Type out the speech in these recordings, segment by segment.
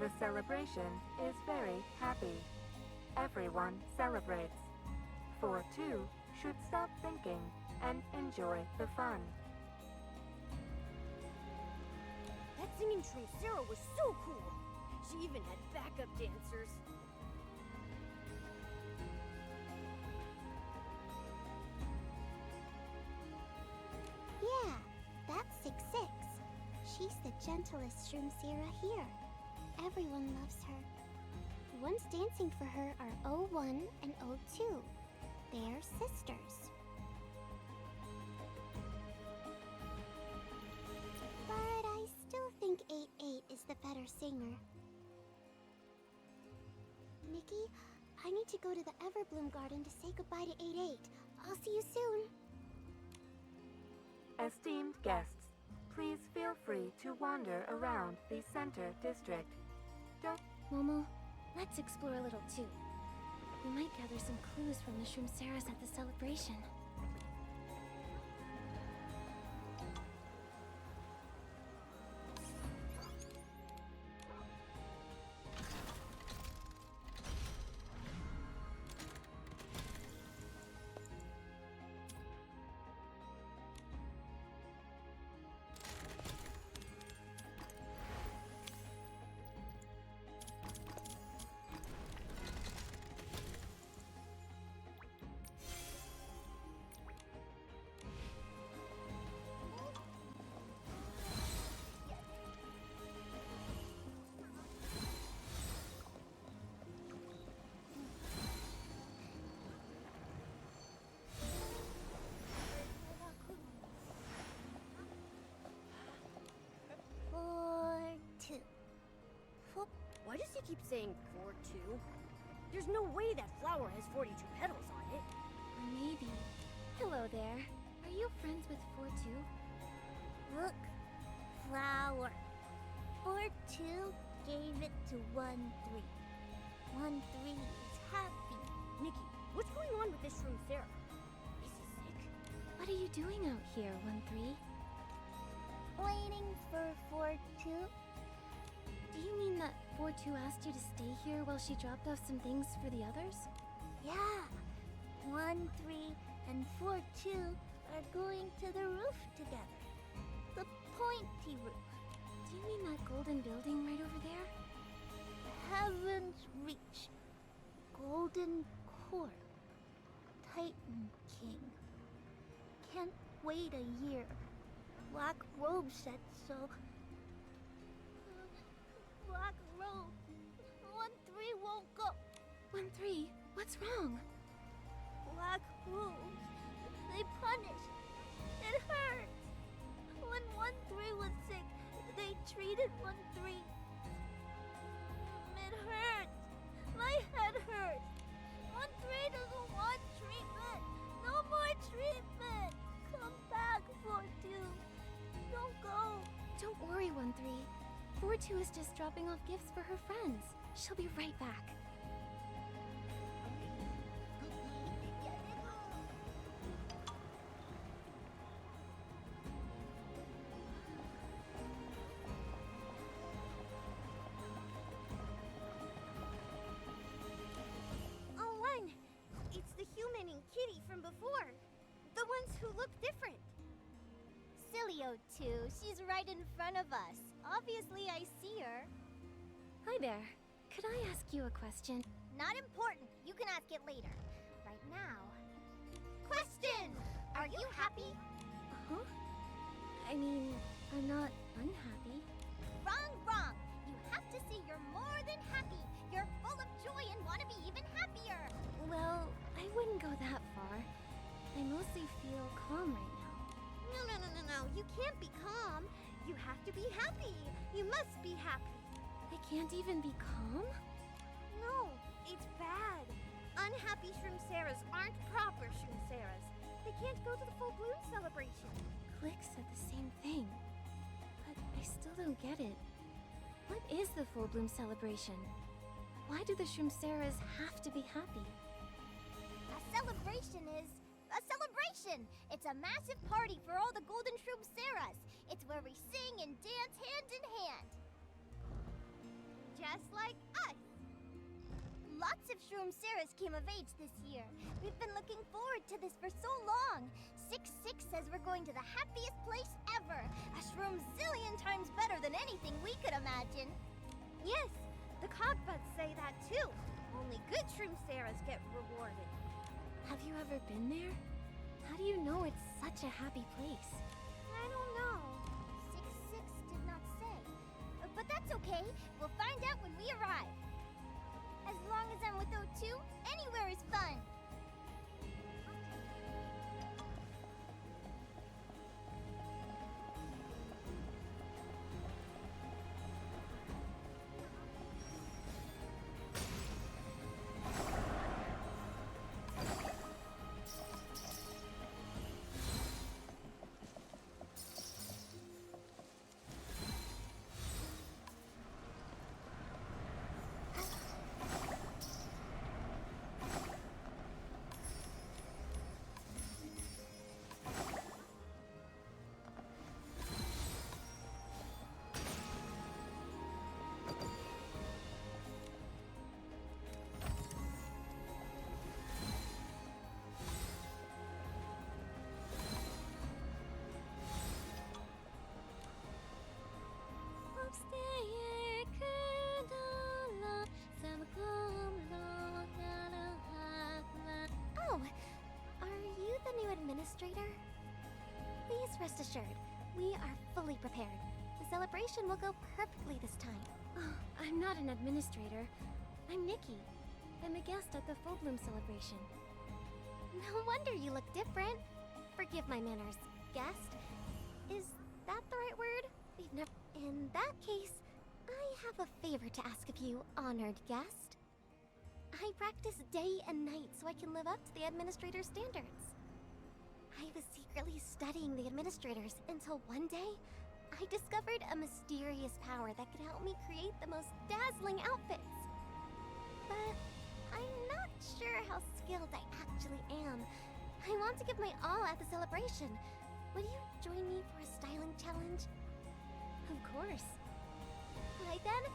The celebration is very happy. Everyone celebrates. 4-2 should stop thinking and enjoy the fun. That singing Sarah was so cool! She even had backup dancers. Yeah, that's 6-6. She's the gentlest Shroomsera here. Everyone loves her. The ones dancing for her are 01 and 02. They're sisters. But I still think 8-8 is the better singer. Nikki, I need to go to the Everbloom Garden to say goodbye to 8-8. I'll see you soon. Esteemed guests, please feel free to wander around the center district. Don't... Momo, let's explore a little too. We might gather some clues from the Shroomseras at the celebration. Why does he keep saying 4-2? There's no way that flower has 42 petals on it. Or maybe... Hello there. Are you friends with 4-2? Look, flower. 4-2 gave it to 1-3. 1-3 is happy. Nikki, what's going on with this Shroomsera? Is he sick? What are you doing out here, 1-3? Waiting for 4-2. Do you mean that 4-2 asked you to stay here while she dropped off some things for the others? Yeah. 1-3 and 4-2 are going to the roof together. The pointy roof. Do you mean that golden building right over there? Heaven's Reach. Golden Court. Titan King. Can't wait a year. Black Robe said so. Black Robe. 1-3 won't go. 1-3, what's wrong? Black Robes. They punish. It hurts. When 1-3 was sick, they treated 1-3. It hurts. My head hurts. 1-3 doesn't want treatment. No more treatment. Come back, 4-2. Don't go. Don't worry, 1-3. 4-2 is just dropping off gifts for her friends. She'll be right back. Oh, One. It's the human and Kitty from before. The ones who look different. Silly 02. She's right in front of us. Obviously, I see her. Hi there. Could I ask you a question? Not important. You can ask it later. Right now. Question! Are you happy? Huh? I mean, I'm not unhappy. Wrong. You have to say you're more than happy. You're full of joy and want to be even happier. Well, I wouldn't go that far. I mostly feel calm right now. No. You can't be calm. You have to be happy. You must be happy. I can't even be calm? No, it's bad. Unhappy Shroomseras aren't proper Shroomseras. They can't go to the full bloom celebration. Click said the same thing. But I still don't get it. What is the full bloom celebration? Why do the Shroomseras have to be happy? A celebration is a celebration. It's a massive party for all the golden Shroomseras. It's where we sing and dance hand in hand. just like us. Lots of Shroomceras came of age this year. We've been looking forward to this for so long. 6-6 says we're going to the happiest place ever. A Shroomzillion times better than anything we could imagine. Yes, the Cogbuds say that too. Only good Shroomceras get rewarded. Have you ever been there? How do you know it's such a happy place? I don't know. 6-6 did not say. But that's okay. We'll find out when we arrive. As long as I'm with O2, anywhere is fun. Oh, are you the new administrator? Please rest assured, we are fully prepared. The celebration will go perfectly this time. Oh, I'm not an administrator. I'm Nikki. I'm a guest at the Full Bloom celebration. No wonder you look different. Forgive my manners. Guest? Is that the right word? We've never... In that case, I have a favor to ask of you, honored guest. I practice day and night so I can live up to the administrator's standards. I was secretly studying the administrators until one day, I discovered a mysterious power that could help me create the most dazzling outfits. But I'm not sure how skilled I actually am. I want to give my all at the celebration. Would you join me for a styling challenge? Of course. Right then,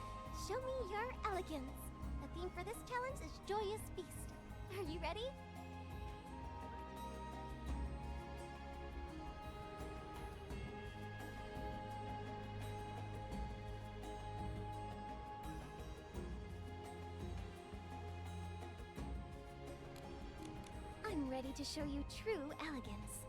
show me your elegance. The theme for this challenge is Joyous Feast. Are you ready? I'm ready to show you true elegance.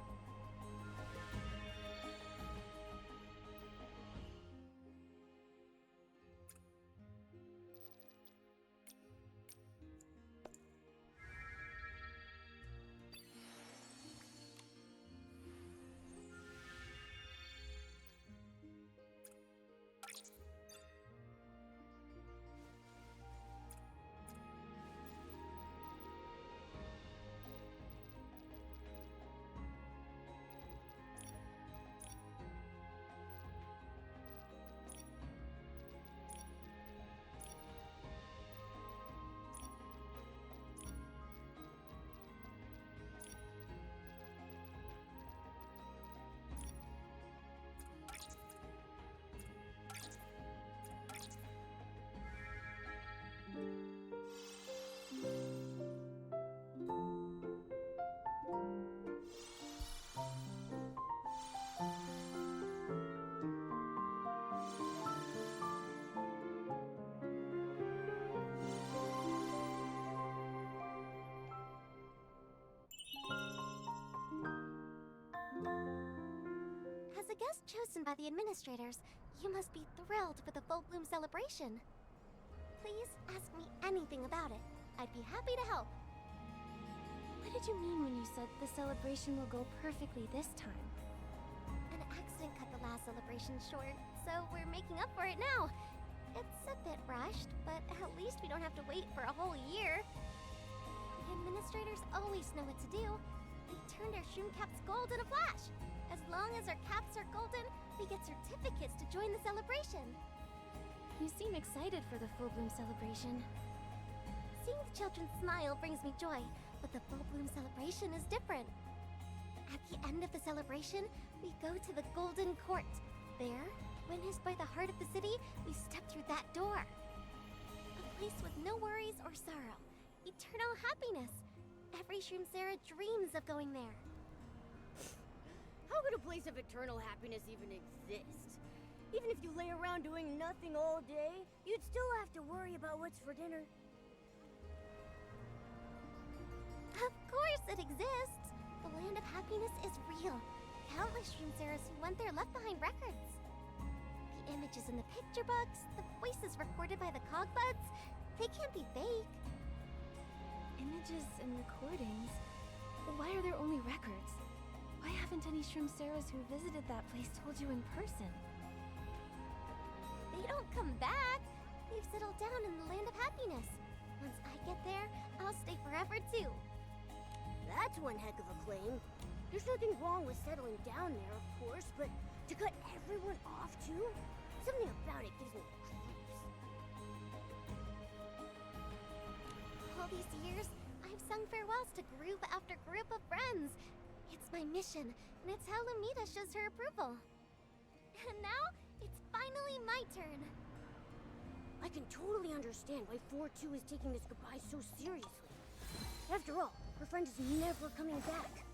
As a guest chosen by the administrators, you must be thrilled for the Full Bloom celebration. Please ask me anything about it. I'd be happy to help. What did you mean when you said the celebration will go perfectly this time? An accident cut the last celebration short, so we're making up for it now. It's a bit rushed, but at least we don't have to wait for a whole year. The administrators always know what to do. They turned our shroom caps gold in a flash. As long as our caps are golden, we get certificates to join the celebration. You seem excited for the Full Bloom celebration. Seeing the children smile brings me joy, but the Full Bloom celebration is different. At the end of the celebration, we go to the Golden Court. There, witnessed by the heart of the city, we step through that door. place with no worries or sorrow. Eternal happiness. Every Shroomsera dreams of going there. How could a place of eternal happiness even exist? Even if you lay around doing nothing all day, you'd still have to worry about what's for dinner. Of course it exists. The land of happiness is real. Countless Shroomseras who went there left behind records. The images in the picture books, the voices recorded by the cogbuds, they can't be fake. Images and recordings? Why are there only records? Why haven't any Shroomseras who visited that place told you in person? They don't come back. They've settled down in the land of happiness. Once I get there, I'll stay forever too. That's one heck of a claim. There's nothing wrong with settling down there, of course, but to cut everyone off too? Something about it gives me creeps. All these years, I've sung farewells to group after group of friends. It's my mission, and it's how Lumita shows her approval. And now, it's finally my turn. I can totally understand why 4-2 is taking this goodbye so seriously. After all, her friend is never coming back.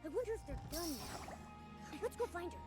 I wonder if they're done now. Let's go find her.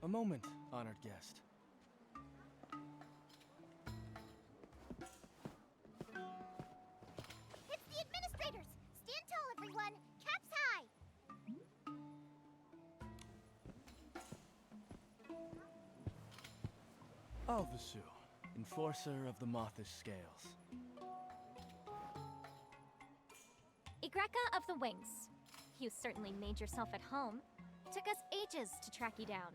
A moment, honored guest. It's the administrators! Stand tall, everyone! Caps high! Alvasu, enforcer of the Mothish Scales. Igreka of the Wings. You certainly made yourself at home. Took us ages to track you down.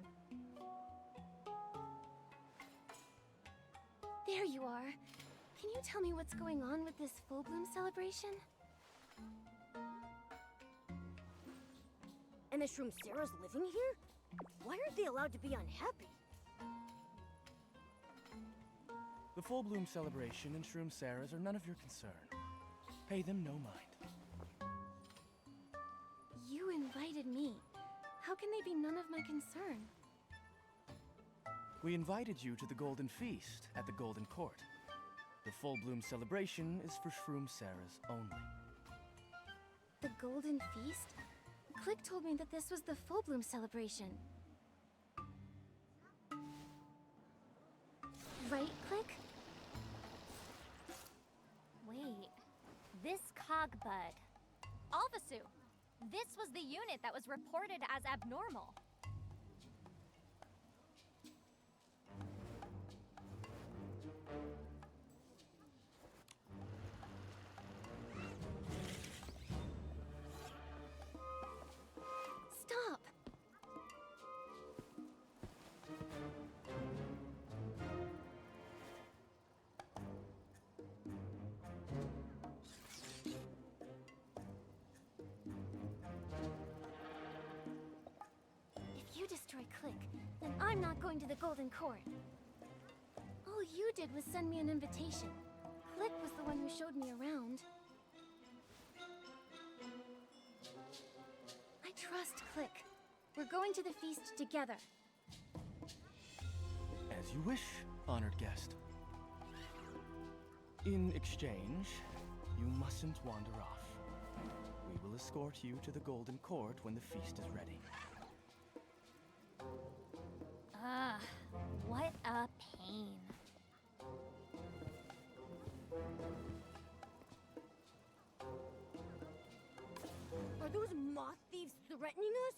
There you are. Can you tell me what's going on with this full bloom celebration? And the Shroomsera's living here? Why aren't they allowed to be unhappy? The full bloom celebration and Shroomseras are none of your concern. Pay them no mind. You invited me. How can they be none of my concern? We invited you to the Golden Feast at the Golden Court. The full bloom celebration is for Shroomseras only. The Golden Feast? Click told me that this was the full bloom celebration. Right, Click? Wait. This cogbud. Alvasu. This was the unit that was reported as abnormal. Stop! If you destroy Click, then I'm not going to the Golden Court. All you did was send me an invitation. Click was the one who showed me around. I trust Click. We're going to the feast together. As you wish, honored guest. In exchange, you mustn't wander off. We will escort you to the Golden Court when the feast is ready. Ugh, what a pain. Are those moth thieves threatening us?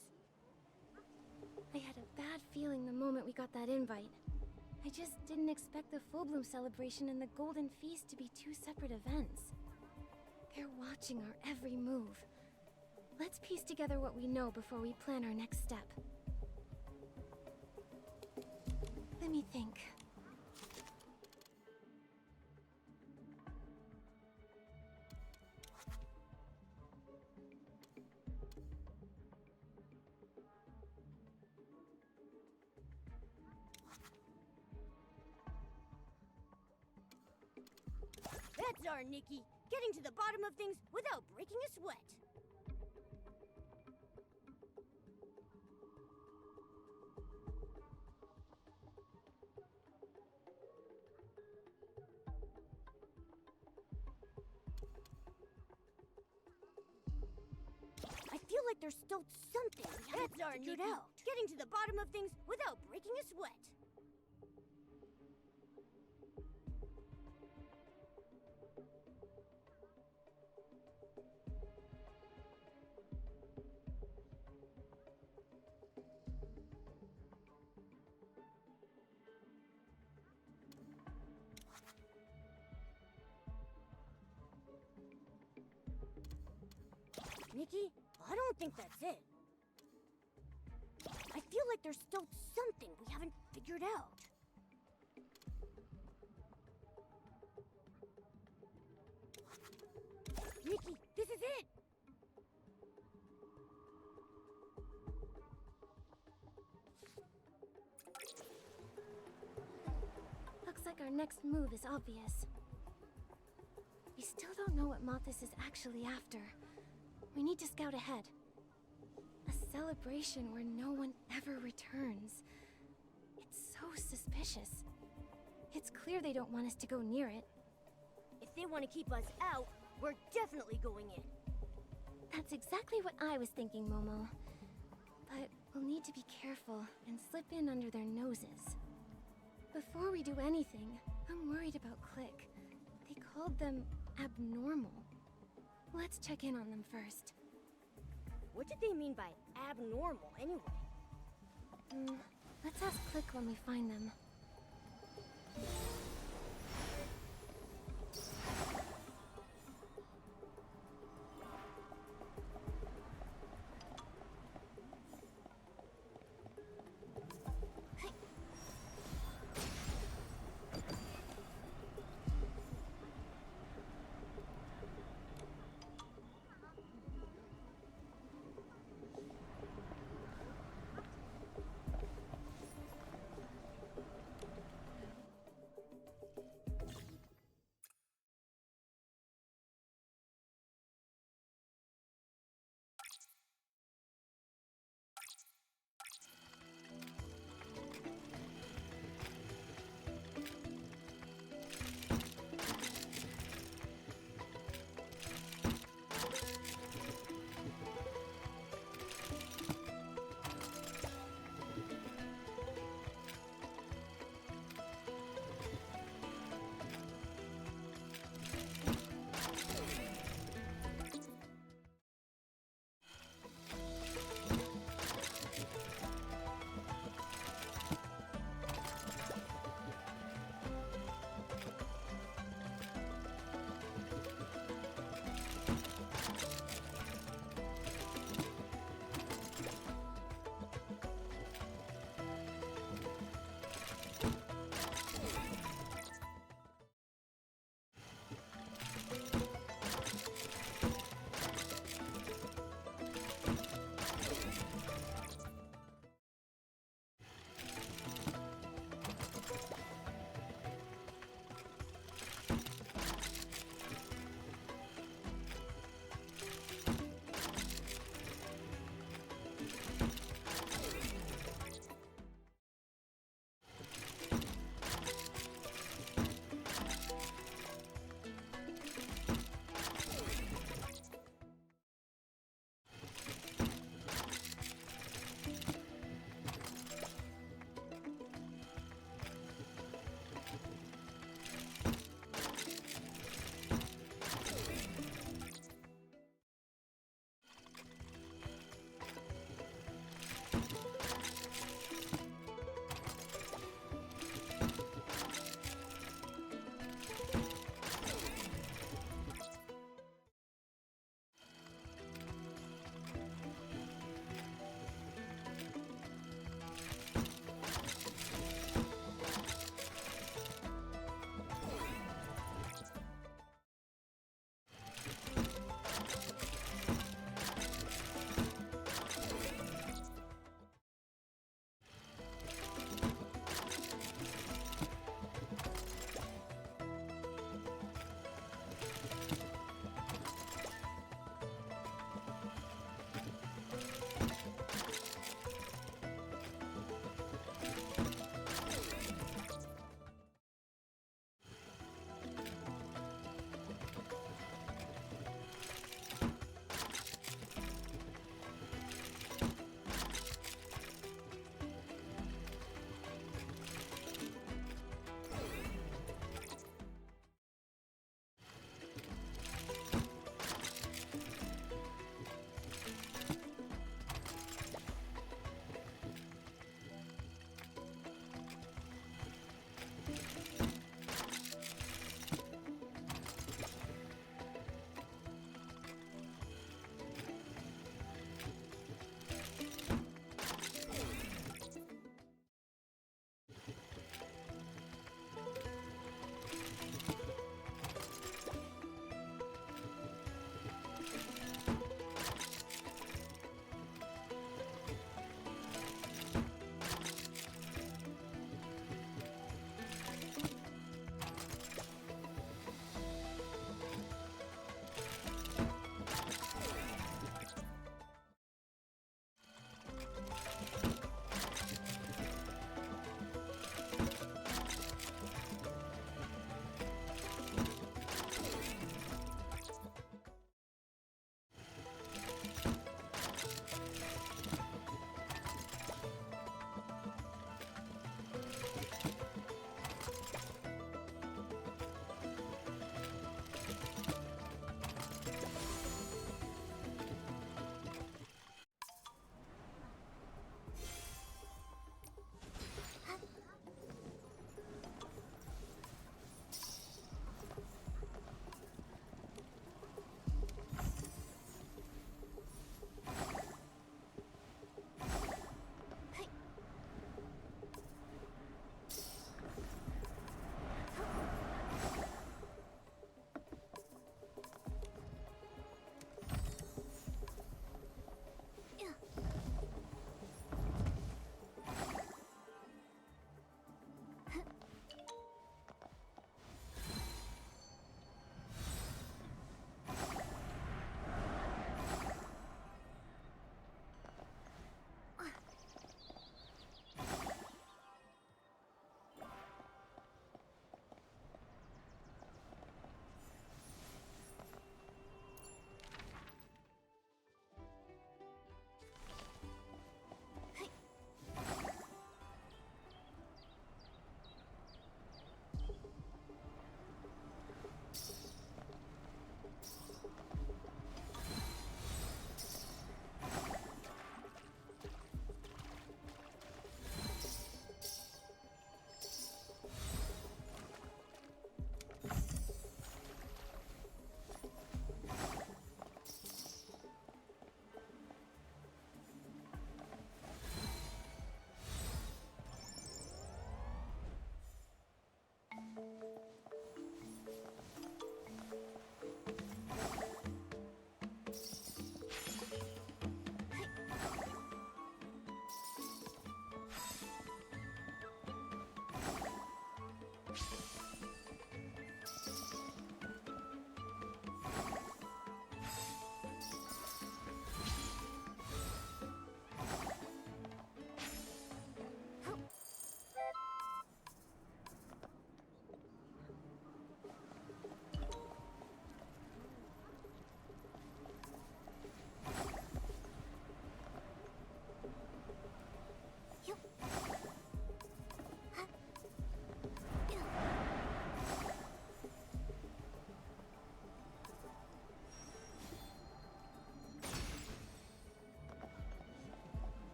I had a bad feeling the moment we got that invite. I just didn't expect the Full Bloom celebration and the Golden Feast to be two separate events. They're watching our every move. Let's piece together what we know before we plan our next step. Let me think. That's our Nikki, getting to the bottom of things without breaking a sweat. I feel like there's still something we haven't figured out. Getting to the bottom of things without breaking a sweat. Nikki, I don't think that's it. I feel like there's still something we haven't figured out. Nikki, this is it! Looks like our next move is obvious. We still don't know what Mothis is actually after. We need to scout ahead. A celebration where no one ever returns. It's so suspicious. It's clear they don't want us to go near it. If they want to keep us out, we're definitely going in. That's exactly what I was thinking, Momo. But we'll need to be careful and slip in under their noses. Before we do anything, I'm worried about Click. They called them abnormal. Let's check in on them first. What did they mean by abnormal, anyway? Let's ask Click when we find them.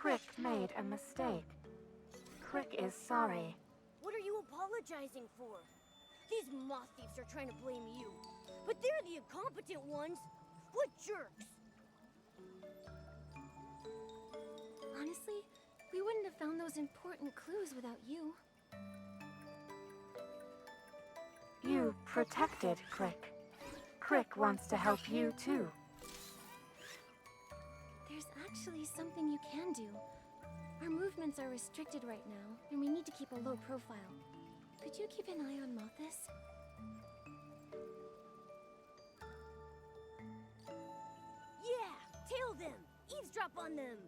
Crick made a mistake. Crick is sorry. What are you apologizing for? These moth thieves are trying to blame you. But they're the incompetent ones. What jerks! Honestly, we wouldn't have found those important clues without you. You protected Crick. Crick wants to help you too. There's actually something you can do. Our movements are restricted right now, and we need to keep a low profile. Could you keep an eye on Mothis? Yeah! Tail them! Eavesdrop on them!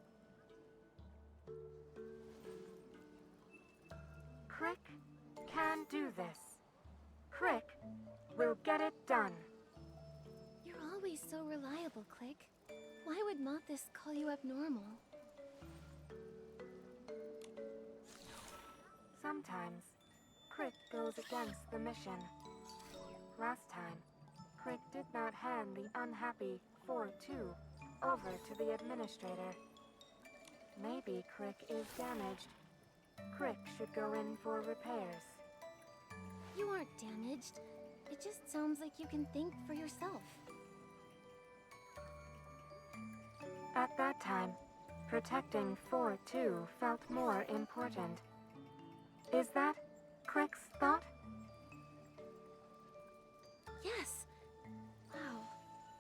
Crick can do this. Crick will get it done. You're always so reliable, Click. Why would Mothis call you abnormal? Sometimes, Crick goes against the mission. Last time, Crick did not hand the unhappy 4-2 over to the administrator. Maybe Crick is damaged. Crick should go in for repairs. You aren't damaged. It just sounds like you can think for yourself. At that time, protecting 4-2 felt more important. Is that Crick's thought? Yes! Wow.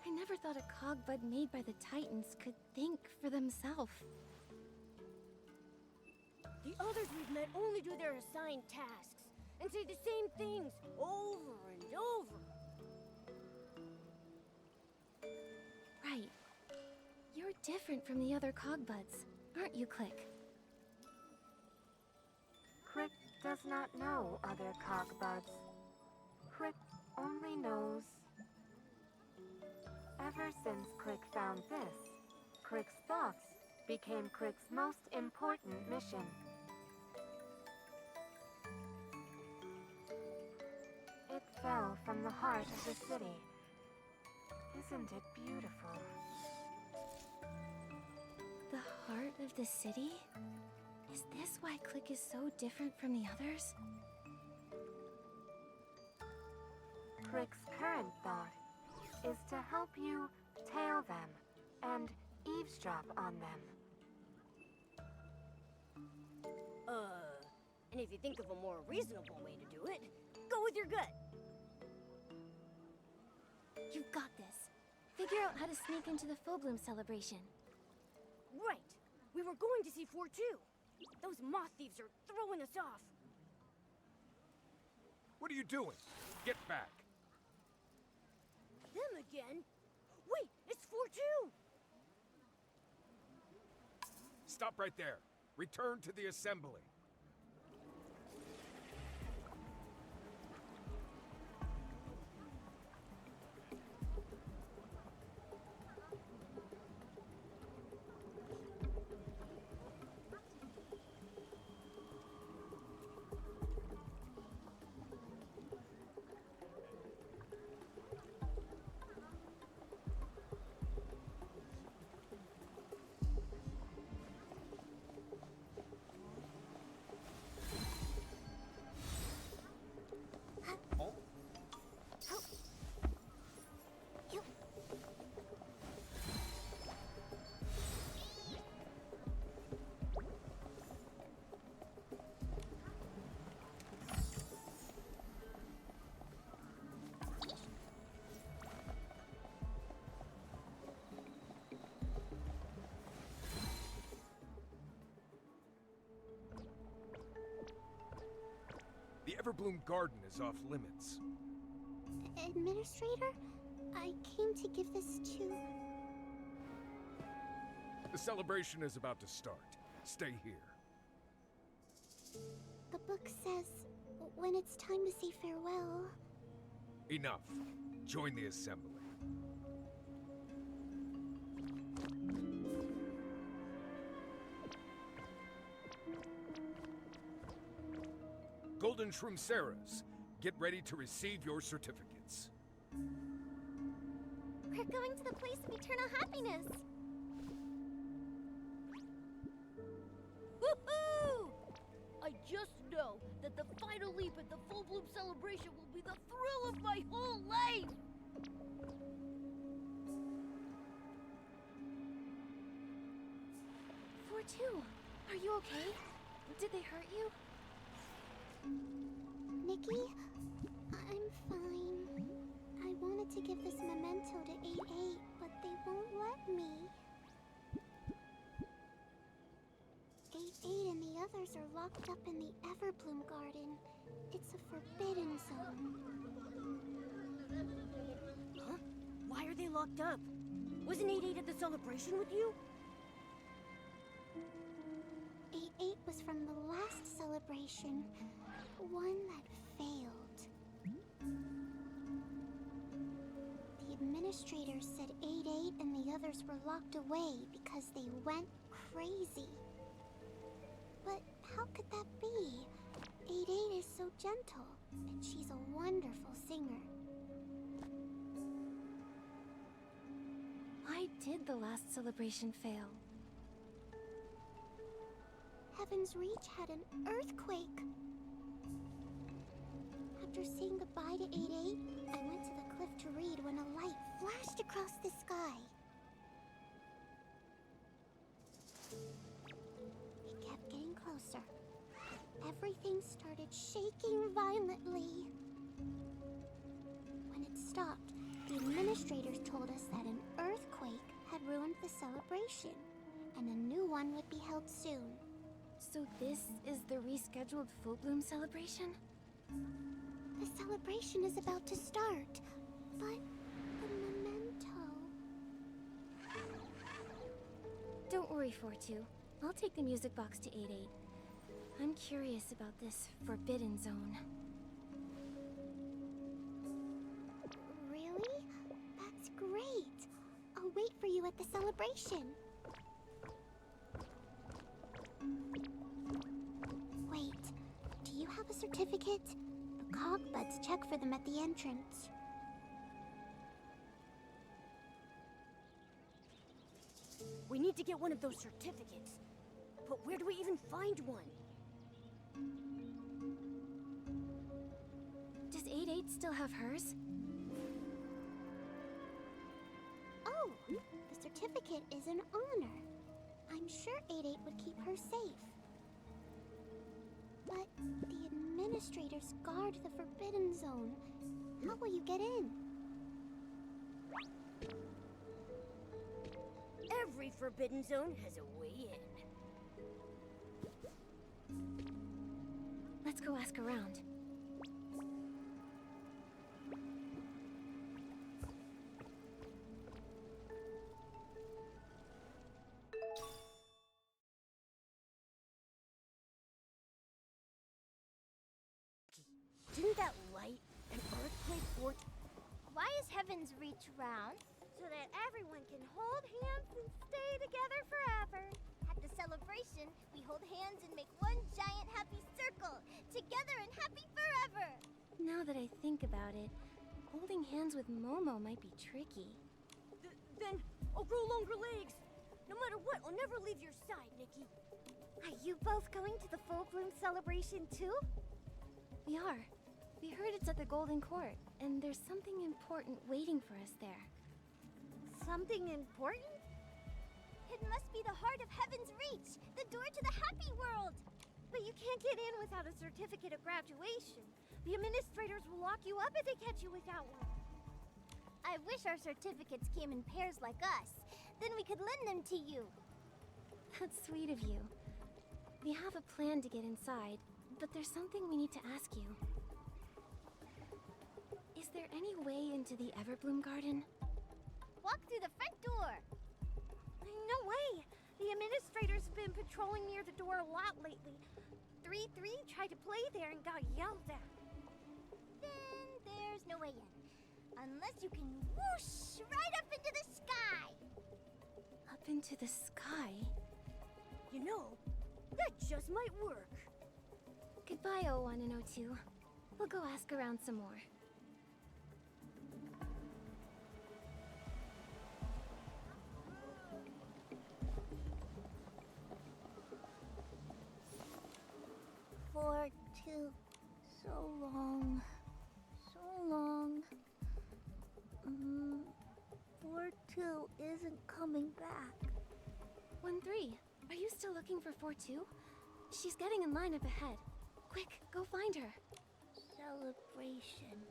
I never thought a cogbud made by the Titans could think for themselves. The others we've met only do their assigned tasks and say the same things over and over. Right. You're different from the other cogbuds, aren't you, Click? Crick does not know other cogbuds. Crick only knows... Ever since Crick found this, Crick's thoughts became Crick's most important mission. It fell from the heart of the city. Isn't it beautiful? The heart of the city? Is this why Click is so different from the others? Crick's current thought is to help you tail them and eavesdrop on them. And if you think of a more reasonable way to do it, go with your gut. You've got this. Figure out how to sneak into the full bloom celebration. Right. We were going to see 4-2. Those moth thieves are throwing us off. What are you doing? Get back. Them again? Wait, it's 4-2. Stop right there. Return to the assembly. The Everbloom Garden is off limits. Administrator, I came to give this to... The celebration is about to start. Stay here. The book says when it's time to say farewell... Enough. Join the assembly. Golden Shroomceras, get ready to receive your certificates. We're going to the place of eternal happiness! be the thrill of my whole life! 4-2, are you okay? Did they hurt you? Nikki, I'm fine. I wanted to give this memento to 8-8, but they won't let me. 8-8 and the others are locked up in the Everbloom Garden. It's a forbidden zone. Huh? Why are they locked up? Wasn't 8-8 at the celebration with you? 8-8 was from the last celebration. One that failed. The administrators said 8-8 and the others were locked away because they went crazy. But how could that be? 8-8 is so gentle, and she's a wonderful singer. Why did the last celebration fail? Heaven's Reach had an earthquake. After saying goodbye to 8-8, I went to the cliff to read when a light flashed across the sky. It kept getting closer. Everything started shaking violently. When it stopped, the administrators told us that an earthquake had ruined the celebration, and a new one would be held soon. So this is the rescheduled Full Bloom celebration? The celebration is about to start, but the memento... Don't worry, 4-2. I'll take the music box to 8-8. I'm curious about this forbidden zone. Really? That's great. I'll wait for you at the celebration. Wait, do you have a certificate? The Cogbuds check for them at the entrance. We need to get one of those certificates. But where do we even find one? Does 8-8 still have hers? Oh, the certificate is an honor. I'm sure 8-8 would keep her safe. But the administrators guard the Forbidden Zone. How will you get in? Every Forbidden Zone has a way in. Let's go ask around. Didn't that light an earthquake force? Why is Heaven's Reach round? So that everyone can hold hands and stay together forever. At the celebration, we hold hands and make one giant happy circle, together and happy forever. Now that I think about it, holding hands with Momo might be tricky. Then I'll grow longer legs. No matter what, I'll never leave your side, Nikki. Are you both going to the Full Bloom celebration too? We are. We heard it's at the Golden Court, and there's something important waiting for us there. Something important? It must be the heart of Heaven's Reach, the door to the happy world. But you can't get in without a certificate of graduation. The administrators will lock you up if they catch you without one. I wish our certificates came in pairs like us. Then we could lend them to you. That's sweet of you. We have a plan to get inside, but there's something we need to ask you. Is there any way into the Everbloom Garden? Walk through the front door. No way! The administrators have been patrolling near the door a lot lately. 3-3 tried to play there and got yelled at. Then there's no way in. Unless you can whoosh right up into the sky. Up into the sky? You know, that just might work. Goodbye, 01 and 02. We'll go ask around some more. For too so long. So long. 4-2 isn't coming back. 1-3, are you still looking for 4-2? She's getting in line up ahead. Quick, go find her. Celebration.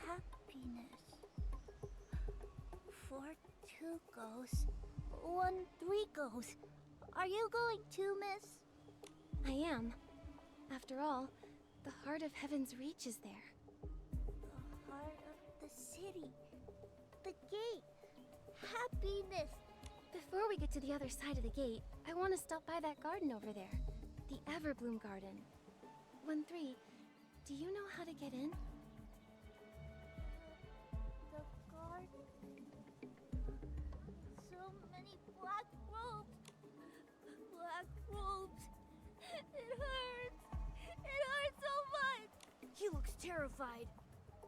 Happiness. 4-2 goes. 1-3 goes. Are you going too, miss? I am. After all, the heart of Heaven's Reach is there. The heart of the city. The gate. Happiness. Before we get to the other side of the gate, I want to stop by that garden over there. The Everbloom Garden. 1-3, do you know how to get in? The garden. So many black robes. Black robes. It hurts. It hurts so much. He looks terrified.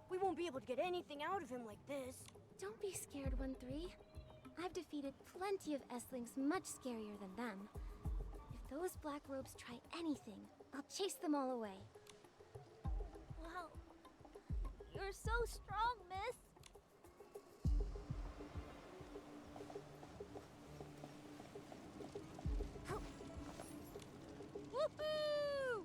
We won't be able to get anything out of him like this. Don't be scared, 1-3. I've defeated plenty of S-Lings much scarier than them. If those black robes try anything, I'll chase them all away. Wow. You're so strong, miss. Woohoo!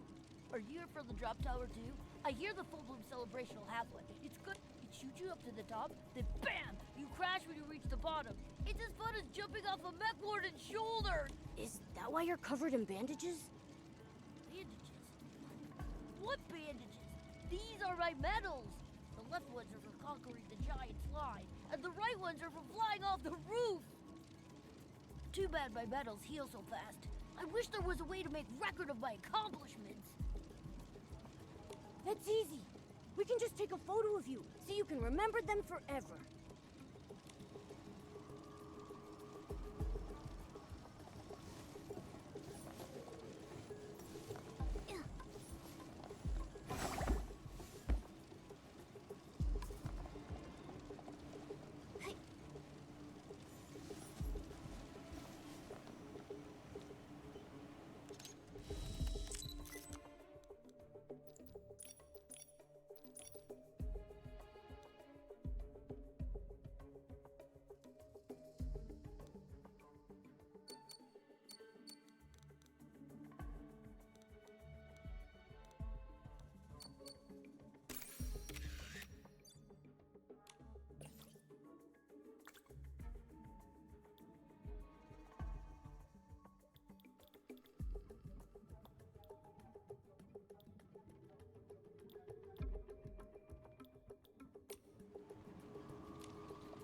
Are you here for the drop tower too? I hear the full bloom celebration will have one. It's good. It shoots you up to the top, then BAM! You crash when you reach the bottom. It's as fun as jumping off a mech warden's shoulder. Is that why you're covered in bandages? Bandages? What bandages? These are my medals. The left ones are for conquering the giant slide, and the right ones are for flying off the roof. Too bad my medals heal so fast. I wish there was a way to make record of my accomplishments. That's easy. We can just take a photo of you, so you can remember them forever.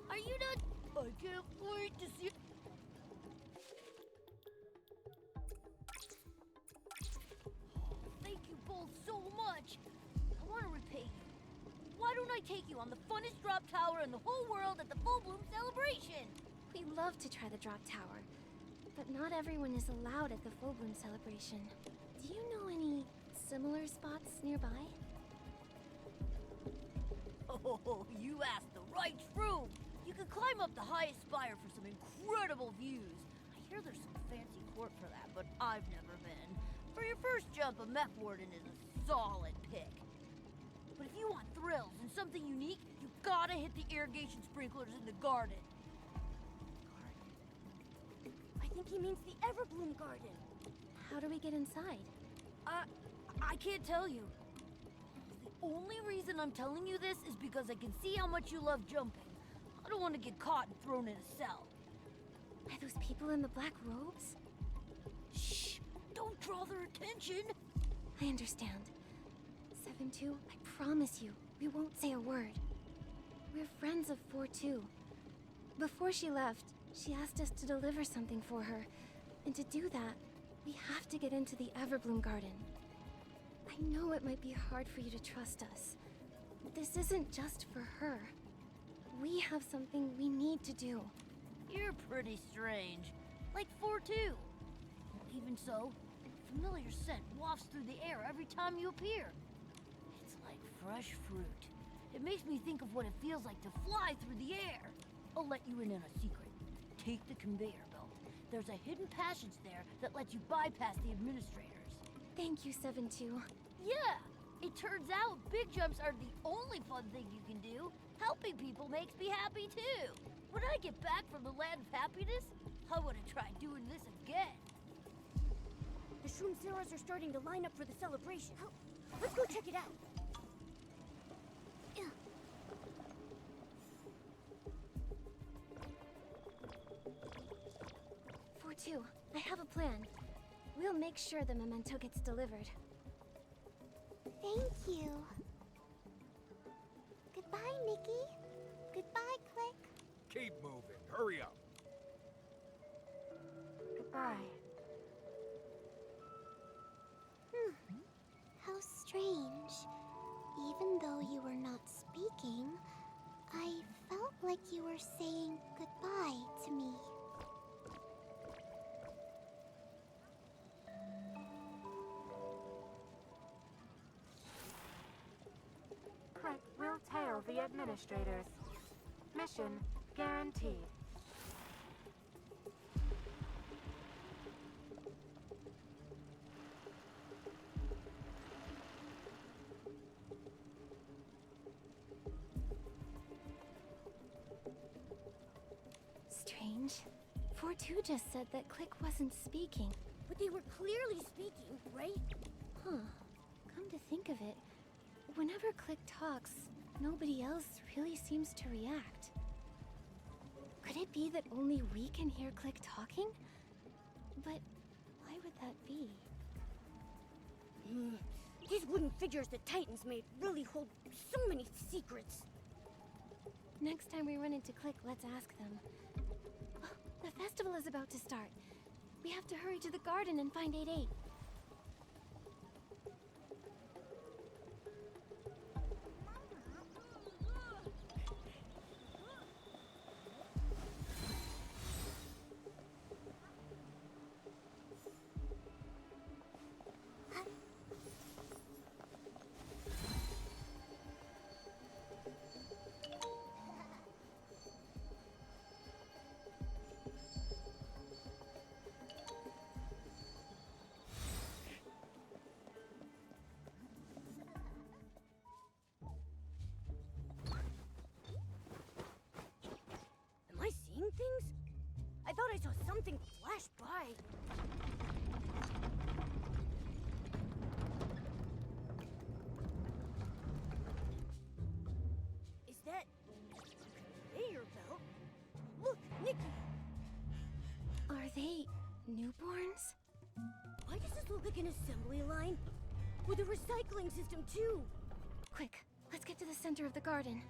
Are you not? I can't wait to see. Thank you both so much. I want to repay you. Why don't I take you on the funnest drop tower in the whole world at the Full Bloom celebration? We love to try the drop tower, but not everyone is allowed at the Full Bloom celebration. Do you know any similar spots nearby? Oh, you asked the right room. You could climb up the highest spire for some incredible views. I hear there's some fancy court for that, but I've never been. For your first jump, a mech warden is a solid pick. But if you want thrills and something unique, you gotta hit the irrigation sprinklers in the garden. I think he means the Everbloom Garden. How do we get inside? I can't tell you. The only reason I'm telling you this is because I can see how much you love jumping. I don't want to get caught and thrown in a cell. Are those people in the black robes? Shh! Don't draw their attention! I understand. 7-2, I promise you, we won't say a word. We're friends of 4-2. Before she left, she asked us to deliver something for her. And to do that, we have to get into the Everbloom Garden. I know it might be hard for you to trust us. This isn't just for her. We have something we need to do. You're pretty strange. Like 4-2. Even so, a familiar scent wafts through the air every time you appear. It's like fresh fruit. It makes me think of what it feels like to fly through the air. I'll let you in on a secret. Take the conveyor belt. There's a hidden passage there that lets you bypass the administrators. Thank you, 7-2. Yeah, It turns out big jumps are the only fun thing you can do. Helping people makes me happy too. When I get back from the land of happiness, I want to try doing this again. The Shroom Zeros are starting to line up for the celebration. Let's go check it out. 4-2, I have a plan. We'll make sure the memento gets delivered. Thank you. Goodbye, Nikki. Goodbye, Click. Keep moving. Hurry up. Goodbye. How strange. Even though you were not speaking, I felt like you were saying goodbye to me. Crick will tail the administrators. Mission guaranteed. Strange. 4-2 just said that Click wasn't speaking. But they were clearly speaking, right? Huh. Come to think of it, whenever Click talks, nobody else really seems to react. Could it be that only we can hear Click talking? But why would that be? These wooden figures the Titans made really hold so many secrets. Next time we run into Click, let's ask them. Oh, the festival is about to start. We have to hurry to the garden and find 8-8. Am I seeing things? I thought I saw something flash by. Is that a conveyor belt? Look, Nikki! Are they newborns? Why does this look like an assembly line? With a recycling system, too! Quick, let's get to the center of the garden.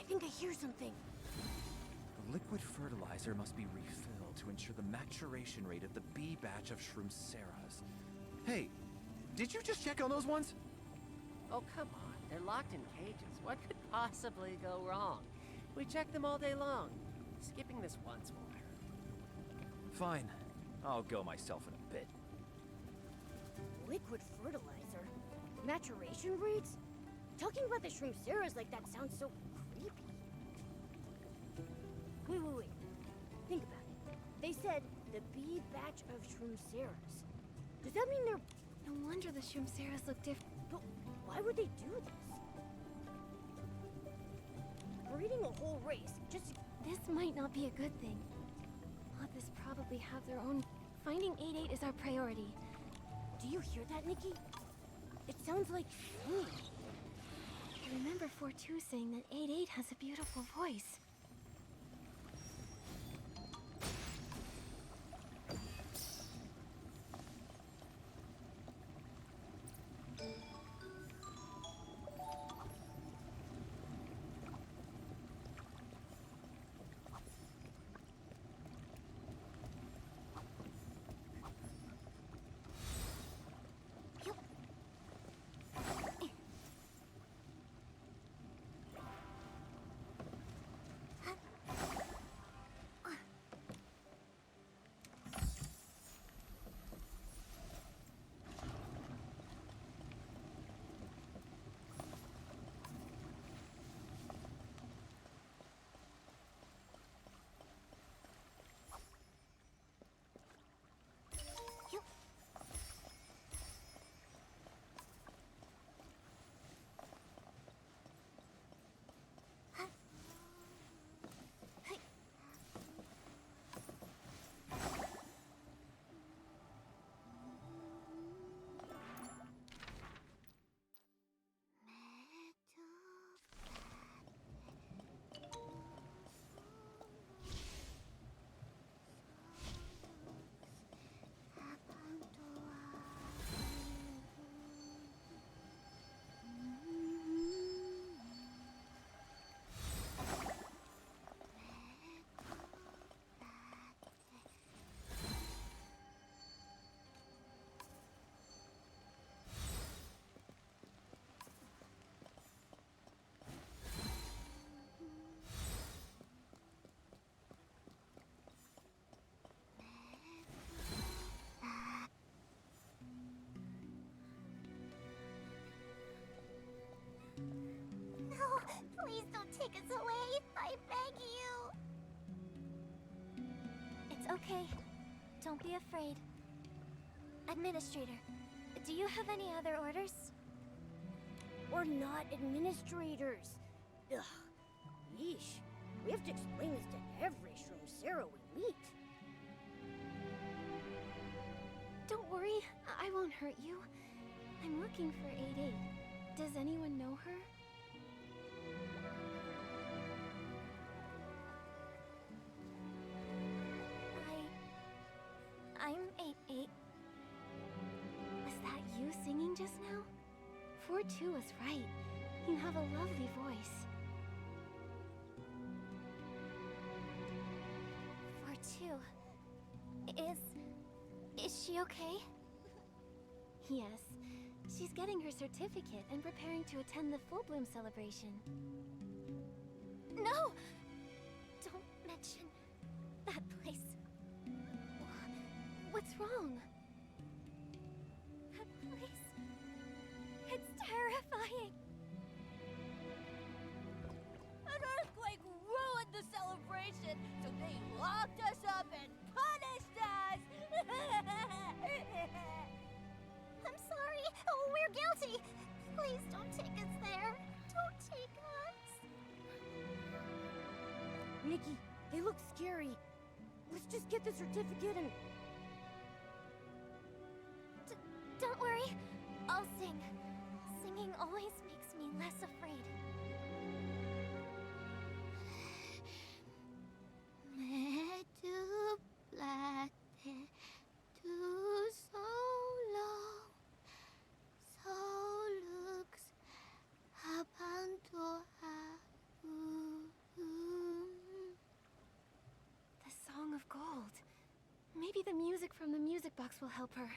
I think I hear something. The liquid fertilizer must be refilled to ensure the maturation rate of the B batch of Shroomceras. Hey, did you just check on those ones? Oh, come on. They're locked in cages. What could possibly go wrong? We check them all day long. Skipping this once will hurt. Fine. I'll go myself in a bit. Liquid fertilizer? Maturation rates? Talking about the Shroomceras like that sounds so creepy. Wait. Think about it. They said the B batch of Shroomceras. Does that mean they're... No wonder the Shroomceras look different. But why would they do this? Breeding a whole race just... This might not be a good thing. Moths probably have their own... Finding 8-8 is our priority. Do you hear that, Nikki? It sounds like singing. I remember 4-2 saying that 8-8 has a beautiful voice. okay. Don't be afraid. Administrator, do you have any other orders? We're not administrators. Ugh. Yeesh. We have to explain this to every Shroom we meet. Don't worry, I won't hurt you. I'm looking for 8-8. Does anyone know her? I'm 8-8. Was that you singing just now? 4-2 was right. You have a lovely voice. 4-2. Is she okay? Yes. She's getting her certificate and preparing to attend the full bloom celebration. No! Don't mention that place. What's wrong? That place. It's terrifying. An earthquake ruined the celebration, so they locked us up and punished us! I'm sorry. Oh, we're guilty. Please don't take us there. Don't take us. Nikki, they look scary. Let's just get the certificate and... Don't worry. I'll sing. Singing always makes me less afraid. The Song of Gold. Maybe the music from the music box will help her.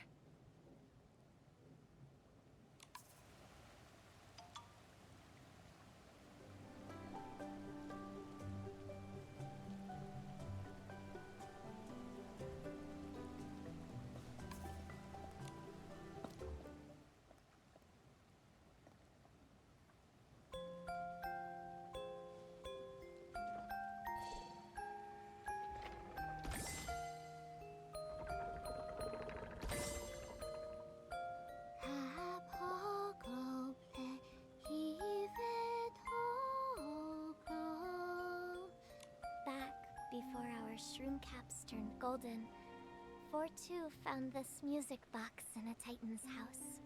Before our shroom caps turned golden, 4-2 found this music box in a Titan's house.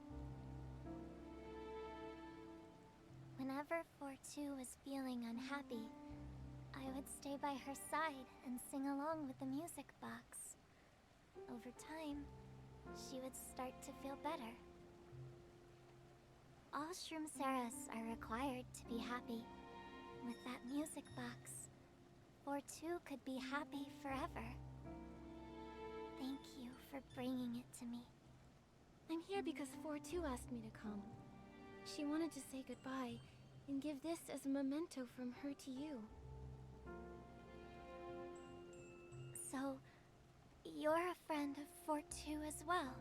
Whenever 4-2 was feeling unhappy, I would stay by her side and sing along with the music box. Over time, she would start to feel better. All Shroomceras are required to be happy. With that music box, 4-2 could be happy forever. Thank you for bringing it to me. I'm here because 4-2 asked me to come. She wanted to say goodbye and give this as a memento from her to you. So, you're a friend of 4-2 as well.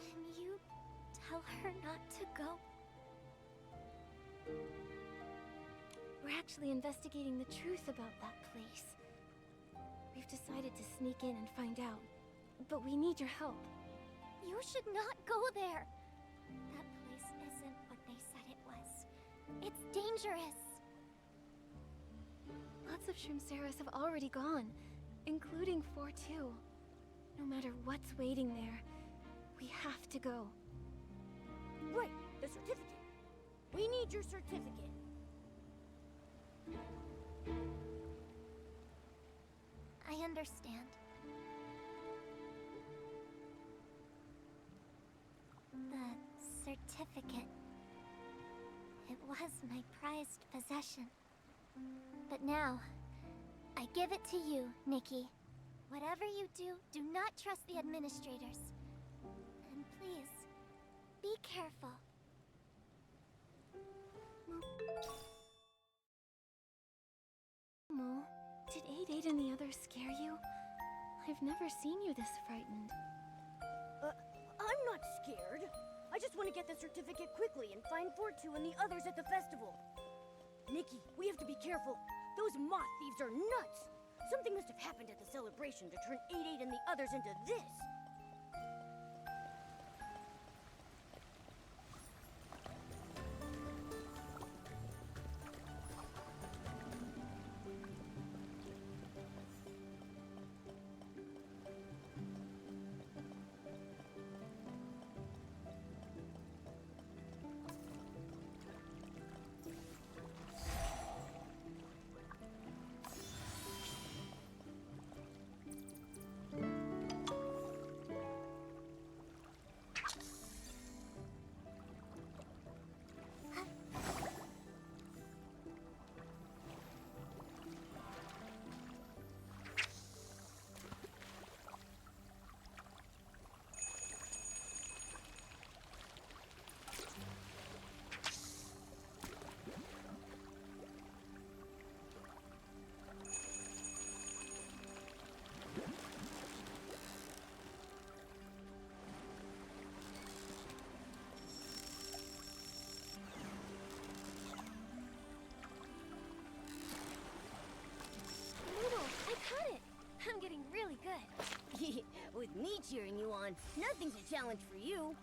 Can you tell her not to go? We're actually investigating the truth about that place. We've decided to sneak in and find out, but we need your help. You should not go there. That place isn't what they said it was. It's dangerous. Lots of Shroomceras have already gone, including 4-2. No matter what's waiting there, we have to go. Right, the certificate. We need your certificate. I understand. The certificate. It was my prized possession. But now, I give it to you, Nikki. Whatever you do, do not trust the administrators. And please, be careful. Mo, did 8-8 and the others scare you? I've never seen you this frightened. I'm not scared. I just want to get the certificate quickly and find 4-2 and the others at the festival. Nikki, we have to be careful. Those moth thieves are nuts. Something must have happened at the celebration to turn 8-8 and the others into this. Noodle, I caught it! I'm getting really good. With me cheering you on, nothing's a challenge for you.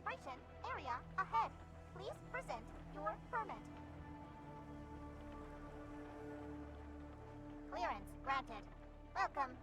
celebration area ahead. Please present your permit. Clearance granted. Welcome.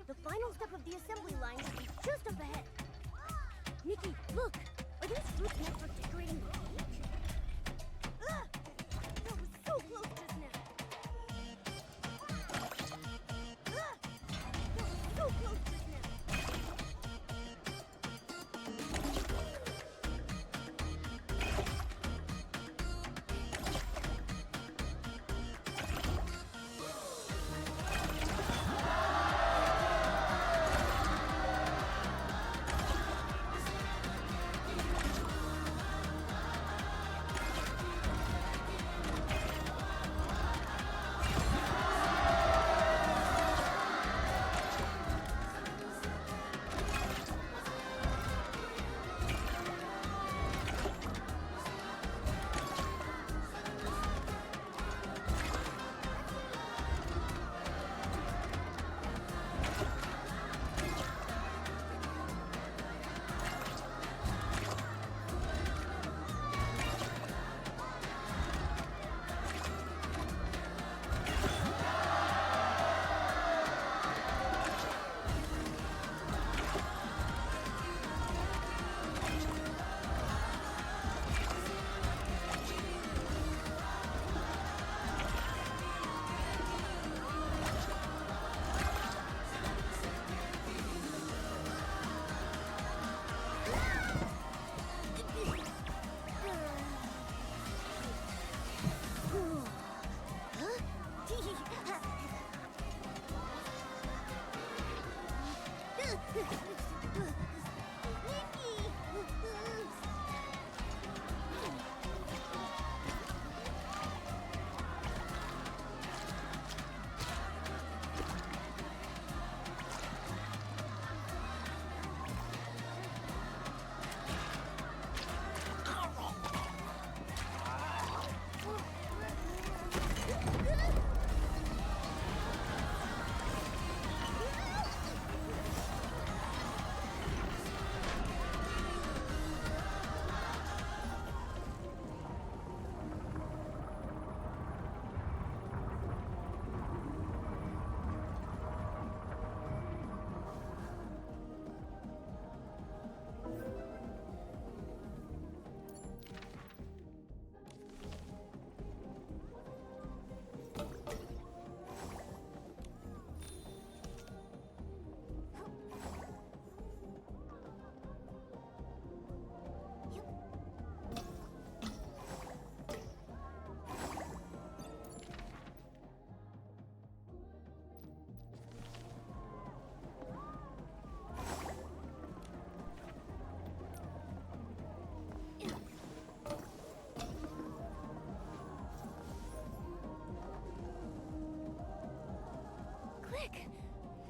The final step of the assembly line will be just up ahead. Nikki, look! Are those fruits meant for decorating the cake? Ah! That was so close just now! Ah! That was so close just now!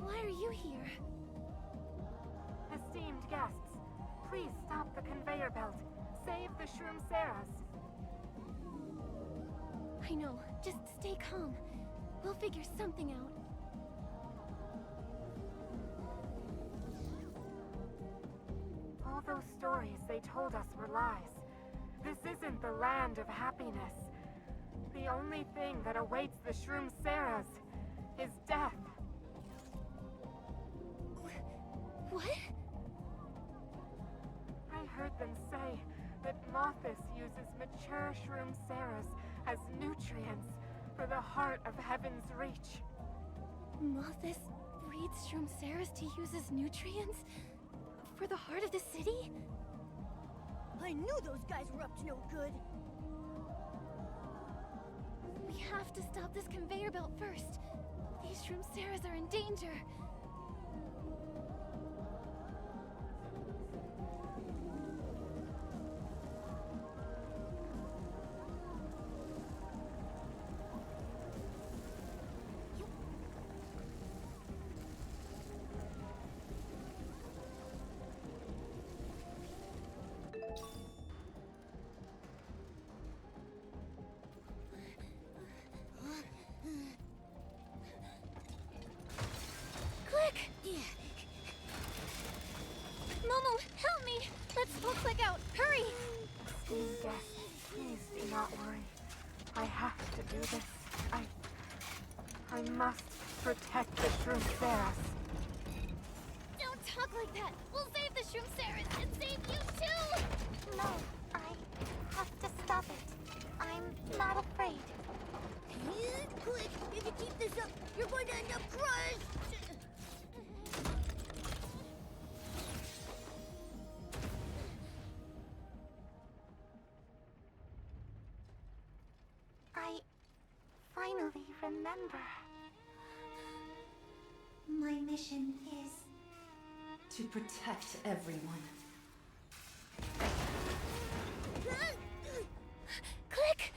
Why are you here? Esteemed guests, please stop the conveyor belt. Save the Shroomceras. I know. Just stay calm. We'll figure something out. All those stories they told us were lies. This isn't the land of happiness. The only thing that awaits the Shroomceras is death. What? I heard them say that Mothis uses mature Shroomceras as nutrients for the heart of Heaven's Reach. Mothis breeds Shroomceras to use as nutrients? For the heart of the city? I knew those guys were up to no good. We have to stop this conveyor belt first. These Shroomceras are in danger. Momo, help me! Let's all click out! Hurry! Esteemed guests, please do not worry. I have to do this. I must protect the Shroomceras. talk like that. We'll save the Shroomceras and save you too! No, I have to stop it. I'm not afraid. Quick, if you keep this up, you're going to end up crushed! I finally remember. My mission is To protect everyone. Click!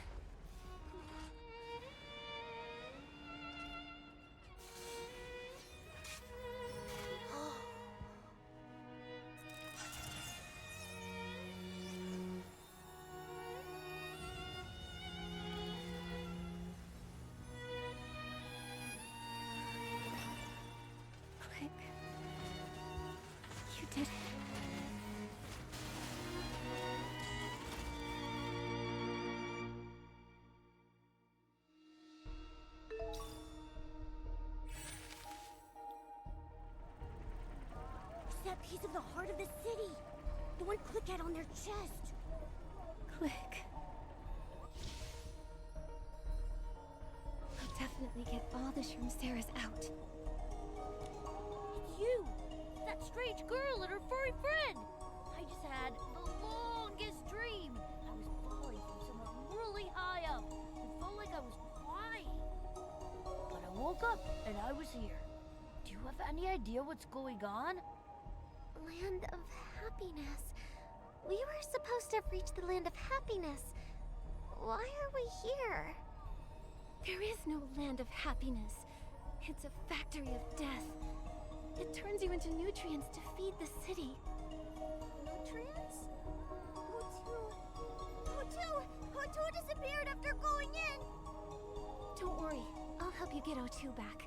Click. You did it. It's that piece of the heart of the city. The one Click had on their chest. Click. I'll definitely get all the Shroomceras out. It's you! That strange girl and her furry friend! I just had the longest dream. I was falling from somewhere really high up. It felt like I was flying. But I woke up and I was here. Do you have any idea what's going on? Land of Happiness. We were supposed to have reached the Land of Happiness. Why are we here? There is no land of happiness. It's a factory of death. It turns you into nutrients to feed the city. Nutrients? O2 disappeared after going in! Don't worry, I'll help you get O2 back.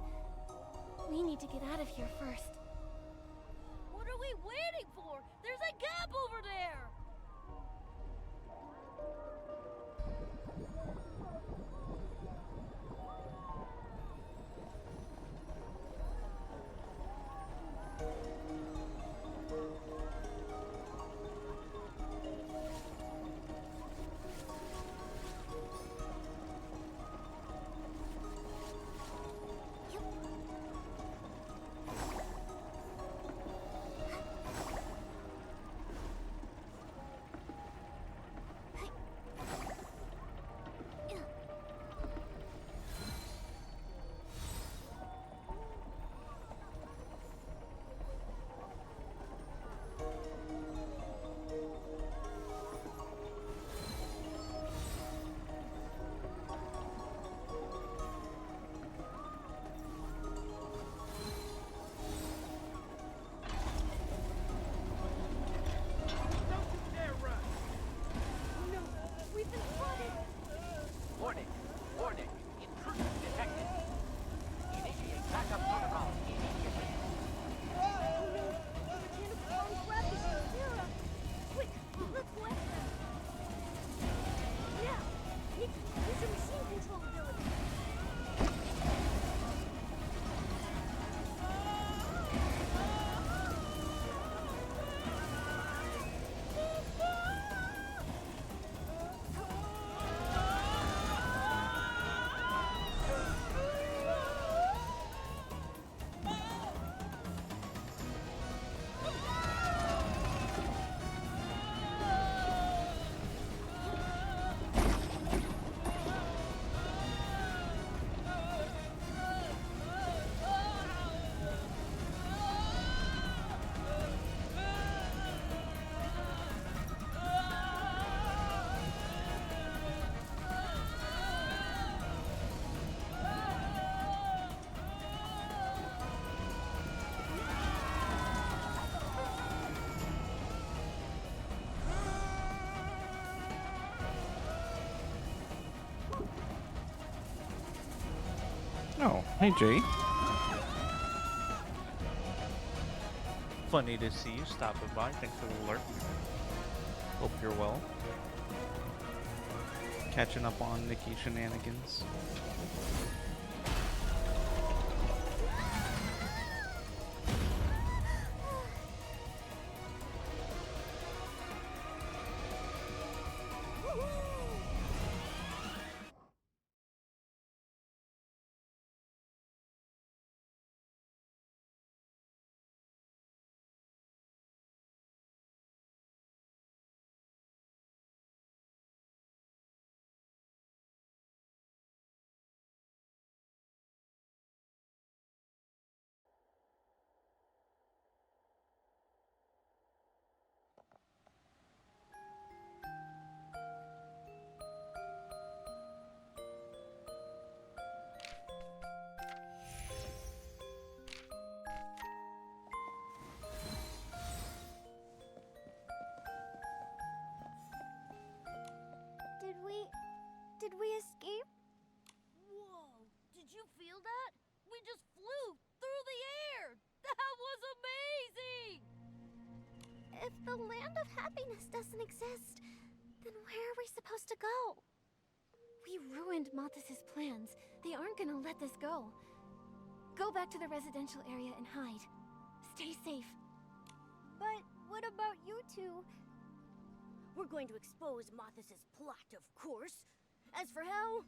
We need to get out of here first. What are we waiting for? There's a gap over there! Warning! Warning! Intrusion detected! Initiate backup protocol immediately. Quick, let's go after them. Yeah, Nikki, use your machine control ability. Oh, hey Jay. Funny to see you stopping by. Thanks for the alert. Hope you're well. Catching up on NIkki shenanigans. feel that? We just flew through the air! That was amazing! If the land of happiness doesn't exist, then where are we supposed to go? We ruined Malthus's plans. They aren't gonna let this go. Go back to the residential area and hide. Stay safe. But what about you two? We're going to expose Malthus's plot, of course. As for how,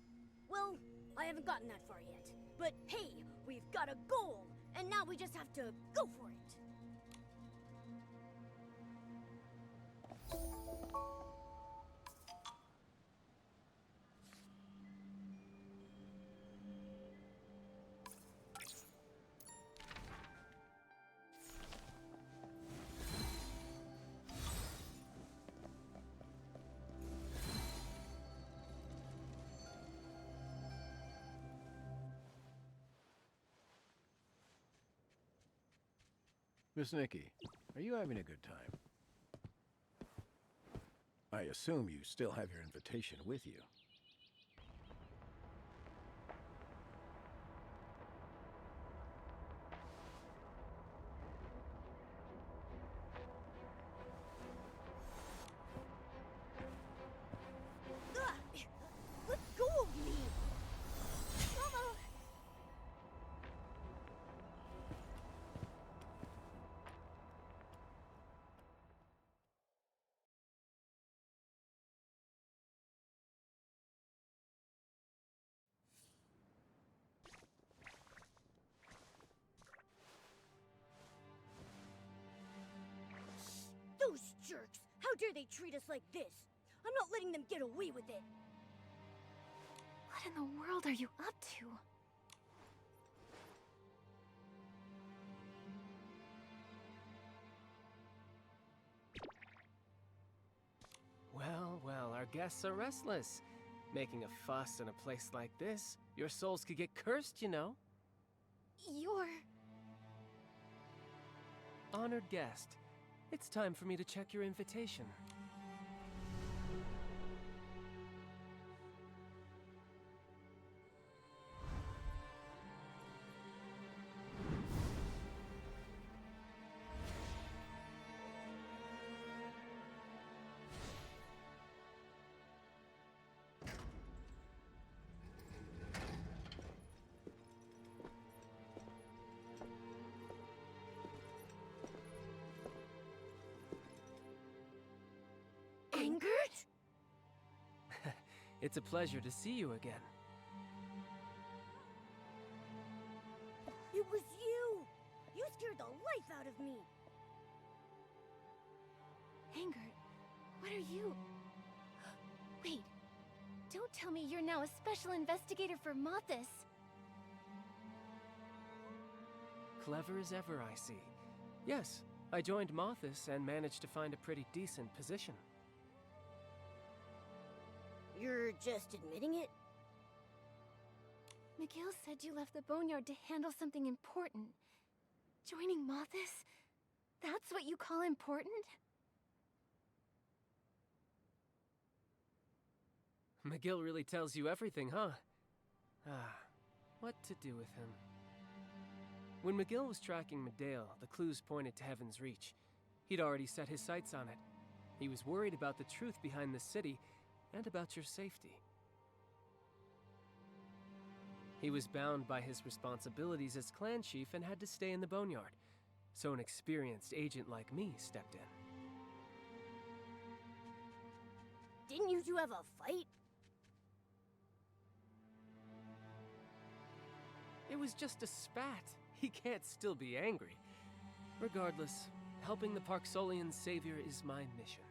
well, I haven't gotten that far yet. But hey, we've got a goal, and now we just have to go for it. Miss Nikki, are you having a good time? I assume you still have your invitation with you. Let go of me! Those jerks! How dare they treat us like this? I'm not letting them get away with it! What in the world are you up to? Well, well, our guests are restless. Making a fuss in a place like this, your souls could get cursed, you know. You're... Honored guest, it's time for me to check your invitation. Angered? It's a pleasure to see you again. It was you! You scared the life out of me! Angered, what are you... Wait, don't tell me you're now a special investigator for Malthus. Clever as ever, I see. Yes, I joined Malthus and managed to find a pretty decent position. You're just admitting it? Miguel said you left the boneyard to handle something important. Joining Malthus? That's what you call important? McGill really tells you everything, huh? What to do with him? When McGill was tracking Medale, the clues pointed to Heaven's Reach. He'd already set his sights on it. He was worried about the truth behind the city, and about your safety. He was bound by his responsibilities as clan chief and had to stay in the boneyard, so an experienced agent like me stepped in. Didn't you two have a fight? It was just a spat. He can't still be angry. Regardless, helping the Parksolian savior is my mission.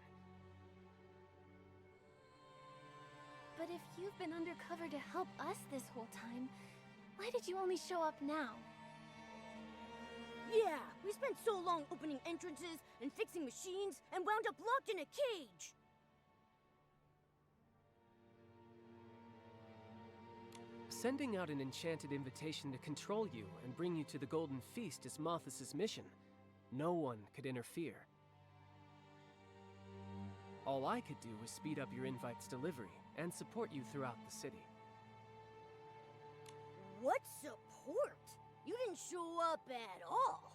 But if you've been undercover to help us this whole time, why did you only show up now? Yeah, we spent so long opening entrances and fixing machines and wound up locked in a cage! Sending out an enchanted invitation to control you and bring you to the Golden Feast is Malthus's mission. No one could interfere. All I could do was speed up your invite's delivery and support you throughout the city. What support? court. You didn't show up at all.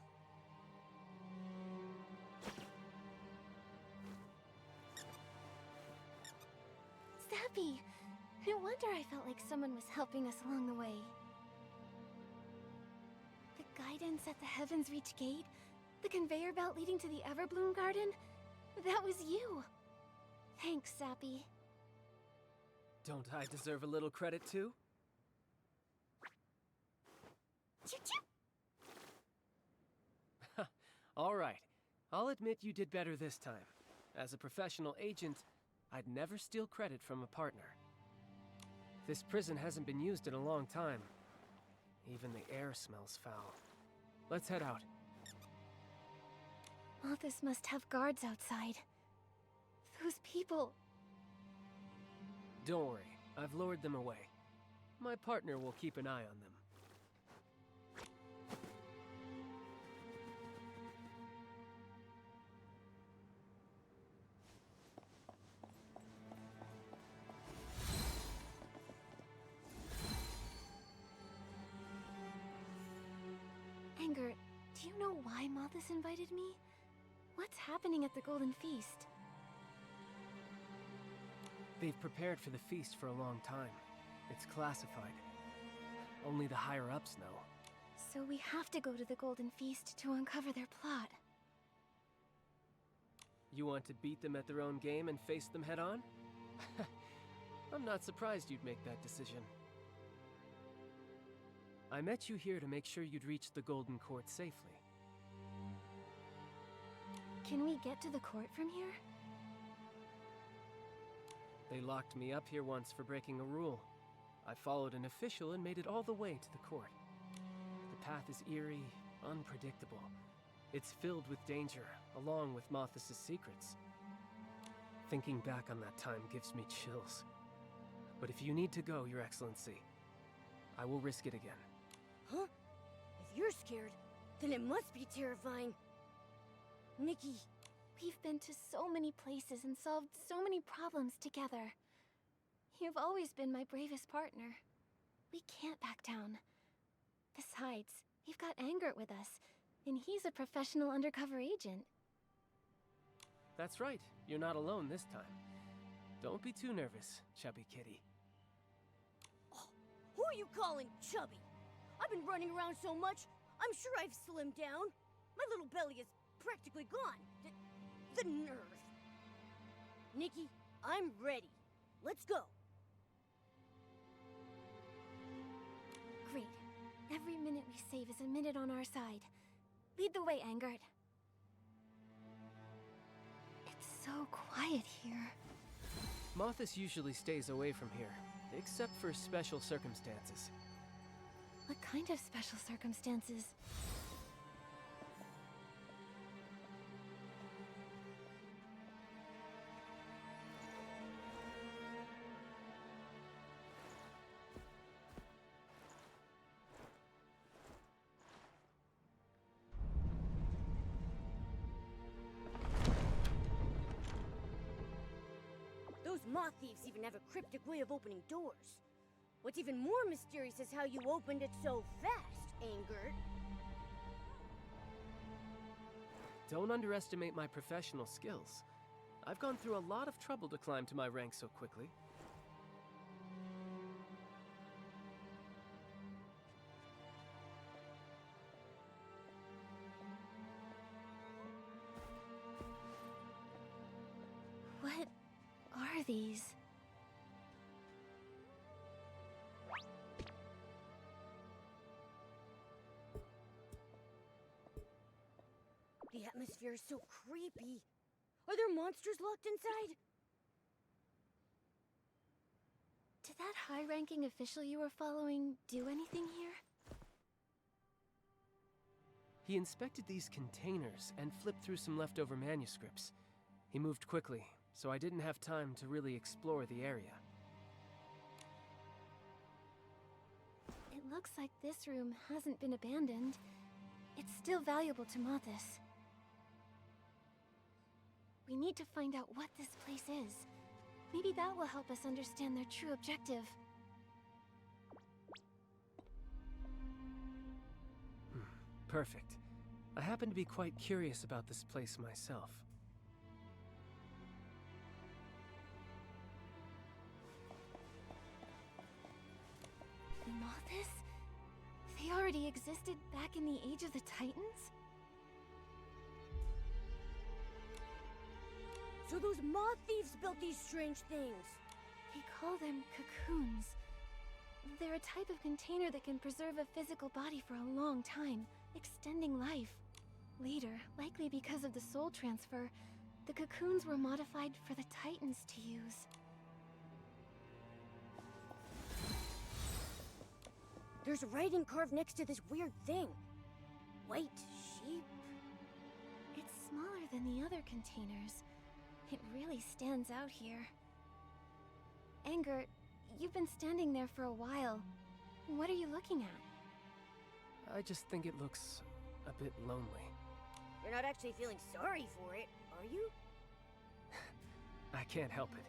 Zappy! No wonder I felt like someone was helping us along the way. The guidance at the Heaven's Reach gate, the conveyor belt leading to the Everbloom Garden, that was you. Thanks, Zappy. Don't I deserve a little credit too? Choo-choo! All right. I'll admit you did better this time. As a professional agent, I'd never steal credit from a partner. This prison hasn't been used in a long time. Even the air smells foul. Let's head out. Malthus must have guards outside. Those people... Don't worry, I've lured them away. My partner will keep an eye on them. Anger, do you know why Malthus invited me? What's happening at the Golden Feast? They've prepared for the feast for a long time. It's classified. Only the higher-ups know. So we have to go to the Golden Feast to uncover their plot. You want to beat them at their own game and face them head-on? I'm not surprised you'd make that decision. I met you here to make sure you'd reach the Golden Court safely. Can we get to the court from here? They locked me up here once for breaking a rule. I followed an official and made it all the way to the court. The path is eerie, unpredictable. It's filled with danger, along with Malthus' secrets. Thinking back on that time gives me chills. But if you need to go, Your Excellency, I will risk it again. Huh? If you're scared, then it must be terrifying. Nikki. We've been to so many places and solved so many problems together. You've always been my bravest partner. We can't back down. Besides, we've got Angert with us, and he's a professional undercover agent. That's right. You're not alone this time. Don't be too nervous, chubby kitty. Oh, who are you calling chubby? I've been running around so much, I'm sure I've slimmed down. My little belly is practically gone. The nerve. Nikki, I'm ready. Let's go. Great. Every minute we save is a minute on our side. Lead the way, Angert. It's so quiet here. Malthus usually stays away from here, except for special circumstances. What kind of special circumstances? Those moth thieves even have a cryptic way of opening doors. What's even more mysterious is how you opened it so fast, Angert. Don't underestimate my professional skills. I've gone through a lot of trouble to climb to my rank so quickly. What are these? The atmosphere is so creepy. Are there monsters locked inside? Did that high-ranking official you were following do anything here? He inspected these containers and flipped through some leftover manuscripts. He moved quickly, so I didn't have time to really explore the area. It looks like this room hasn't been abandoned. It's still valuable to Malthus. We need to find out what this place is. Maybe that will help us understand their true objective. perfect. I happen to be quite curious about this place myself. The Mothis? They already existed back in the Age of the Titans? So those moth thieves built these strange things. They call them cocoons. They're a type of container that can preserve a physical body for a long time, extending life. Later, likely because of the soul transfer, the cocoons were modified for the Titans to use. There's writing carved next to this weird thing. White sheep? It's smaller than the other containers. It really stands out here. Anger, you've been standing there for a while. What are you looking at? I just think it looks a bit lonely. You're not actually feeling sorry for it, are you? I can't help it.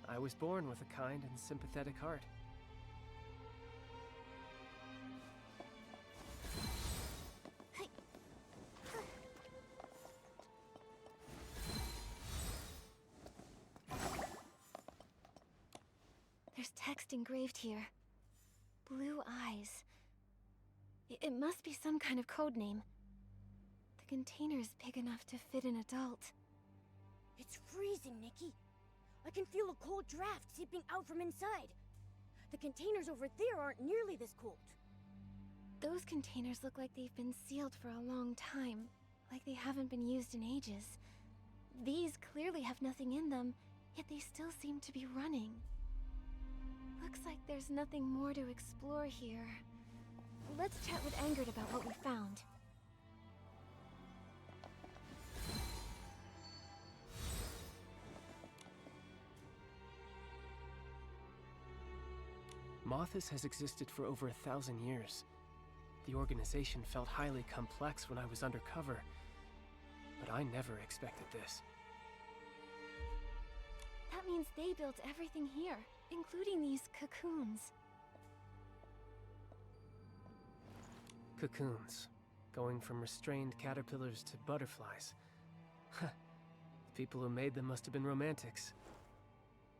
I was born with a kind and sympathetic heart. There's text engraved here. Blue eyes. It must be some kind of code name. The container's big enough to fit an adult. It's freezing, Nikki. I can feel a cold draft seeping out from inside. The containers over there aren't nearly this cold. Those containers look like they've been sealed for a long time, like they haven't been used in ages. These clearly have nothing in them, yet they still seem to be running. Looks like there's nothing more to explore here. Let's chat with Angered about what we found. Mothis has existed for over 1,000 years. The organization felt highly complex when I was undercover, but I never expected this. That means they built everything here, including these cocoons. Cocoons. Going from restrained caterpillars to butterflies. The people who made them must have been romantics.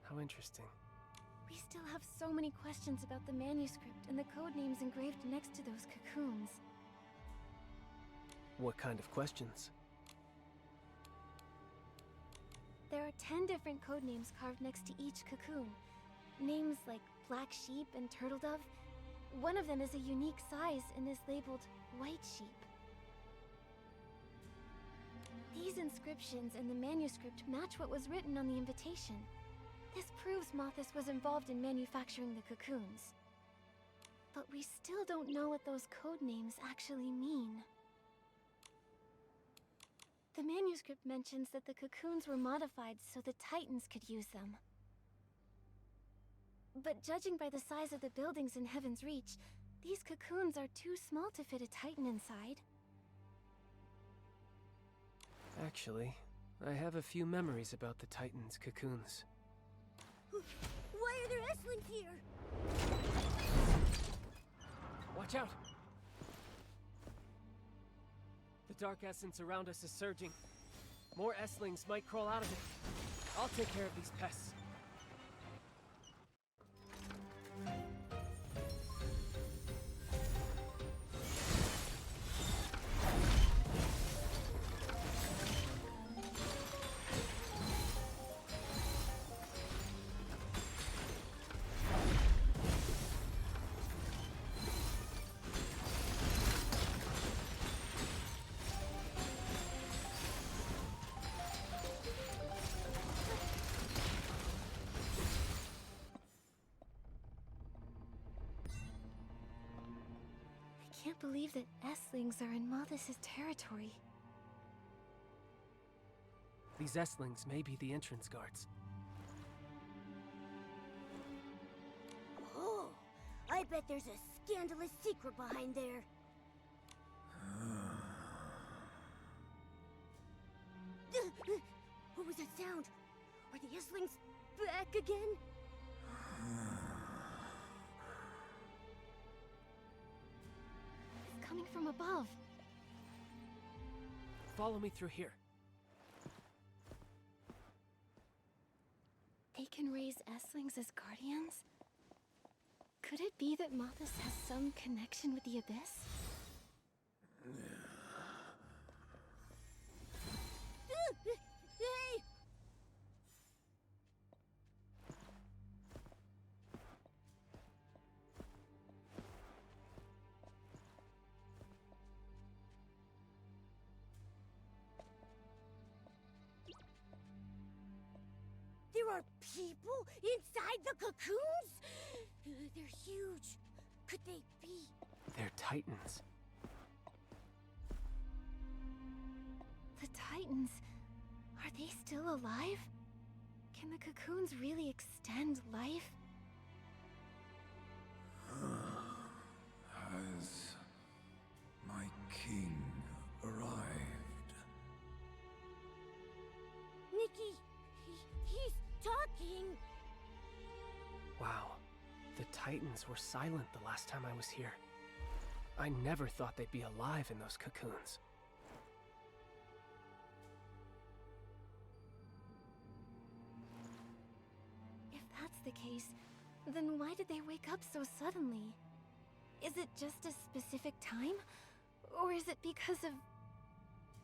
How interesting. We still have so many questions about the manuscript and the code names engraved next to those cocoons. What kind of questions? There are 10 different code names carved next to each cocoon. Names like Black Sheep and Turtle Dove. One of them is a unique size and is labeled White Sheep. These inscriptions and the manuscript match what was written on the invitation. This proves Mothis was involved in manufacturing the cocoons. But we still don't know what those code names actually mean. The manuscript mentions that the cocoons were modified so the Titans could use them. But judging by the size of the buildings in Heaven's Reach, these cocoons are too small to fit a Titan inside. Actually, I have a few memories about the Titans' cocoons. Why are there Esslings here? Watch out! The dark essence around us is surging. More Esslings might crawl out of it. I'll take care of these pests. I can't believe that Esslings are in Mothis' territory. These Esslings may be the entrance guards. Oh, I bet there's a scandalous secret behind there. What was that sound? Are the Esslings back again? It's coming from above. Follow me through here. They can raise Esslings as guardians? Could it be that Mothis has some connection with the Abyss? Hey! There are people inside the cocoons? They're huge. Could they be? They're Titans. The Titans. Are they still alive? Can the cocoons really extend life? Has my king arrived? Nikki, he's talking. Wow. The Titans were silent the last time I was here. I never thought they'd be alive in those cocoons. If that's the case, then why did they wake up so suddenly? Is it just a specific time? Or is it because of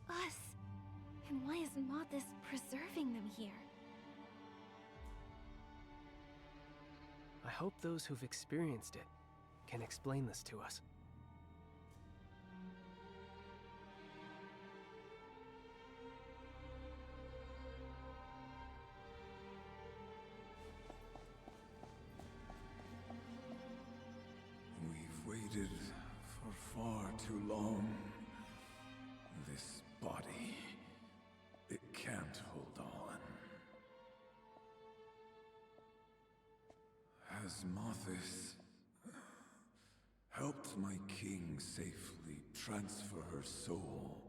us? And why is Mothis preserving them here? I hope those who've experienced it can explain this to us. We've waited for far too long. This body, it can't hold on. Has Mothis helped my king safely transfer her soul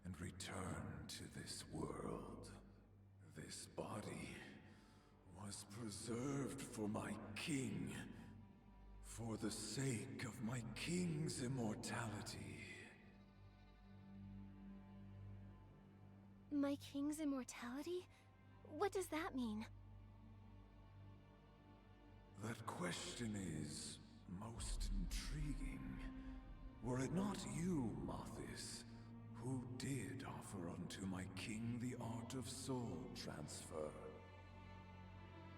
and return to this world? This body was preserved for my king, for the sake of my king's immortality. My king's immortality? What does that mean? That question is most intriguing. Were it not you, Mothis, who did offer unto my king the art of soul transfer?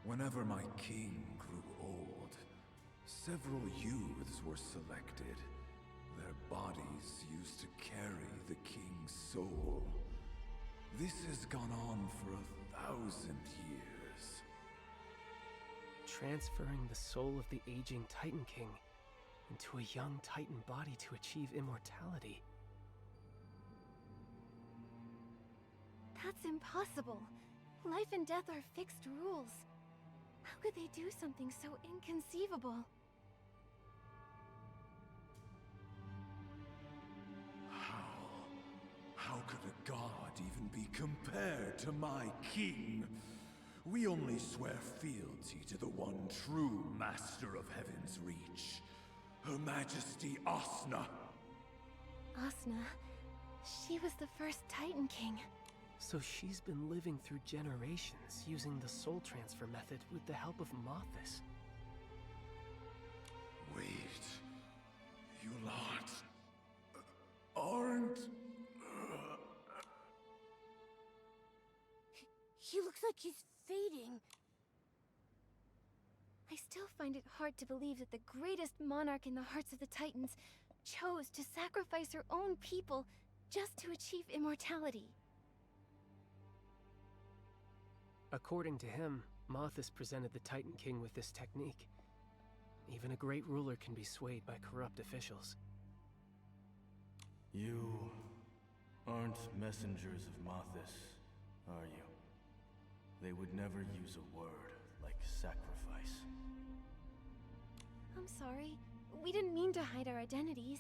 Whenever my king grew old, several youths were selected. Their bodies used to carry the king's soul. This has gone on for 1,000 years. Transferring the soul of the aging Titan King into a young Titan body to achieve immortality. That's impossible. Life and death are fixed rules. How could they do something so inconceivable? How could a god even be compared to my king? We only swear fealty to the one true master of Heaven's Reach, Her Majesty Asna. Asna, she was the first Titan King. So she's been living through generations using the soul transfer method with the help of Mothis. Wait, you lot aren't... He looks like he's fading. I still find it hard to believe that the greatest monarch in the hearts of the Titans chose to sacrifice her own people just to achieve immortality. According to him, Mothis presented the Titan King with this technique. Even a great ruler can be swayed by corrupt officials. You aren't messengers of Mothis, are you? They would never use a word like sacrifice. I'm sorry. We didn't mean to hide our identities.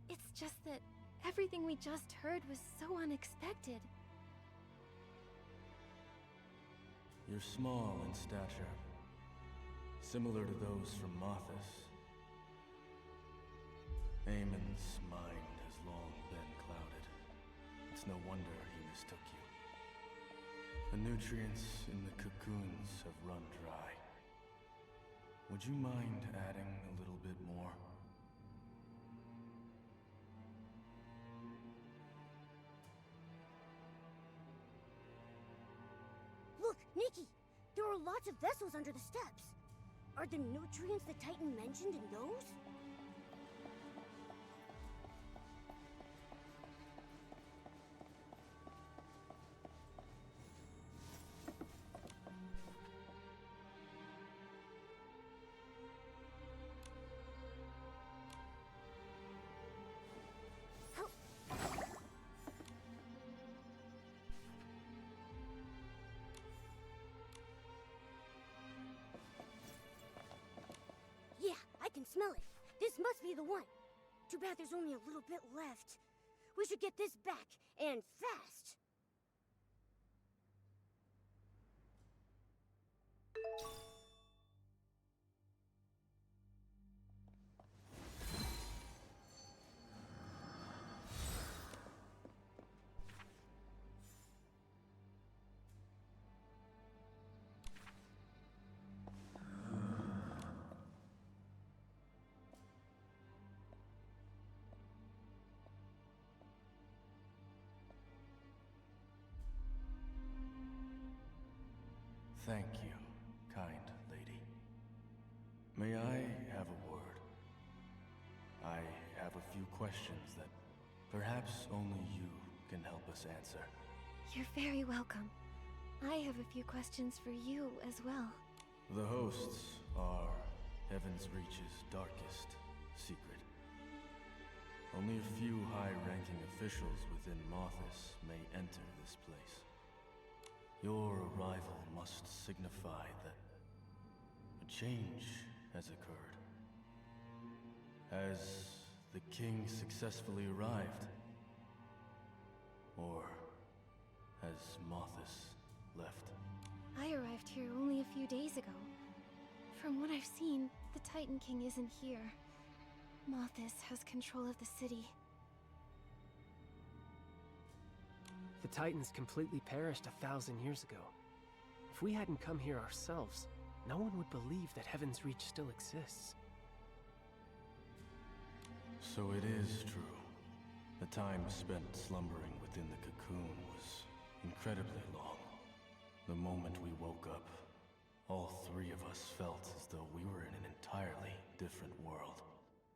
It's just that everything we just heard was so unexpected. You're small in stature, similar to those from Mothis. Aemon's mind has long been clouded. It's no wonder he mistook you. The nutrients in the cocoons have run dry. Would you mind adding a little bit more? Look, Nikki! There are lots of vessels under the steps. Are the nutrients the Titan mentioned in those? Yeah, I can smell it. This must be the one. Too bad there's only a little bit left. We should get this back, and fast. Thank you, kind lady. May I have a word? I have a few questions that perhaps only you can help us answer. You're very welcome. I have a few questions for you as well. The hosts are Heaven's Reach's darkest secret. Only a few high-ranking officials within Mothis may enter this place. Your arrival must signify that a change has occurred. Has the king successfully arrived? Or has Mothis left? I arrived here only a few days ago. From what I've seen, the Titan King isn't here. Mothis has control of the city. The Titans completely perished 1,000 years ago. If we hadn't come here ourselves, no one would believe that Heaven's Reach still exists. So it is true. The time spent slumbering within the cocoon was incredibly long. The moment we woke up, all three of us felt as though we were in an entirely different world.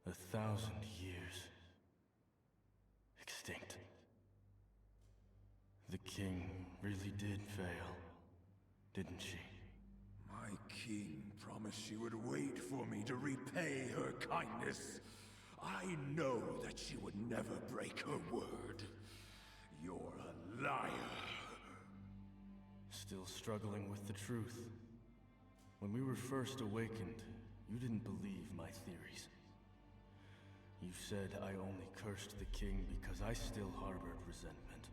1,000 years. Extinct. The king really did fail, didn't she? My king promised she would wait for me to repay her kindness. I know that she would never break her word. You're a liar. Still struggling with the truth. When we were first awakened, you didn't believe my theories. You said I only cursed the king because I still harbored resentment.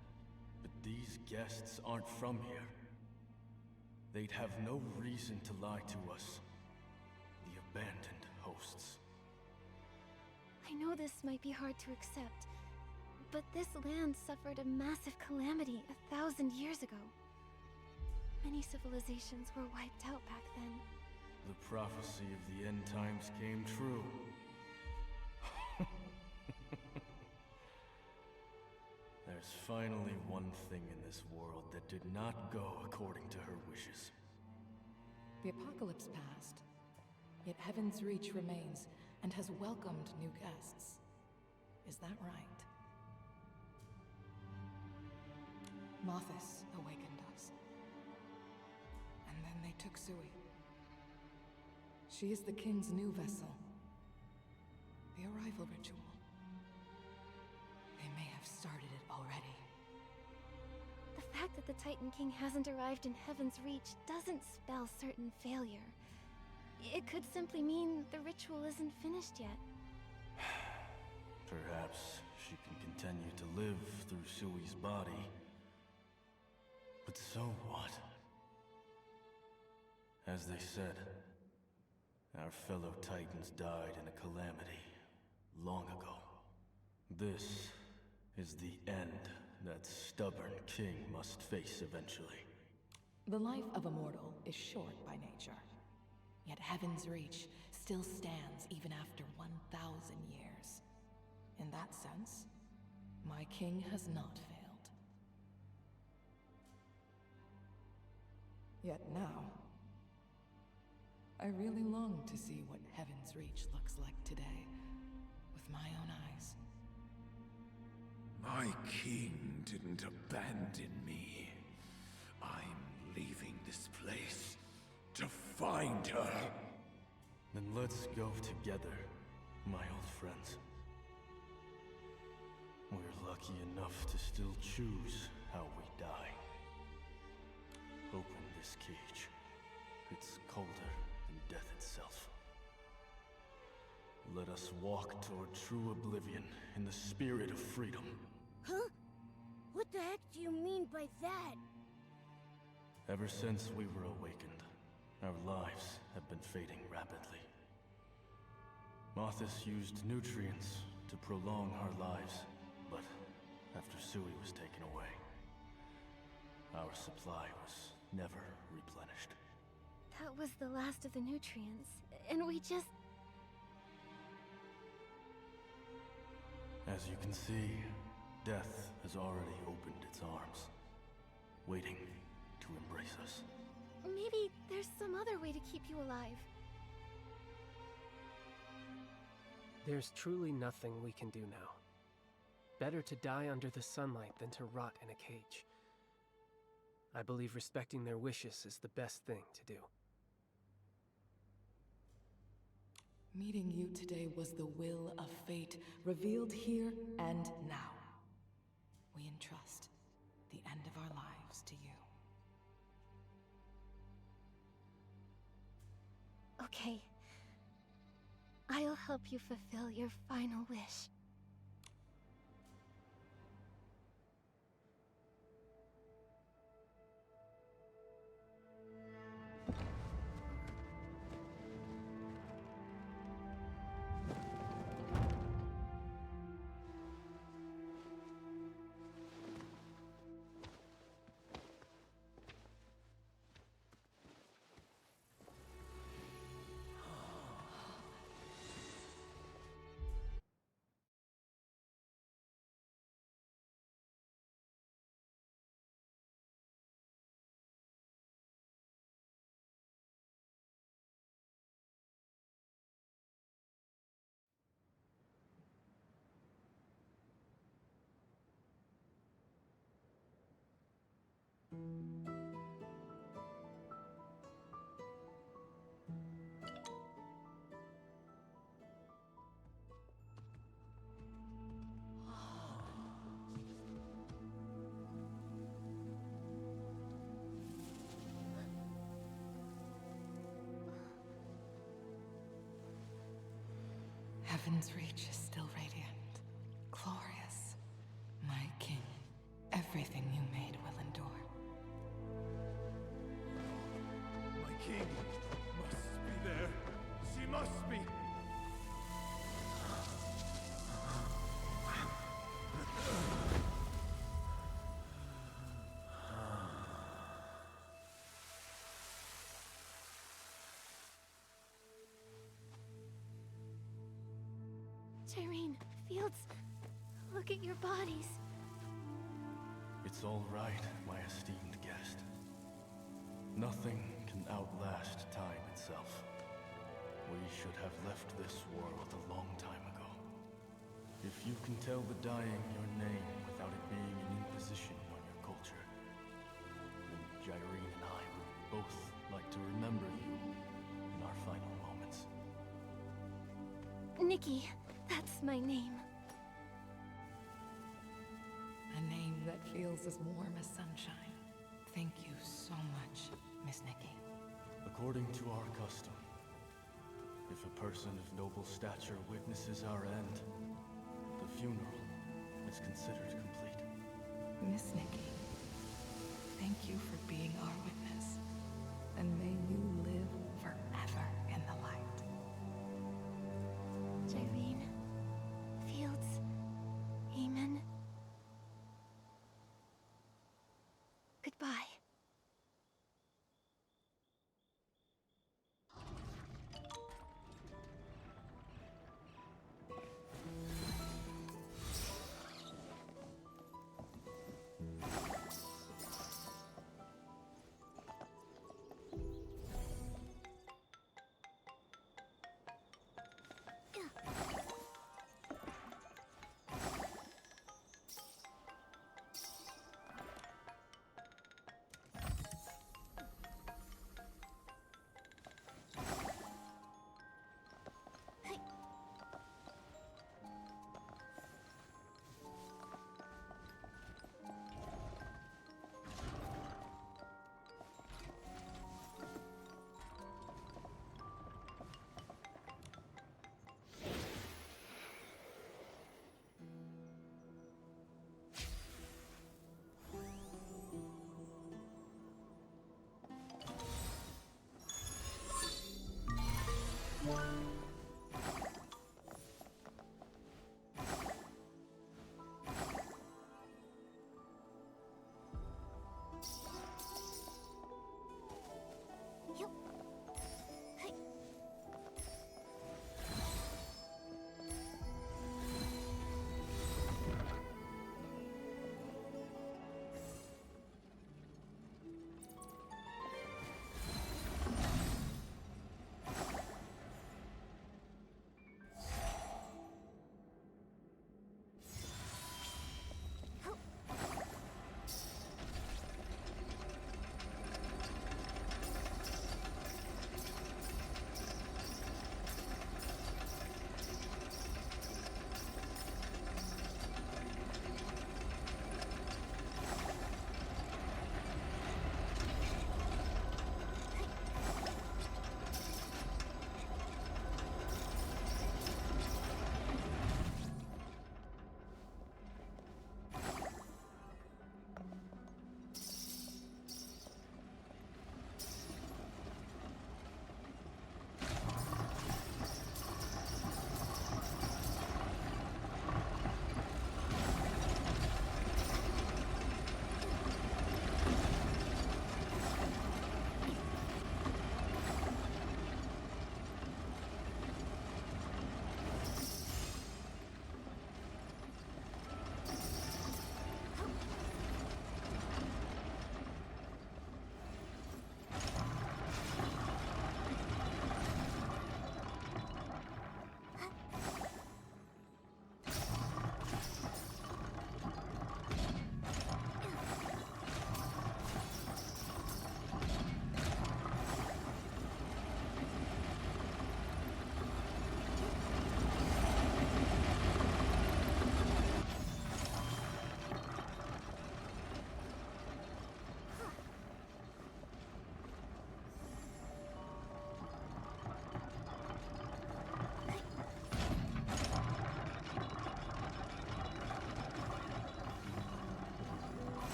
But these guests aren't from here. They'd have no reason to lie to us. The abandoned hosts. I know this might be hard to accept, but this land suffered a massive calamity 1,000 years ago. Many civilizations were wiped out back then. The prophecy of the end times came true. There's finally one thing in this world that did not go according to her wishes. The apocalypse passed, yet Heaven's Reach remains and has welcomed new guests. Is that right? Mothis awakened us. And then they took Sui. She is the king's new vessel. The arrival ritual. They may have started it already. The fact that the Titan King hasn't arrived in Heaven's Reach doesn't spell certain failure. It could simply mean the ritual isn't finished yet. Perhaps she can continue to live through Sui's body. But so what? As they said, our fellow Titans died in a calamity long ago. This is the end that stubborn king must face eventually. The life of a mortal is short by nature. Yet Heaven's Reach still stands even after 1,000 years. In that sense, my king has not failed. Yet now, I really long to see what Heaven's Reach looks like today, with my own eyes. My king didn't abandon me. I'm leaving this place to find her. Then let's go together, my old friends. We're lucky enough to still choose how we die. Open this cage. It's colder than death itself. Let us walk toward true oblivion in the spirit of freedom. Huh? What the heck do you mean by that? Ever since we were awakened, our lives have been fading rapidly. Mothis used nutrients to prolong our lives, but after Sui was taken away, our supply was never replenished. That was the last of the nutrients, and we just... As you can see, death has already opened its arms, waiting to embrace us. Maybe there's some other way to keep you alive. There's truly nothing we can do now. Better to die under the sunlight than to rot in a cage. I believe respecting their wishes is the best thing to do. Meeting you today was the will of fate, revealed here and now. We entrust the end of our lives to you. Okay. I'll help you fulfill your final wish. Heaven's Reach is still radiant, glorious. My king, everything you made will endure. My king must be there. She must be. Tyreen, Fields, look at your bodies. It's all right, my esteemed guest. Nothing can outlast time itself. We should have left this world a long time ago. If you can tell the dying your name without it being an imposition on your culture, then Jyrene and I would both like to remember you in our final moments. Nikki, that's my name. A name that feels as warm as sunshine. Thank you so much, Miss Nikki. According to our custom, if a person of noble stature witnesses our end, the funeral is considered complete. Miss Nikki, thank you for being our witness, and may you live forever in the light. Jyrene, Fields, Eamon.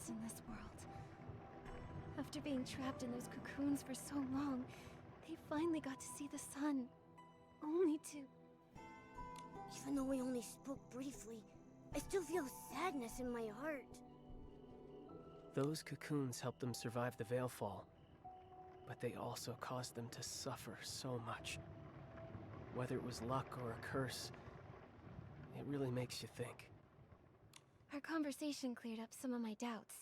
once in this world. After being trapped in those cocoons for so long, they finally got to see the sun. Only to... Even though we only spoke briefly, I still feel sadness in my heart. Those cocoons helped them survive the Veilfall, but they also caused them to suffer so much. Whether it was luck or a curse, it really makes you think. Our conversation cleared up some of my doubts.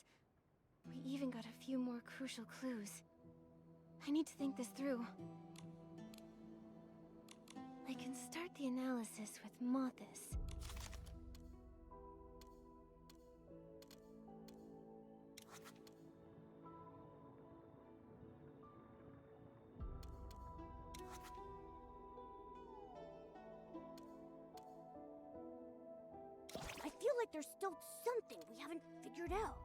We even got a few more crucial clues. I need to think this through. I can start the analysis with Mothis. I feel like there's still something we haven't figured out.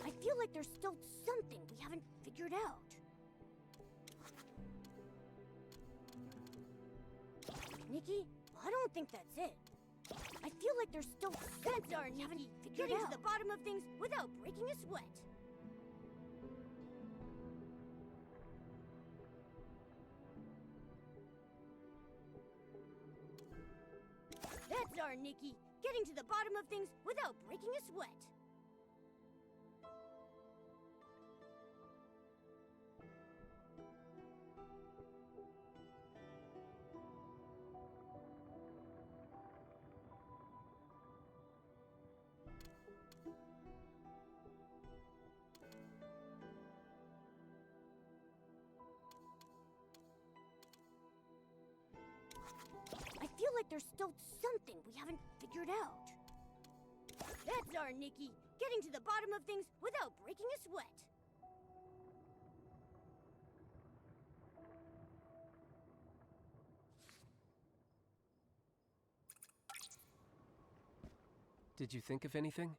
I feel like there's still something we haven't figured out. Nikki, I don't think that's it. I feel like there's still something we haven't figured out. Getting to the bottom of things without breaking a sweat. That's our Nikki, getting to the bottom of things without breaking a sweat. I feel like there's still something we haven't figured out. That's our Nikki, getting to the bottom of things without breaking a sweat. Did you think of anything?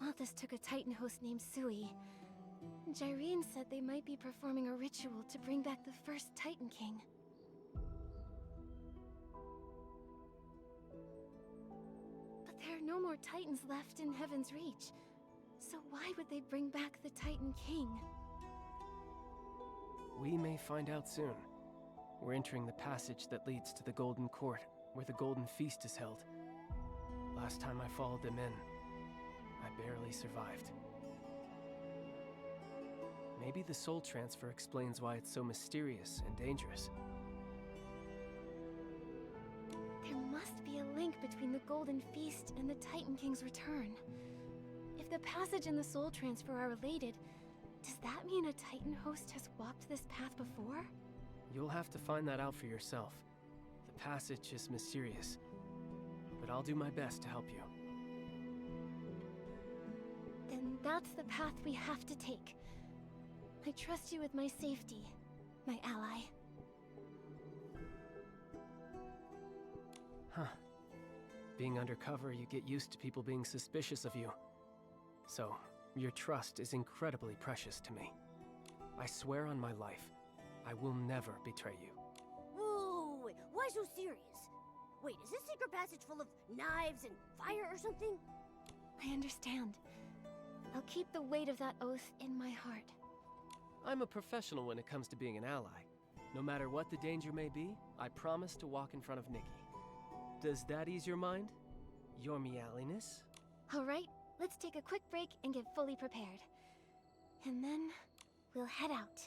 Mothis took a Titan host named Sui. Jyrene said they might be performing a ritual to bring back the first Titan King. But there are no more Titans left in Heaven's Reach. So why would they bring back the Titan King? We may find out soon. We're entering the passage that leads to the Golden Court, where the Golden Feast is held. Last time I followed them in, I barely survived. Maybe the soul transfer explains why it's so mysterious and dangerous. There must be a link between the Golden Feast and the Titan King's return. If the passage and the soul transfer are related, does that mean a Titan host has walked this path before? You'll have to find that out for yourself. The passage is mysterious, but I'll do my best to help you. Then that's the path we have to take. I trust you with my safety, my ally. Huh. Being undercover, you get used to people being suspicious of you. So, your trust is incredibly precious to me. I swear on my life, I will never betray you. Whoa, wait, why so serious? Wait, is this secret passage full of knives and fire or something? I understand. I'll keep the weight of that oath in my heart. I'm a professional when it comes to being an ally. No matter what the danger may be, I promise to walk in front of Nikki. Does that ease your mind? Your meowliness? All right, let's take a quick break and get fully prepared. And then, we'll head out.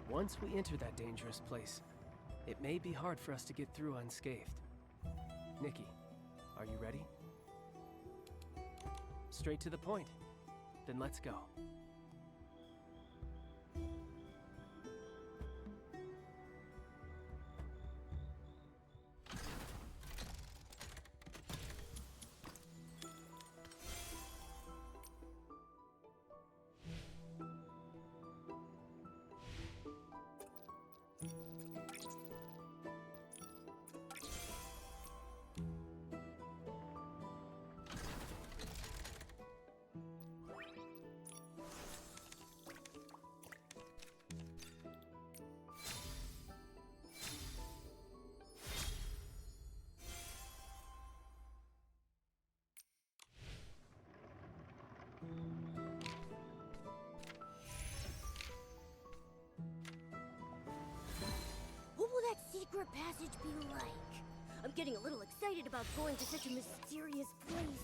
Once we enter that dangerous place, it may be hard for us to get through unscathed. Nikki, are you ready? Straight to the point. Then let's go. What will that secret passage be like? I'm getting a little excited about going to such a mysterious place.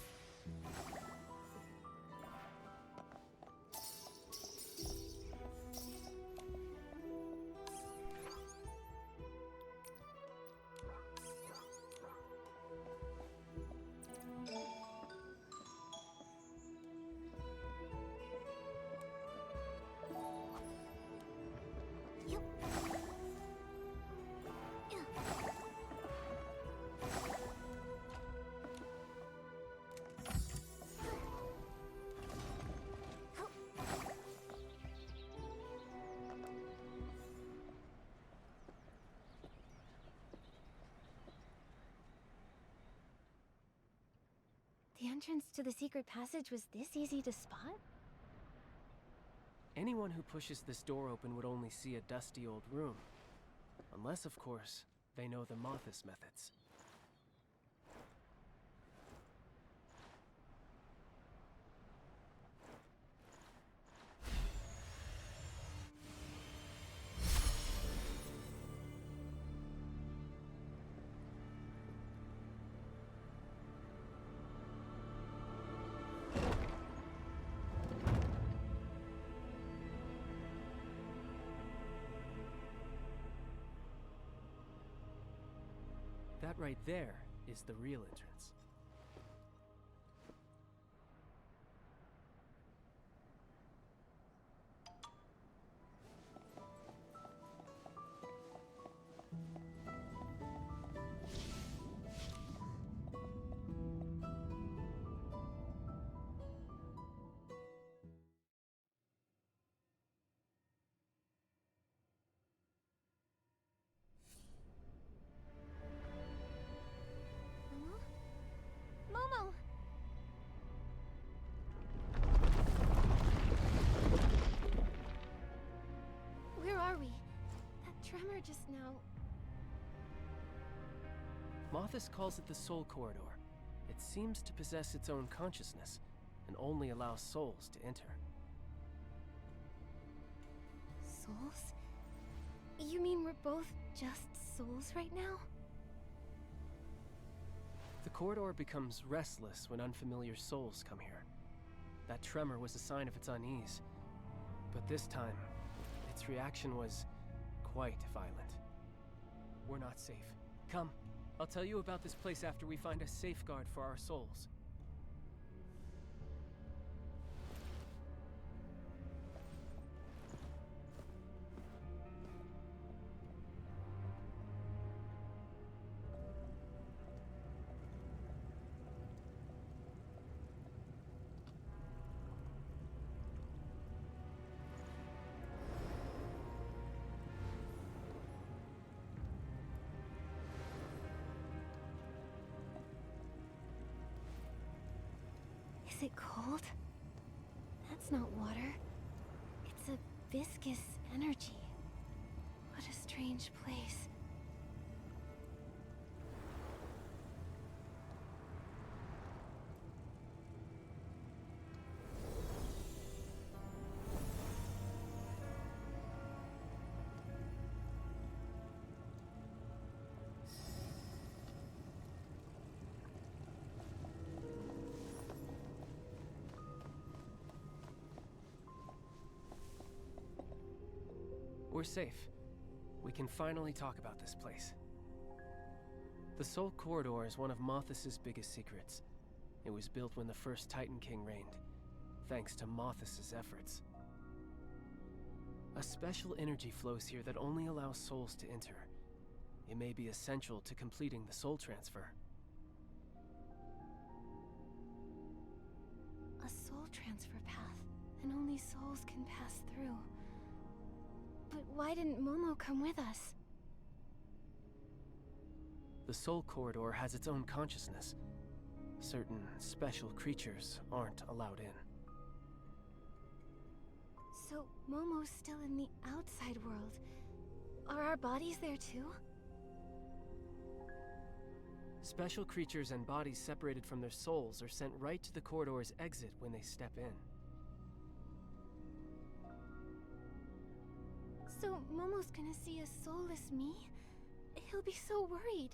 The entrance to the secret passage was this easy to spot? Anyone who pushes this door open would only see a dusty old room. Unless, of course, they know the Mothis methods. That right there is the real entrance. Momo! Where are we? That tremor just now... Mothis calls it the Soul Corridor. It seems to possess its own consciousness, and only allows souls to enter. Souls? You mean we're both just souls right now? The corridor becomes restless when unfamiliar souls come here. That tremor was a sign of its unease. But this time, its reaction was quite violent. We're not safe. Come, I'll tell you about this place after we find a safeguard for our souls. Is it cold? That's not water. It's a viscous energy. What a strange place. We're safe. We can finally talk about this place. The Soul Corridor is one of Mothis' biggest secrets. It was built when the first Titan King reigned, thanks to Mothis' efforts. A special energy flows here that only allows souls to enter. It may be essential to completing the soul transfer. A soul transfer path, and only souls can pass through. But why didn't Momo come with us? The Soul Corridor has its own consciousness. Certain special creatures aren't allowed in. So Momo's still in the outside world. Are our bodies there too? Special creatures and bodies separated from their souls are sent right to the corridor's exit when they step in. So Momo's gonna see a soulless me? He'll be so worried.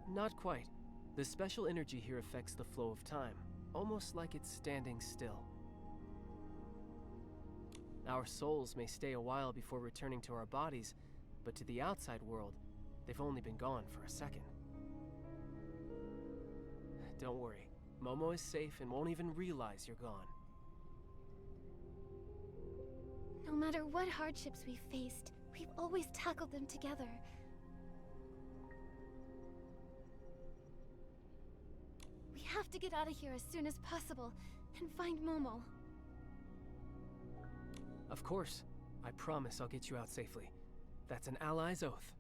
Not quite. The special energy here affects the flow of time, almost like it's standing still. Our souls may stay a while before returning to our bodies, but to the outside world, they've only been gone for a second. Don't worry, Momo is safe and won't even realize you're gone. No matter what hardships we've faced, we've always tackled them together. We have to get out of here as soon as possible and find Momo. Of course. I promise I'll get you out safely. That's an ally's oath.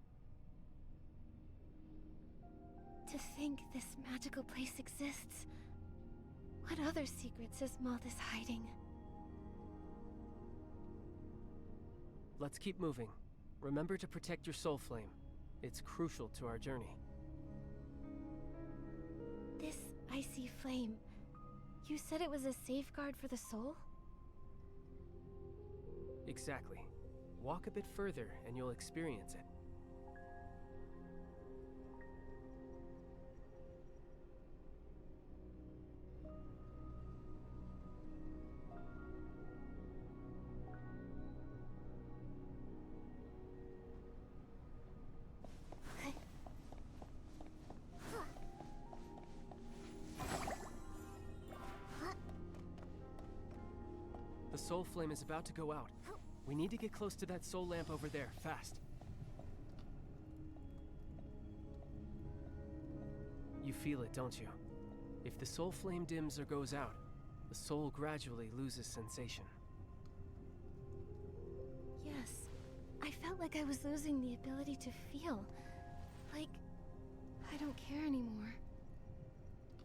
To think this magical place exists. What other secrets is Mothis hiding? Let's keep moving. Remember to protect your soul flame. It's crucial to our journey. This icy flame, you said it was a safeguard for the soul? Exactly. Walk a bit further and you'll experience it. The soul flame is about to go out. We need to get close to that soul lamp over there, fast. You feel it, don't you? If the soul flame dims or goes out, the soul gradually loses sensation. Yes. I felt like I was losing the ability to feel. Like, I don't care anymore.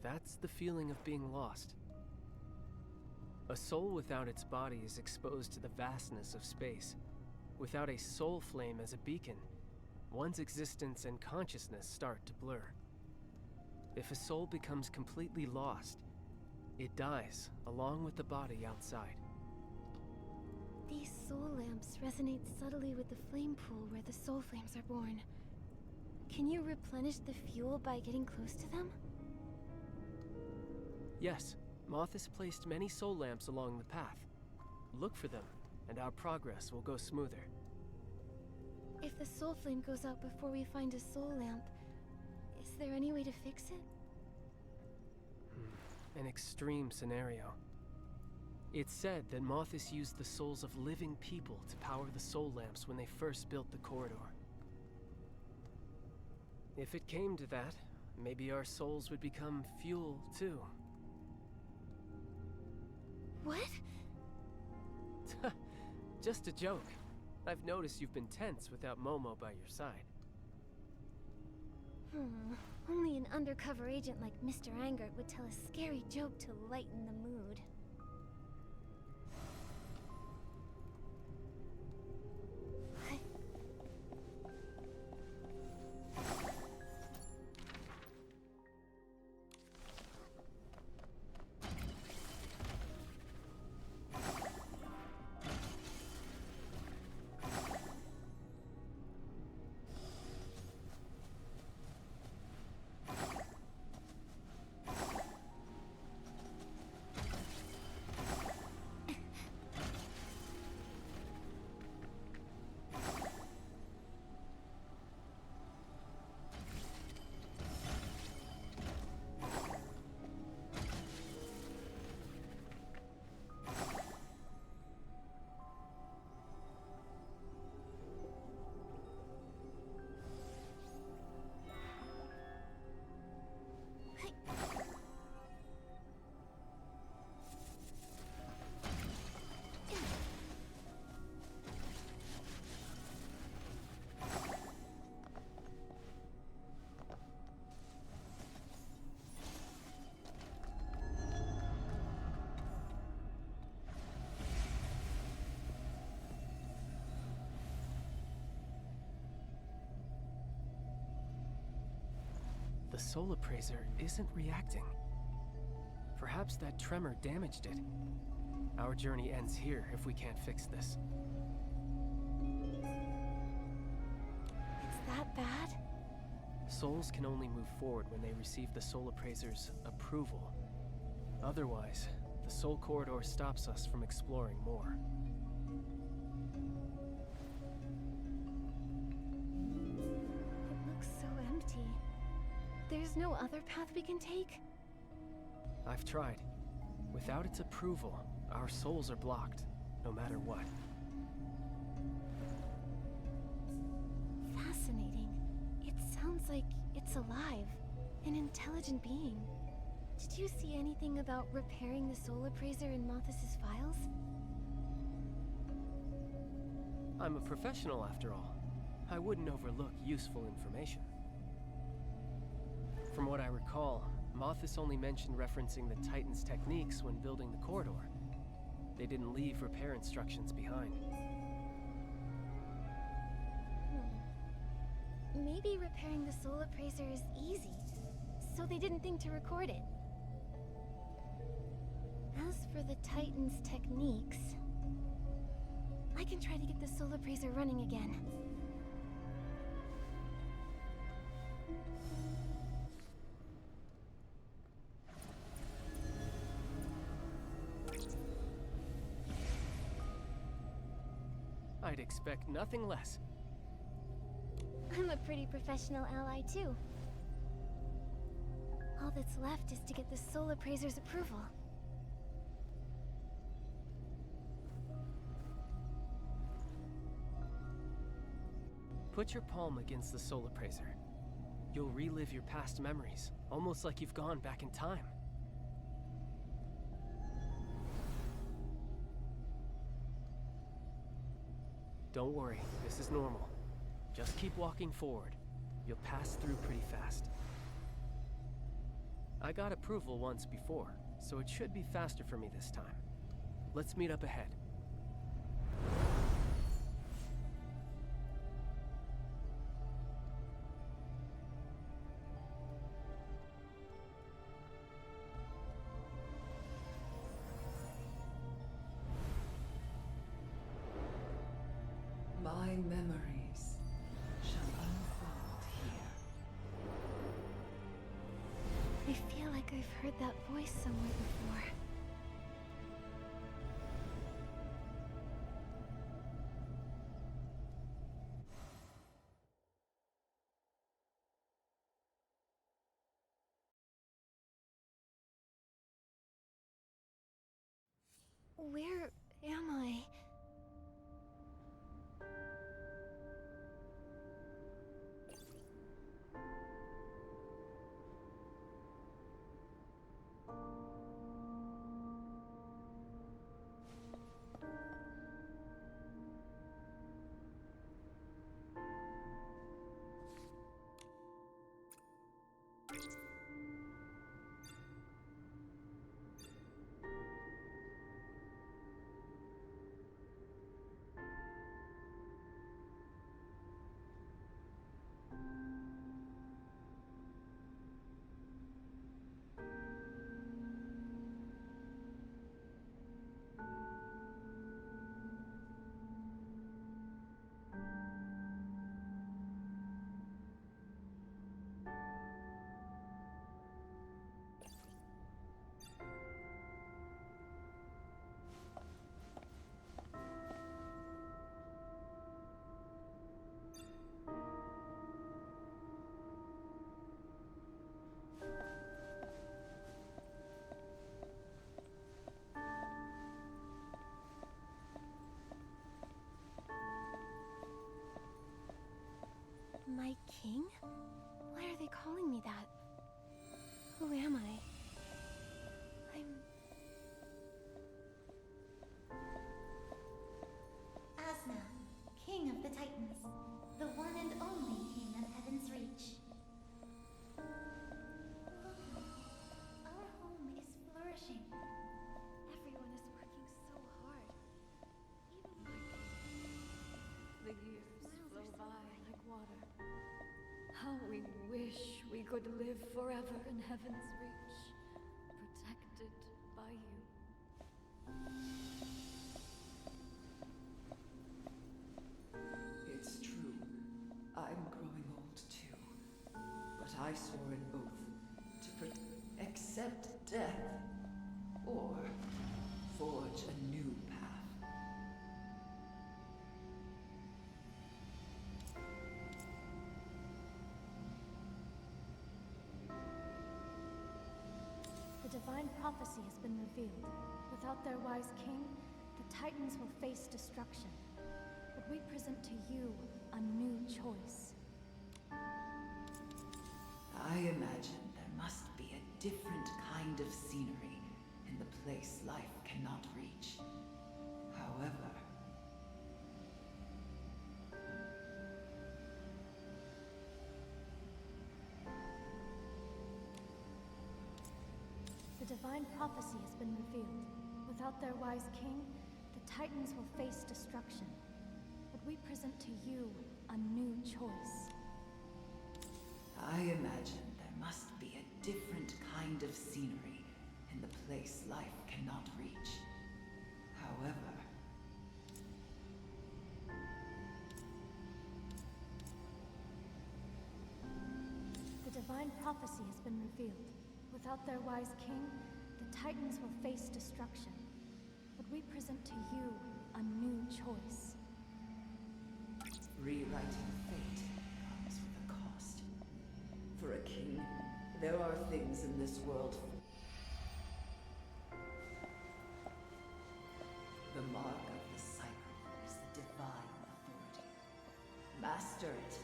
That's the feeling of being lost. A soul without its body is exposed to the vastness of space. Without a soul flame as a beacon, one's existence and consciousness start to blur. If a soul becomes completely lost, it dies along with the body outside. These soul lamps resonate subtly with the flame pool where the soul flames are born. Can you replenish the fuel by getting close to them? Yes, Mothis placed many soul lamps along the path. Look for them, and our progress will go smoother. If the soul flame goes out before we find a soul lamp, is there any way to fix it? An extreme scenario. It's said that Mothis used the souls of living people to power the soul lamps when they first built the corridor. If it came to that, maybe our souls would become fuel, too. What? Just a joke. I've noticed you've been tense without Momo by your side. Only an undercover agent like Mr. Angert would tell a scary joke to lighten the mood. The soul appraiser isn't reacting. Perhaps that tremor damaged it. Our journey ends here if we can't fix this. It's that bad? Souls can only move forward when they receive the soul appraiser's approval. Otherwise, the soul corridor stops us from exploring more. It looks so empty. There's no other path we can take? I've tried. Without its approval, our souls are blocked, no matter what. Fascinating. It sounds like it's alive, an intelligent being. Did you see anything about repairing the soul appraiser in Mothis' files? I'm a professional after all. I wouldn't overlook useful information. From what I recall, Mothis only mentioned referencing the Titan's techniques when building the corridor. They didn't leave repair instructions behind. Maybe repairing the soul appraiser is easy, so they didn't think to record it. As for the Titan's techniques, I can try to get the soul appraiser running again. I'd expect nothing less. I'm a pretty professional ally, too. All that's left is to get the soul appraiser's approval. Put your palm against the soul appraiser. You'll relive your past memories, almost like you've gone back in time. Don't worry, this is normal. Just keep walking forward. You'll pass through pretty fast. I got approval once before, so it should be faster for me this time. Let's meet up ahead. My memories shall unfold here. I feel like I've heard that voice somewhere before. Where am I? could live forever in Heaven's reach, protected by you. It's true. I'm growing old too. But I swore an oath to accept death or forge a new path. The divine prophecy has been revealed. Without their wise king, the Titans will face destruction. But we present to you a new choice. I imagine there must be a different kind of scenery in the place life cannot reach. However, the divine prophecy has been revealed. Without their wise king, the Titans will face destruction. But we present to you a new choice. I imagine there must be a different kind of scenery in the place life cannot reach. However, the divine prophecy has been revealed. Without their wise king, the Titans will face destruction. But we present to you a new choice. rewriting fate comes with a cost. For a king, there are things in this world. The mark of the cycle is the divine authority. Master it,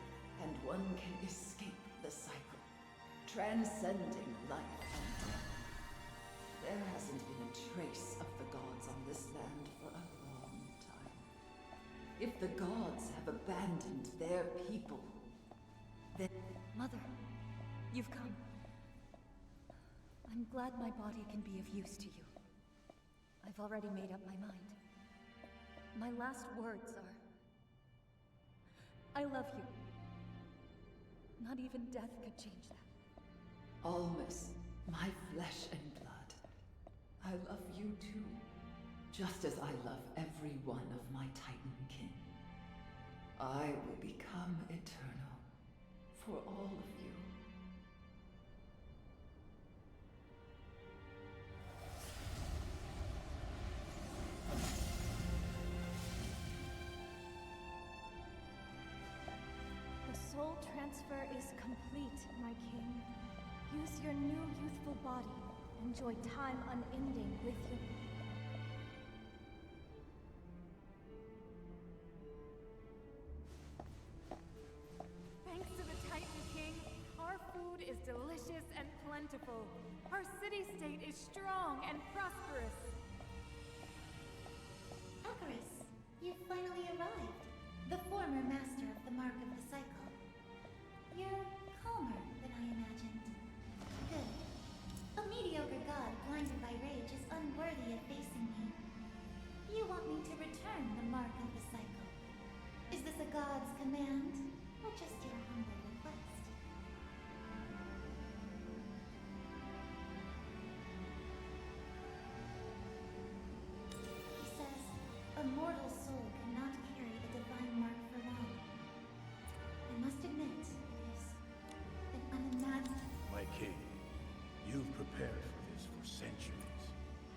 and one can escape the cycle, transcending life and death. There hasn't been a trace of the gods on this land for a long time. If the gods have abandoned their people, then... Mother, you've come. I'm glad my body can be of use to you. I've already made up my mind. My last words are... I love you. Not even death could change that. Almas, my flesh and blood. I love you too. Just as I love every one of my Titan kin. I will become eternal for all of you. The soul transfer is complete, my king. Use your new youthful body. Enjoy time unending with you. Thanks to the Titan King, our food is delicious and plentiful. Our city-state is strong and prosperous. Akaris, you've finally arrived. The former master of the Mark of the Cycle. You're calmer than I imagined. Good. A mediocre god blinded by rage is unworthy of facing me. You want me to return the Mark of the Cycle. Is this a god's command, or just your humble request? He says, a mortal soul cannot carry the divine mark for long. I must admit, it is an unimaginable... My king, you've prepared for this for centuries.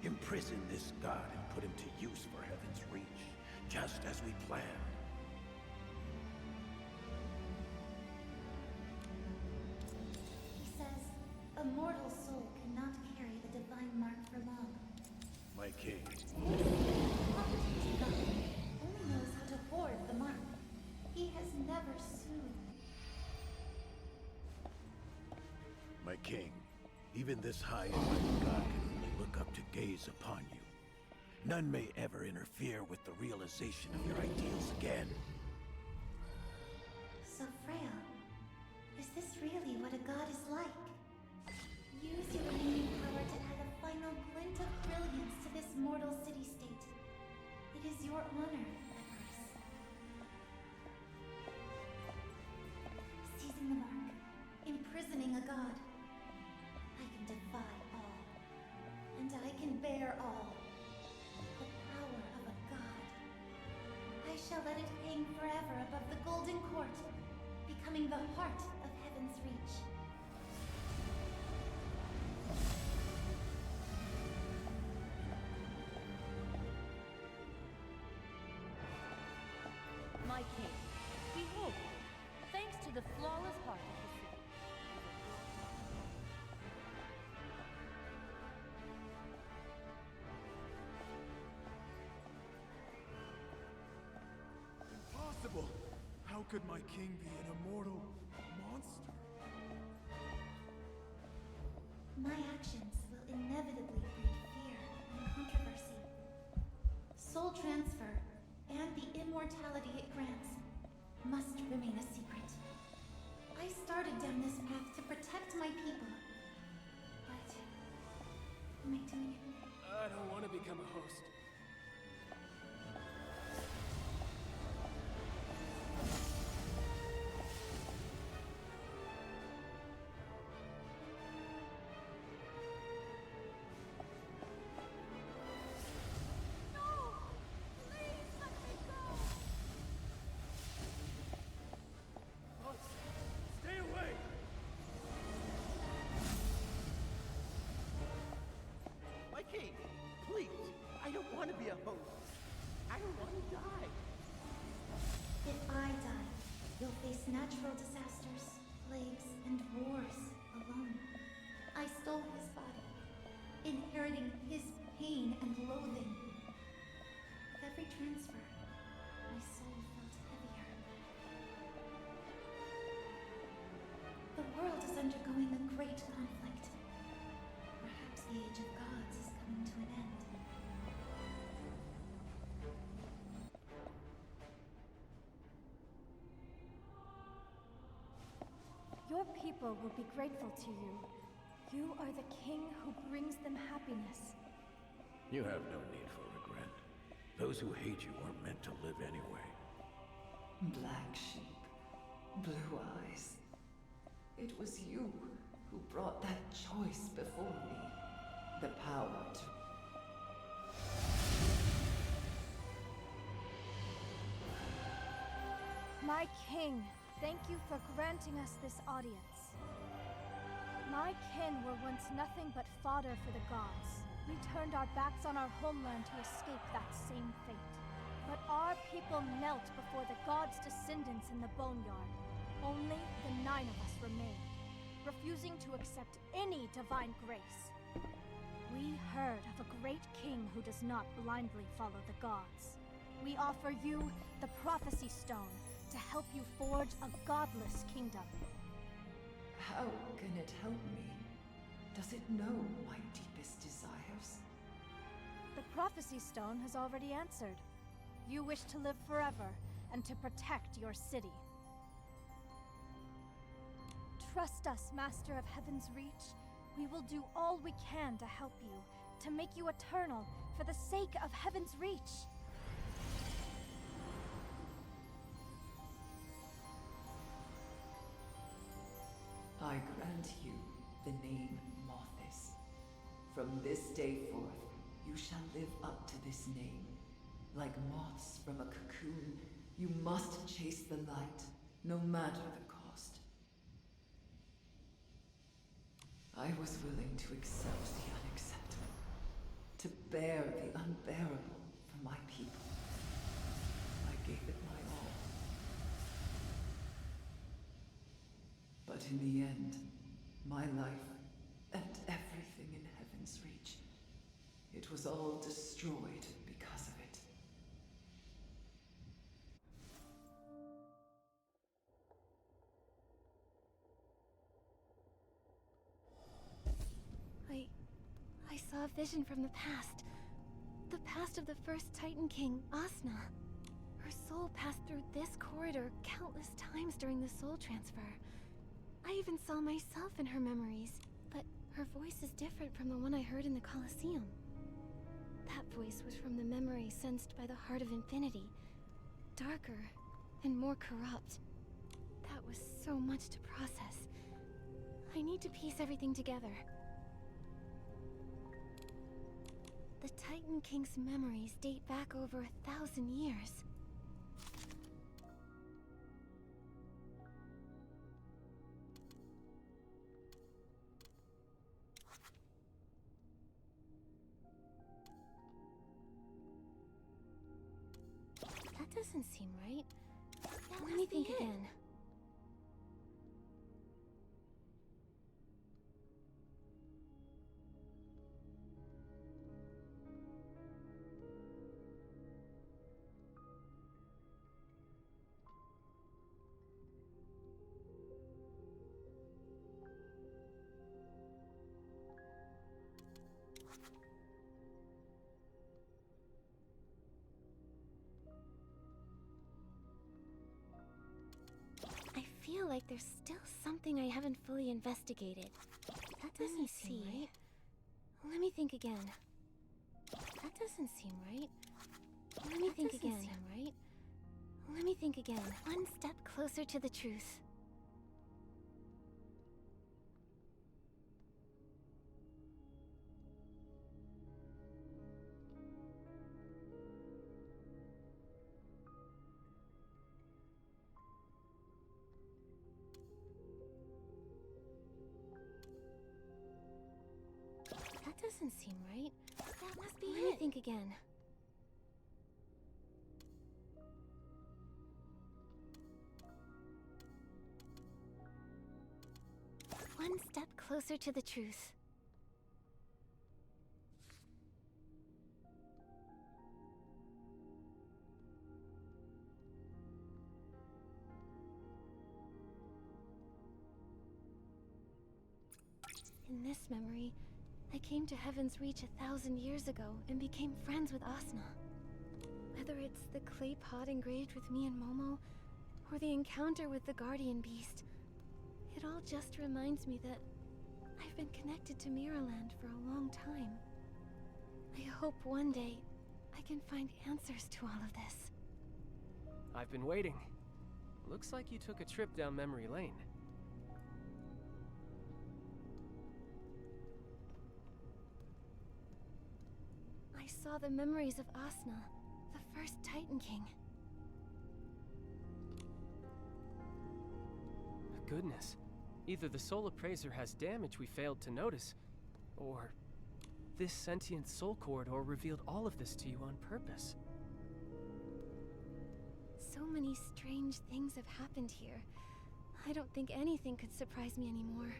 Imprison this god and put him to use for Heaven's reach, just as we planned. He says, a mortal soul cannot carry the divine mark for long. My king, Competent god only knows how to hoard the mark. He has never soothed. my king, even this high and mighty god can only look up to gaze upon you. None may ever interfere with the realization of your ideals again. So frail. Is this really what a god is like? Use your remaining power to add a final glint of brilliance to this mortal city-state. It is your honor, Akaris. Seizing the mark. imprisoning a god. I can defy all, and I can bear all. The power of a god. I shall let it hang forever above the Golden Court, becoming the heart of Heaven's Reach. My king, behold, thanks to the flawless heart of the city. Impossible! How could my king be an immortal monster? My actions will inevitably breed fear and controversy. Soul transfer and the immortality it grants must remain a secret. I started down this path to protect my people. But am I doing it? I don't want to become a host. Stay away! My king, please, I don't want to be a host. I don't want to die. If I die, you'll face natural disasters, plagues, and wars alone. I stole his body, inheriting his pain and loathing. With every transfer, my soul felt heavier. The world is undergoing a great conflict. Perhaps the Age of Gods is coming to an end. Your people will be grateful to you. You are the king who brings them happiness. You have no need for regret. Those who hate you weren't meant to live anyway. Black sheep, blue eyes. It was you who brought that choice before me. The power to... My king, thank you for granting us this audience. My kin were once nothing but fodder for the gods. We turned our backs on our homeland to escape that same fate. But our people knelt before the gods' descendants in the boneyard. Only the 9 of us remained, refusing to accept any divine grace. We heard of a great king who does not blindly follow the gods. We offer you the Prophecy Stone to help you forge a godless kingdom. How can it help me? Does it know my deepest desires? The Prophecy Stone has already answered. You wish to live forever and to protect your city. Trust us, Master of Heaven's Reach. We will do all we can to help you, to make you eternal, for the sake of Heaven's Reach. I grant you the name Mothis. From this day forth, you shall live up to this name. Like moths from a cocoon, you must chase the light, no matter the cost. I was willing to accept the unacceptable, to bear the unbearable for my people. I gave it my all. But in the end, my life and everything in Heaven's Reach, it was all destroyed because of it. I saw a vision from the past. The past of the first Titan King, Asna. Her soul passed through this corridor countless times during the soul transfer. I even saw myself in her memories, but her voice is different from the one I heard in the Colosseum. That voice was from the memory sensed by the Heart of Infinity. Darker and more corrupt. That was so much to process. I need to piece everything together. The Titan King's memories date back over 1,000 years. That doesn't seem right. Let me think again. I feel like there's still something I haven't fully investigated. That doesn't seem right. Let me think again. That doesn't seem right. Let me think again. Right? Let me think again. One step closer to the truth. That doesn't seem right. That must be it. Let me think again. One step closer to the truth. In this memory, I came to Heaven's Reach 1,000 years ago and became friends with Asna. Whether it's the clay pot engraved with me and Momo, or the encounter with the guardian beast, it all just reminds me that I've been connected to Miraland for a long time. I hope one day I can find answers to all of this. I've been waiting. Looks like you took a trip down memory lane. I saw the memories of Asna, the first Titan King. Goodness. Either the Soul Appraiser has damage we failed to notice, or this sentient soul corridor revealed all of this to you on purpose. So many strange things have happened here. I don't think anything could surprise me anymore.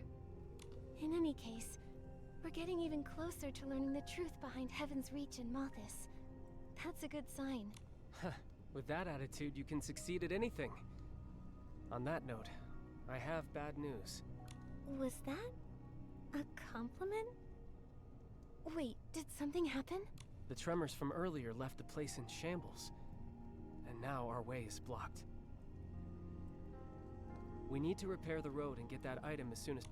In any case, we're getting even closer to learning the truth behind Heaven's Reach and Mothis. That's a good sign. With that attitude, you can succeed at anything. On that note, I have bad news. Was that a compliment? Wait, did something happen? The tremors from earlier left the place in shambles, and now our way is blocked. We need to repair the road and get that item as soon as...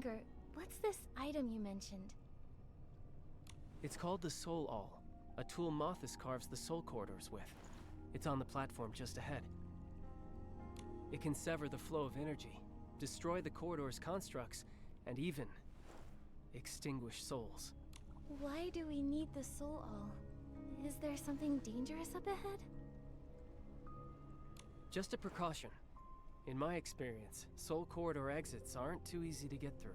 Anger, what's this item you mentioned? It's called the Soul Awl, a tool Mothis carves the soul corridors with. It's on the platform just ahead. It can sever the flow of energy, destroy the corridor's constructs, and even extinguish souls. Why do we need the Soul Awl? Is there something dangerous up ahead? Just a precaution. In my experience, soul corridor exits aren't too easy to get through.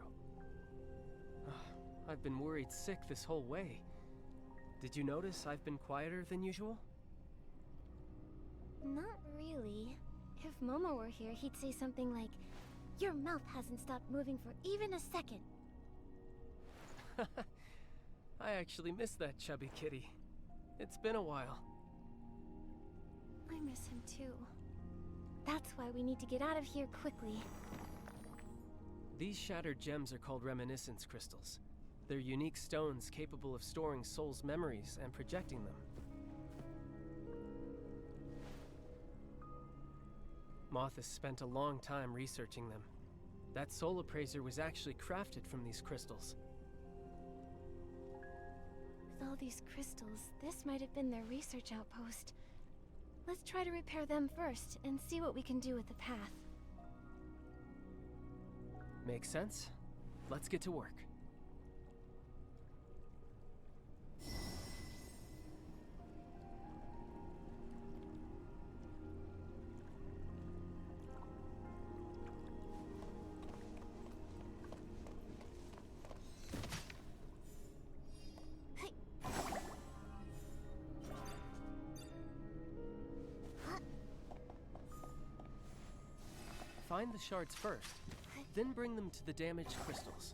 I've been worried sick this whole way. Did you notice I've been quieter than usual? Not really. If Momo were here, he'd say something like, "Your mouth hasn't stopped moving for even a second." I actually miss that chubby kitty. It's been a while. I miss him too. That's why we need to get out of here quickly. These shattered gems are called reminiscence crystals. They're unique stones capable of storing souls' memories and projecting them. Mothis spent a long time researching them. That soul appraiser was actually crafted from these crystals. With all these crystals, this might have been their research outpost. Let's try to repair them first and see what we can do with the path. Makes sense. Let's get to work. Find the shards first, then bring them to the damaged crystals.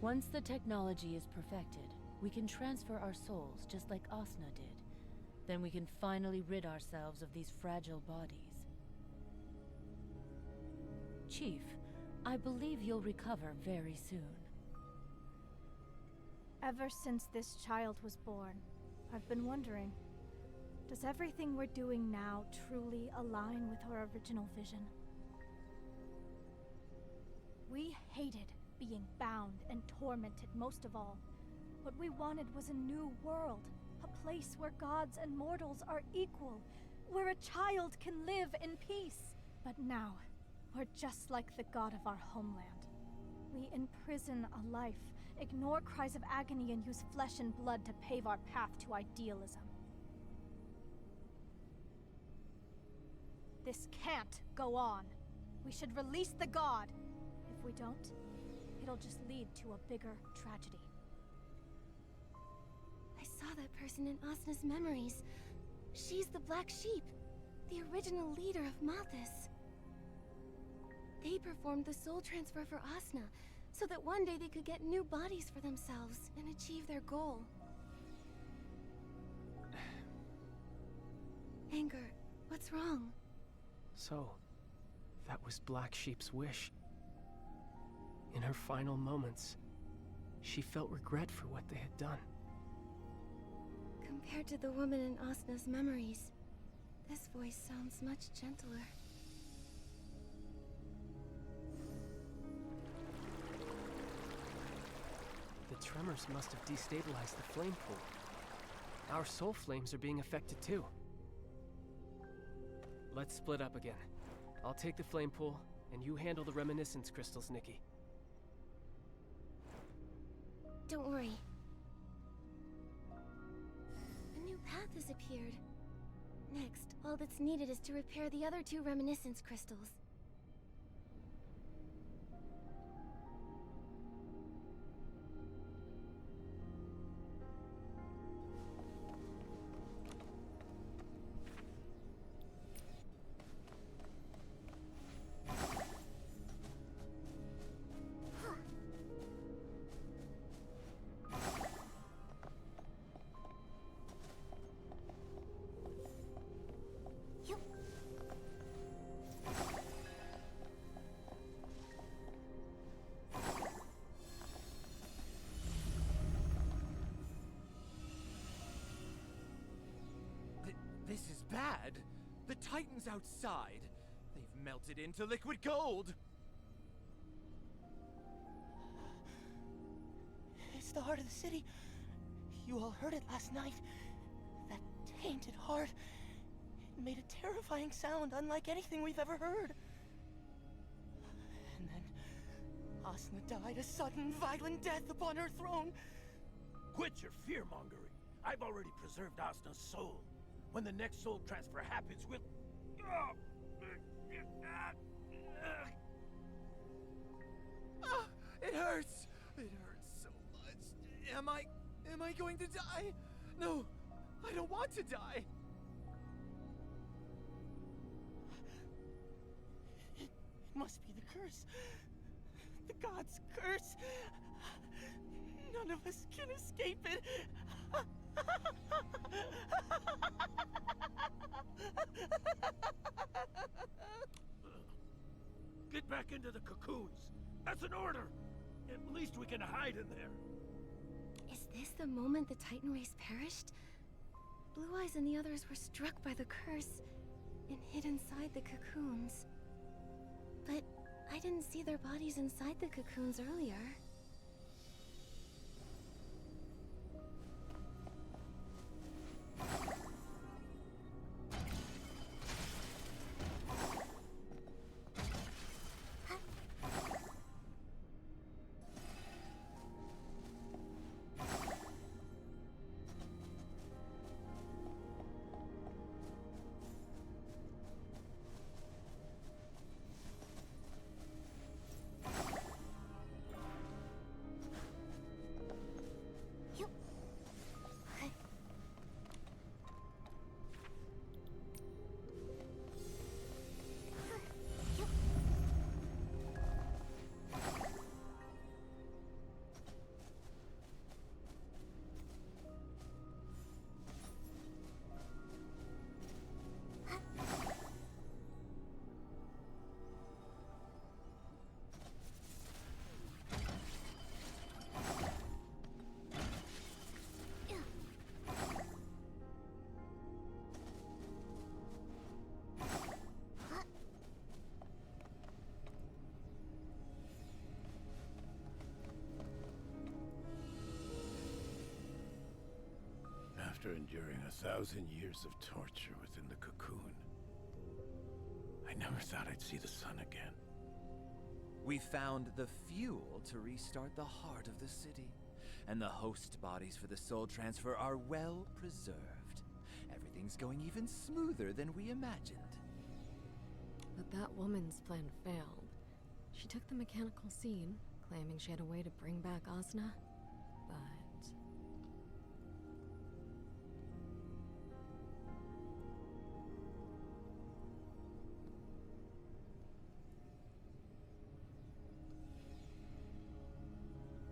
Once the technology is perfected, we can transfer our souls just like Asna did. Then we can finally rid ourselves of these fragile bodies. Chief, I believe you'll recover very soon. Ever since this child was born, I've been wondering, does everything we're doing now truly align with our original vision? We hated being bound and tormented most of all. What we wanted was a new world, a place where gods and mortals are equal, where a child can live in peace. But now, we're just like the god of our homeland. We imprison a life, ignore cries of agony, and use flesh and blood to pave our path to idealism. This can't go on. We should release the god. If we don't, it'll just lead to a bigger tragedy. I saw that person in Asna's memories. She's the Black Sheep, the original leader of Mothis. They performed the soul transfer for Asna, so that one day they could get new bodies for themselves and achieve their goal. Anger, what's wrong? So, that was Black Sheep's wish. In her final moments, she felt regret for what they had done. Compared to the woman in Asna's memories, this voice sounds much gentler. The tremors must have destabilized the flame pool. Our soul flames are being affected too. Let's split up again. I'll take the flame pool, and you handle the reminiscence crystals, Nikki. Don't worry. A new path has appeared. Next, all that's needed is to repair the other two reminiscence crystals. bad. The Titans outside. They've melted into liquid gold. It's the heart of the city. You all heard it last night. That tainted heart. It made a terrifying sound unlike anything we've ever heard. And then Asna died a sudden, violent death upon her throne. Quit your fear-mongering. I've already preserved Asna's soul. When the next soul transfer happens, we'll... It hurts! It hurts so much. Am I going to die? No, I don't want to die. It must be the curse. The god's curse. None of us can escape it. Get back into the cocoons. That's an order. At least we can hide in there. Is this the moment the Titan race perished? Blue Eyes and the others were struck by the curse and hid inside the cocoons. But I didn't see their bodies inside the cocoons earlier. After enduring 1,000 years of torture within the cocoon, I never thought I'd see the sun again. We found the fuel to restart the heart of the city, and the host bodies for the soul transfer are well preserved. Everything's going even smoother than we imagined. But that woman's plan failed. She took the mechanical seed, claiming she had a way to bring back Asna, but...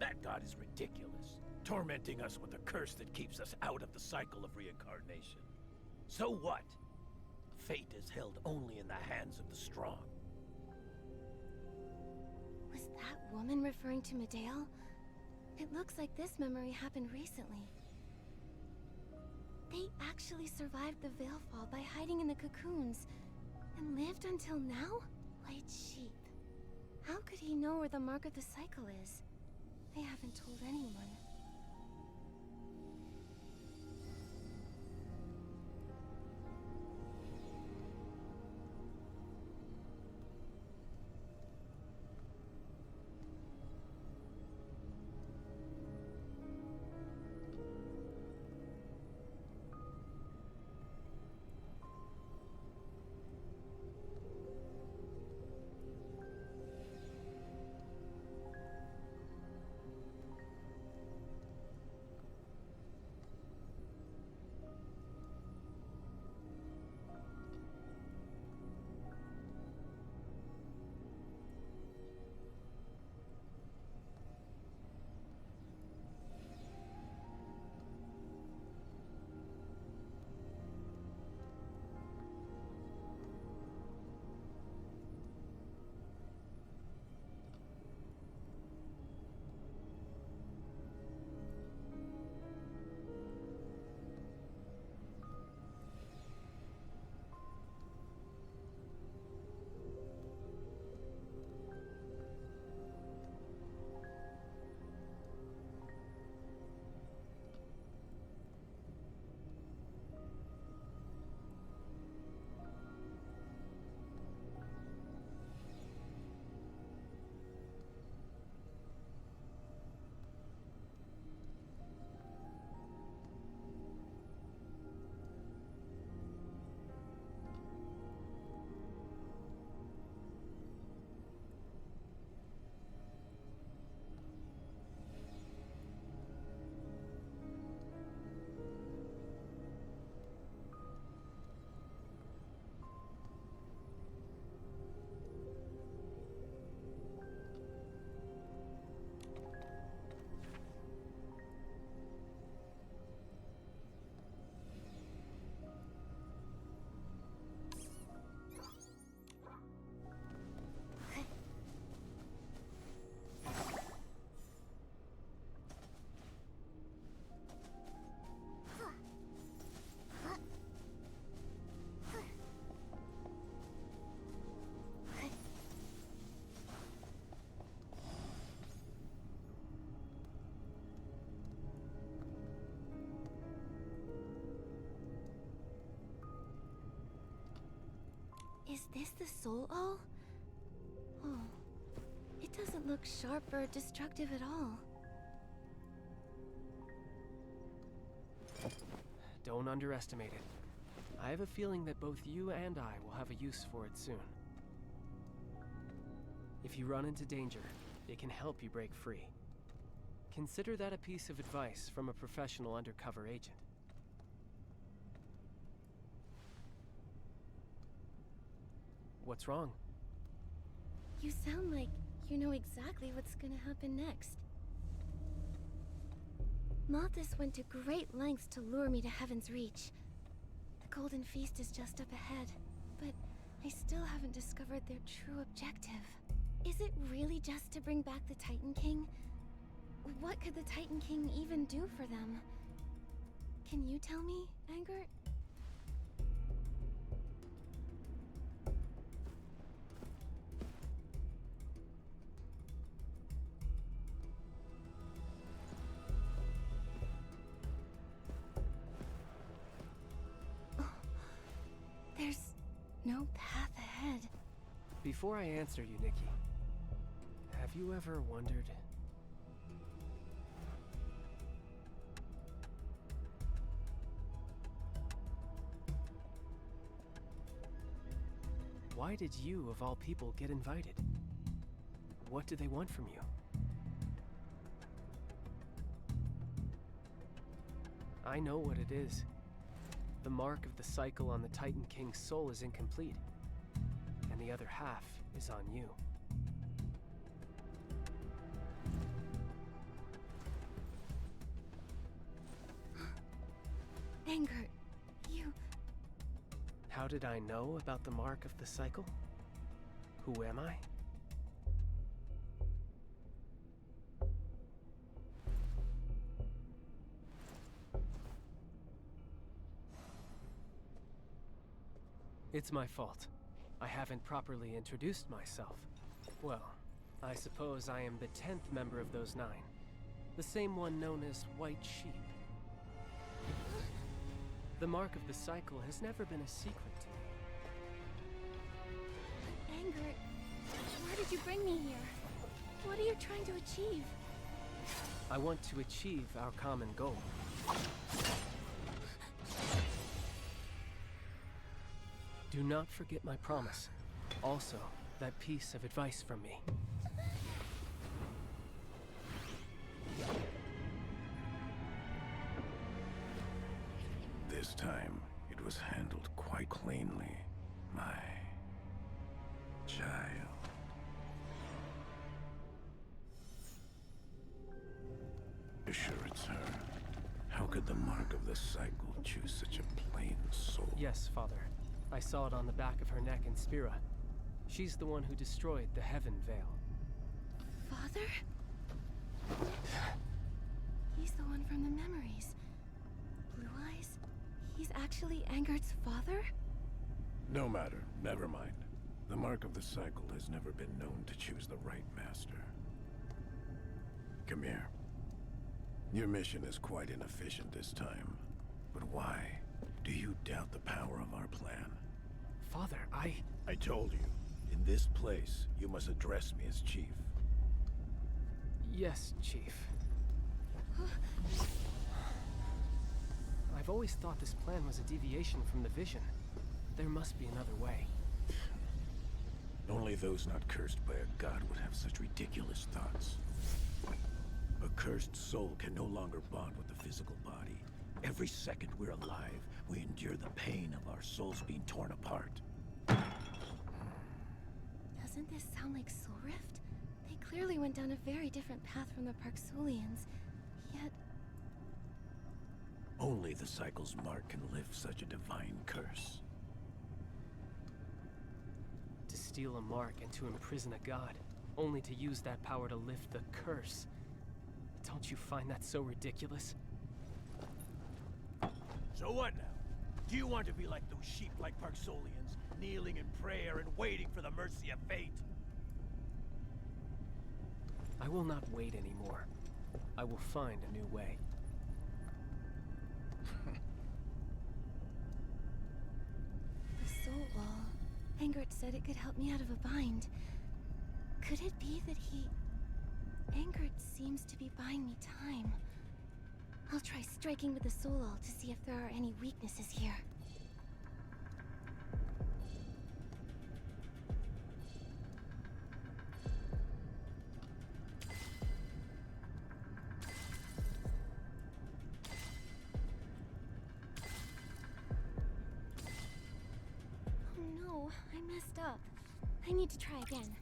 That god is ridiculous, tormenting us with a curse that keeps us out of the cycle of reincarnation. So what? Fate is held only in the hands of the strong. Was that woman referring to Medale? It looks like this memory happened recently. They actually survived the Veilfall by hiding in the cocoons, and lived until now? White Sheep. How could he know where the mark of the cycle is? They haven't told anyone. Is this the soul all? Oh, it doesn't look sharp or destructive at all. Don't underestimate it. I have a feeling that both you and I will have a use for it soon. If you run into danger, it can help you break free. Consider that a piece of advice from a professional undercover agent. What's wrong? You sound like you know exactly what's gonna happen next. Mothis went to great lengths to lure me to Heaven's Reach. The Golden Feast is just up ahead, but I still haven't discovered their true objective. Is it really just to bring back the Titan King? What could the Titan King even do for them? Can you tell me, Angert? There's no path ahead. Before I answer you, Nikki, have you ever wondered... why did you, of all people, get invited? What do they want from you? I know what it is. The mark of the cycle on the Titan King's soul is incomplete, and the other half is on you. Angert, you... How did I know about the mark of the cycle? Who am I? It's my fault. I haven't properly introduced myself. Well, I suppose I am the 10th member of those 9. The same one known as White Sheep. The mark of the cycle has never been a secret to me. Angert, why did you bring me here? What are you trying to achieve? I want to achieve our common goal. Do not forget my promise. Also, that piece of advice from me. This time, it was handled quite cleanly, my child. You're sure it's her? How could the mark of the cycle choose such a plain soul? Yes, Father. I saw it on the back of her neck in Spira. She's the one who destroyed the Heaven Veil. Father? He's the one from the memories. Blue eyes? He's actually Angert's father? No matter. Never mind. The mark of the cycle has never been known to choose the right master. Come here. Your mission is quite inefficient this time. But why do you doubt the power of our plan? Father, I told you. In this place, you must address me as Chief. Yes, Chief. I've always thought this plan was a deviation from the vision. There must be another way. Only those not cursed by a god would have such ridiculous thoughts. A cursed soul can no longer bond with the physical body. Every second we're alive, we endure the pain of our souls being torn apart. Doesn't this sound like Soul Rift? They clearly went down a very different path from the Parksulians, yet... Only the cycle's mark can lift such a divine curse. To steal a mark and to imprison a god, only to use that power to lift the curse. Don't you find that so ridiculous? So what now? Do you want to be like those sheep like Parksolians, kneeling in prayer and waiting for the mercy of fate? I will not wait anymore. I will find a new way. The soul wall. Angert Angert said it could help me out of a bind. Could it be that Angert seems to be buying me time. I'll try striking with the Solal to see if there are any weaknesses here. Oh no, I messed up. I need to try again.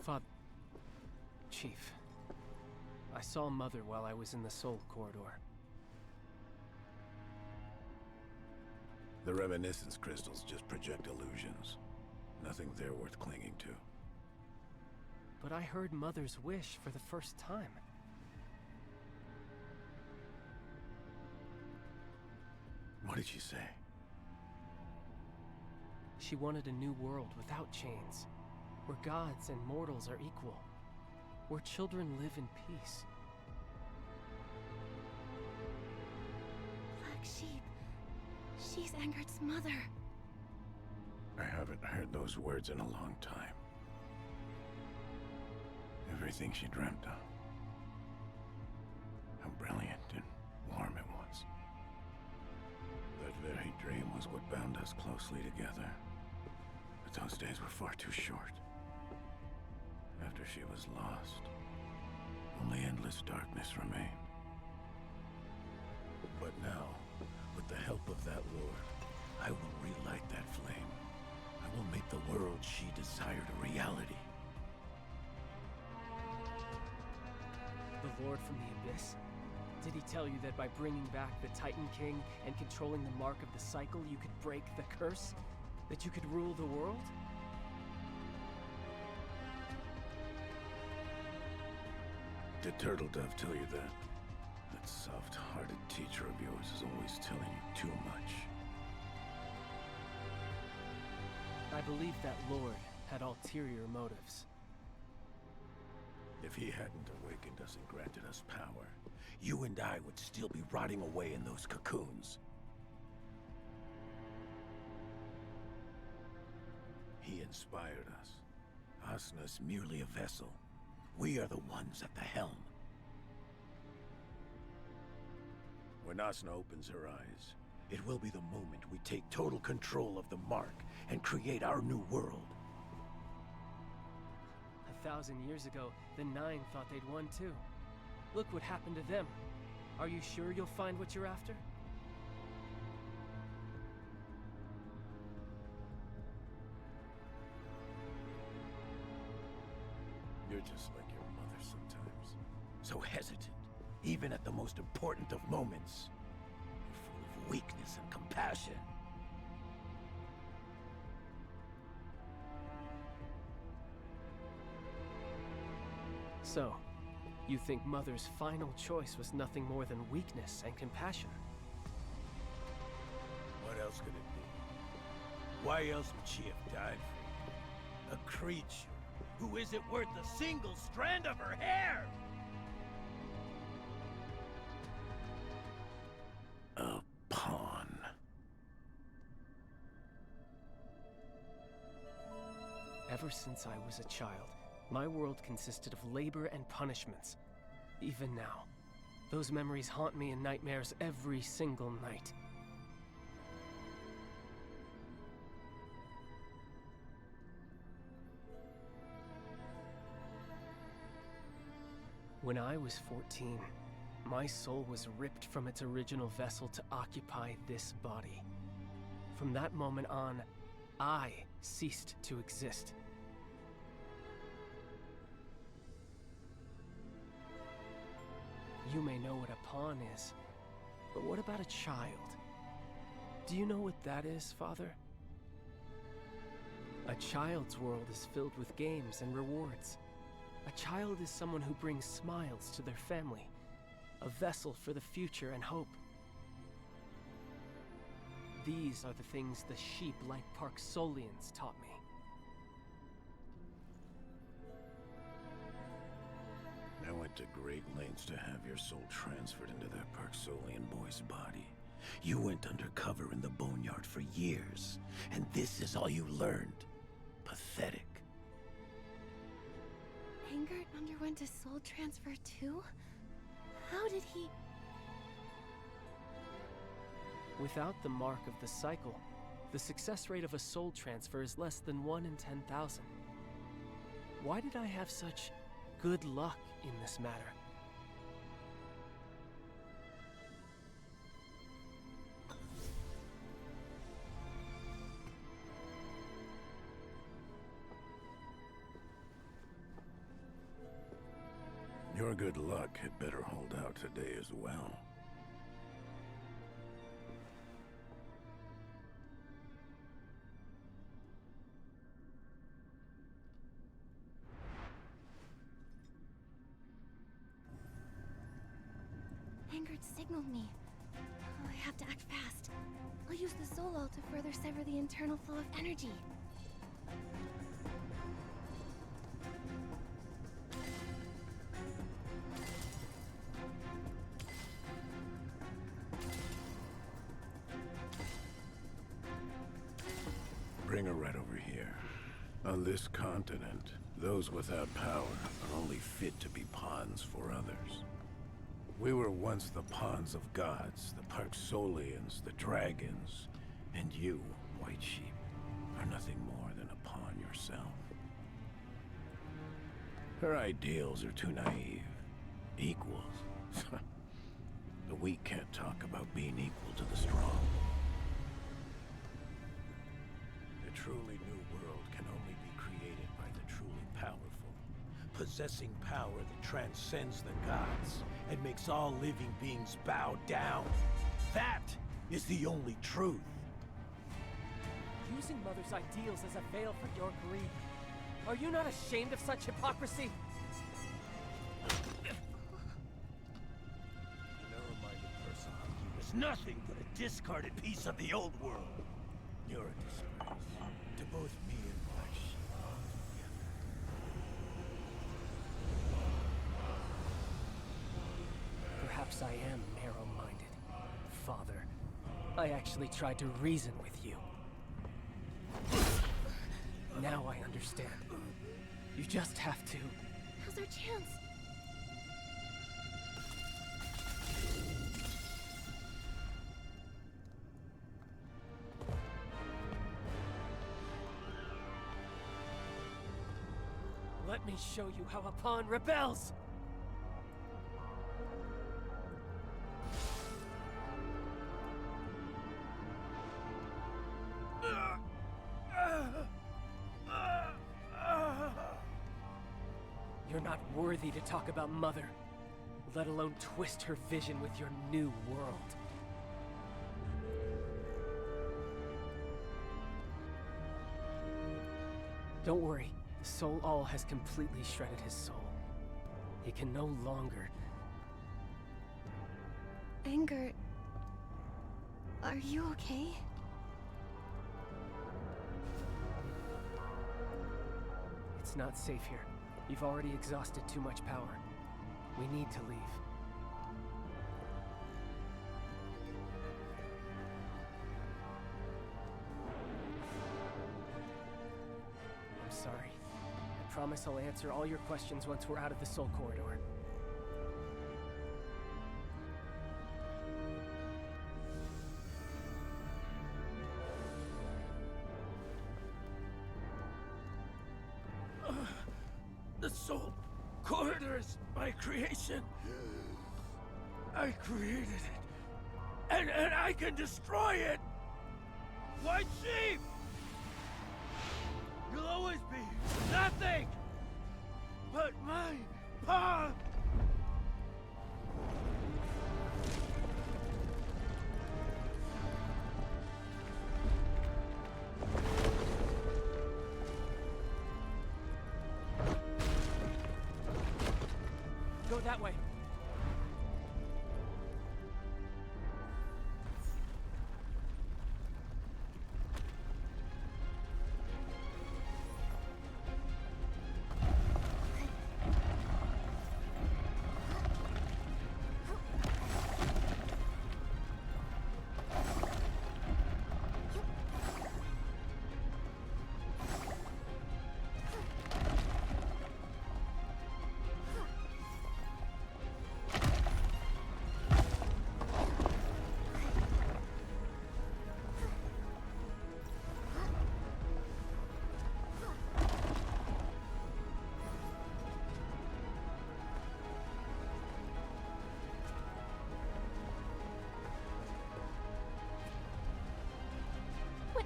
Father... Chief. I saw Mother while I was in the Soul Corridor. The reminiscence crystals just project illusions. Nothing there worth clinging to. But I heard Mother's wish for the first time. What did she say? She wanted a new world without chains, where gods and mortals are equal, where children live in peace. Black Sheep. She's Angert's mother. I haven't heard those words in a long time. Everything she dreamt of. How brilliant and warm it was. That very dream was what bound us closely together. But those days were far too short. After she was lost, only endless darkness remained. But now, with the help of that Lord, I will relight that flame. I will make the world she desired a reality. The Lord from the Abyss? Did he tell you that by bringing back the Titan King and controlling the mark of the cycle, you could break the curse? That you could rule the world? Did Turtle Dove tell you that? That soft-hearted teacher of yours is always telling you too much. I believe that Lord had ulterior motives. If he hadn't awakened us and granted us power, you and I would still be rotting away in those cocoons. He inspired us. Asna's merely a vessel. We are the ones at the helm. When Asna opens her eyes, it will be the moment we take total control of the mark and create our new world. 1,000 years ago, the Nine thought they'd won too. Look what happened to them. Are you sure you'll find what you're after? You're just like your mother sometimes. So hesitant, even at the most important of moments. You're full of weakness and compassion. So, you think Mother's final choice was nothing more than weakness and compassion? What else could it be? Why else would she have died for you? A creature who isn't worth a single strand of her hair! A pawn. Ever since I was a child, my world consisted of labor and punishments. Even now, those memories haunt me in nightmares every single night. When I was 14, my soul was ripped from its original vessel to occupy this body. From that moment on, I ceased to exist. You may know what a pawn is, but what about a child? Do you know what that is, Father? A child's world is filled with games and rewards. A child is someone who brings smiles to their family, a vessel for the future and hope. These are the things the sheep like Park Solians taught me. went to great lengths to have your soul transferred into that Parksolian boy's body. You went undercover in the Boneyard for years, and this is all you learned. Pathetic. Angert underwent a soul transfer too? How did he... Without the mark of the cycle, the success rate of a soul transfer is less than 1 in 10,000. Why did I have such good luck in this matter? Your good luck had better hold out today as well. Angert signaled me. Oh, I have to act fast. I'll use the soul all to further sever the internal flow of energy. Bring her right over here. On this continent, those without power are only fit to be pawns for others. We were once the pawns of gods, the Parksolians, the dragons, and you, White Sheep, are nothing more than a pawn yourself. Her ideals are too naive. Equals. The weak can't talk about being equal to the strong. The truly new world can only be created by the truly powerful, possessing power that transcends the gods and makes all living beings bow down. That is the only truth. Using Mother's ideals as a veil for your greed. Are you not ashamed of such hypocrisy? A narrow-minded person like you is nothing but a discarded piece of the old world. You're a disgrace to both me and Black Sheep altogether. Perhaps I am narrow-minded, Father. I actually tried to reason with you. Now I understand. You just have to... Now's our chance. Let me show you how a pawn rebels! You're not worthy to talk about Mother, let alone twist her vision with your new world. Don't worry, the Soul All has completely shredded his soul. He can no longer... Angert... Are you okay? It's not safe here. You've already exhausted too much power. We need to leave. I'm sorry. I promise I'll answer all your questions once we're out of the Soul Corridor. The Soul Corridor is my creation. I created it. And I can destroy it! White Sheep! You'll always be nothing but my pawn! Go that way.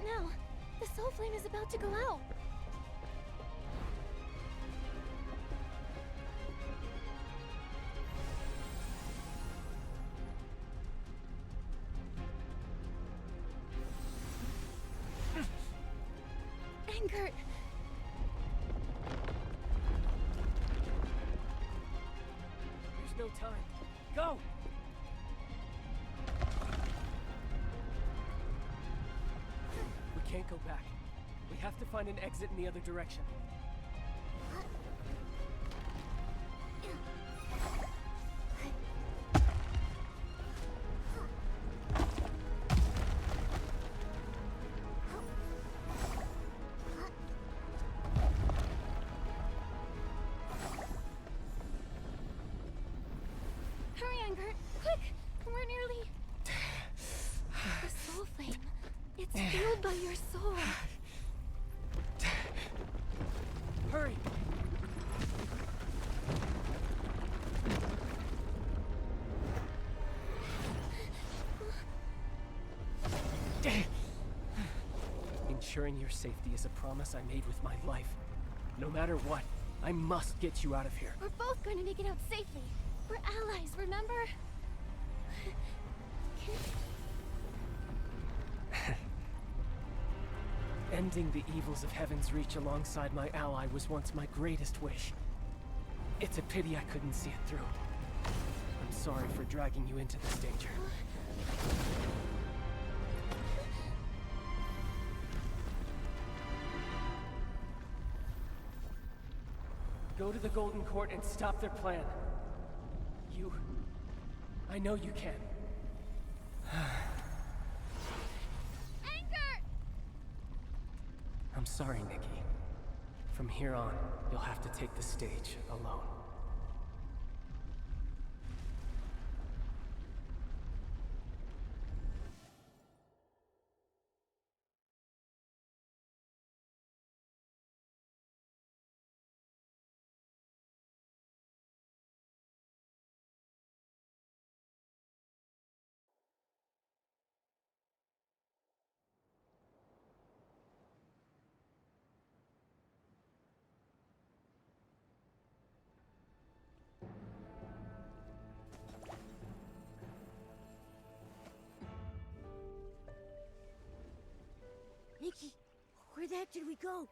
now? The soul flame is about to go out. Anger! There's no time. Go! We can't go back. We have to find an exit in the other direction. Hurry, Anger! Quick! We're nearly... The soul flame. It's fueled by your soul. Hurry! Ensuring your safety is a promise I made with my life. No matter what, I must get you out of here. We're both going to make it out safely. We're allies, remember? Ending the evils of Heaven's Reach alongside my ally was once my greatest wish. It's a pity I couldn't see it through. I'm sorry for dragging you into this danger. Go to the Golden Court and stop their plan. I know you can. Anger! I'm sorry, Nikki. From here on, you'll have to take the stage alone. Nikki, where the heck did we go?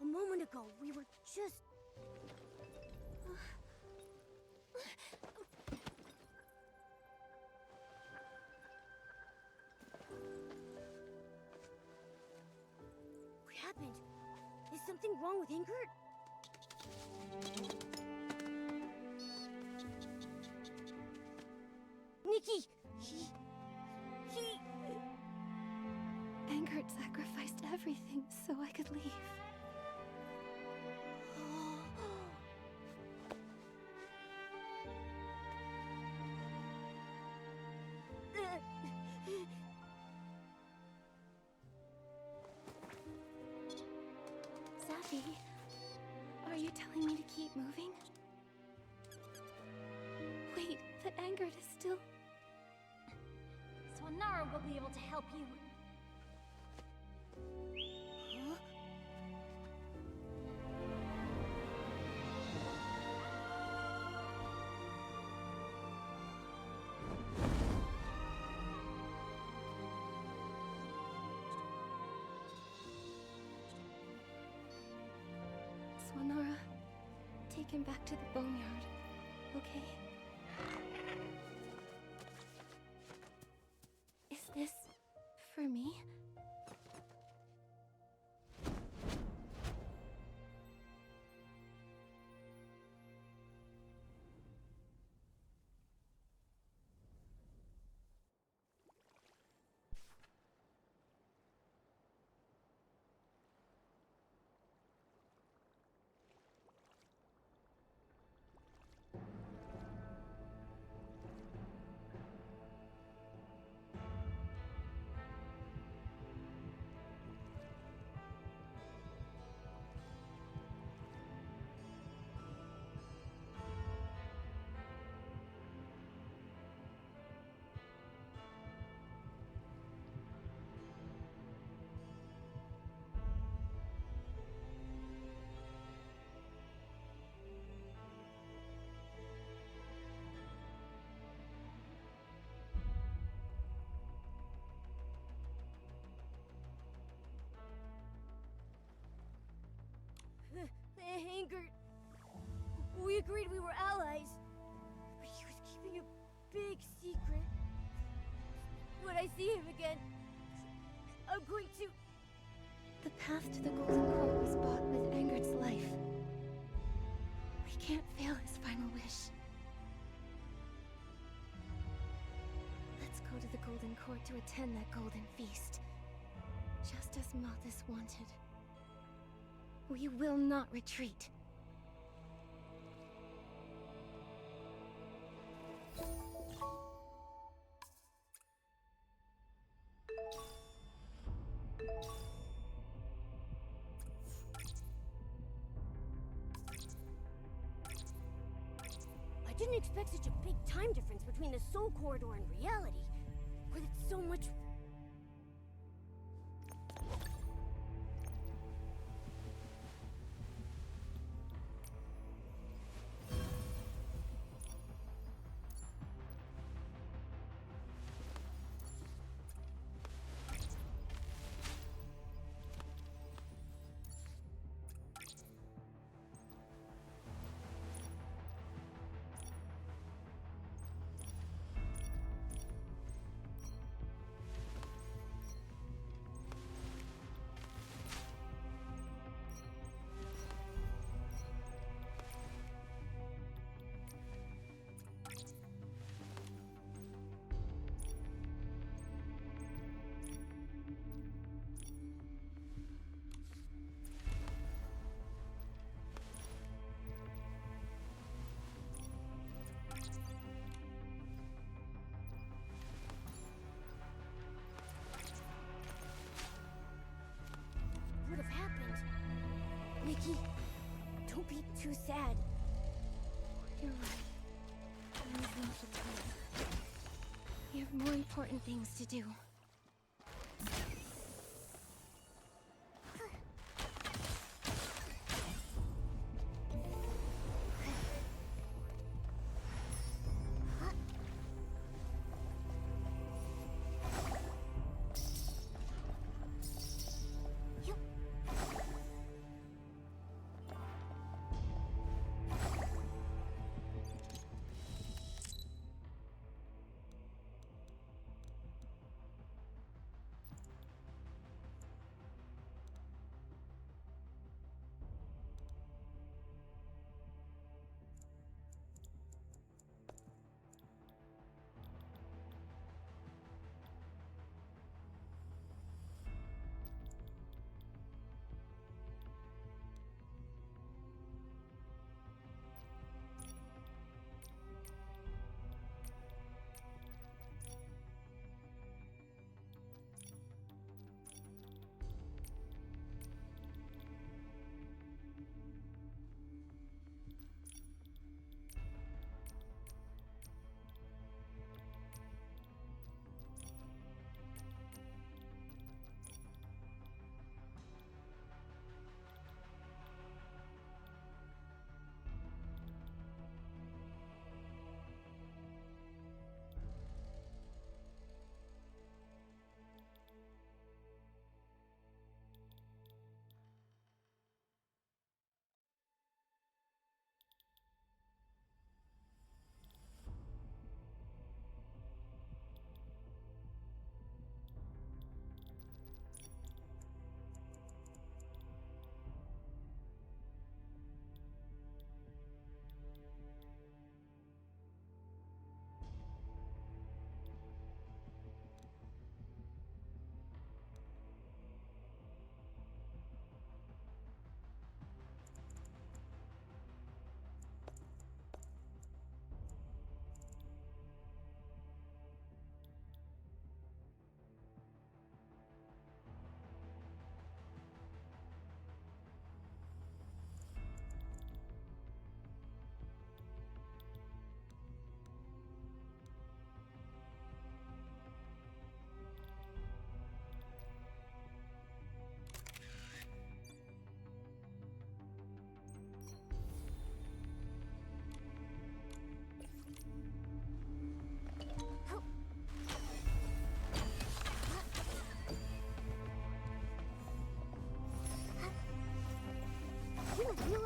A moment ago, we were just... What happened? Is something wrong with Ingrid? Nikki! He... Anger sacrificed everything so I could leave. Safi, are you telling me to keep moving? Wait, but Anger is still... So Nara will be able to help you. Swanara, take him back to the boneyard, okay? Is this for me? We agreed we were allies. But he was keeping a big secret. When I see him again, I'm going to... The path to the Golden Court was bought with Angert's life. We can't fail his final wish. Let's go to the Golden Court to attend that golden feast. Just as Mothis wanted. We will not retreat. I didn't expect such a big time difference between the Soul Corridor and reality. With so much... would have happened. Nikki, don't be too sad. You're right. There is no time. We have more important things to do.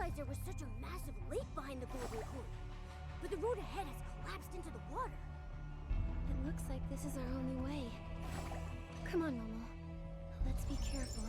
realize there was such a massive lake behind the golden coin. But the road ahead has collapsed into the water. It looks like this is our only way. Come on, Momo. Let's be careful.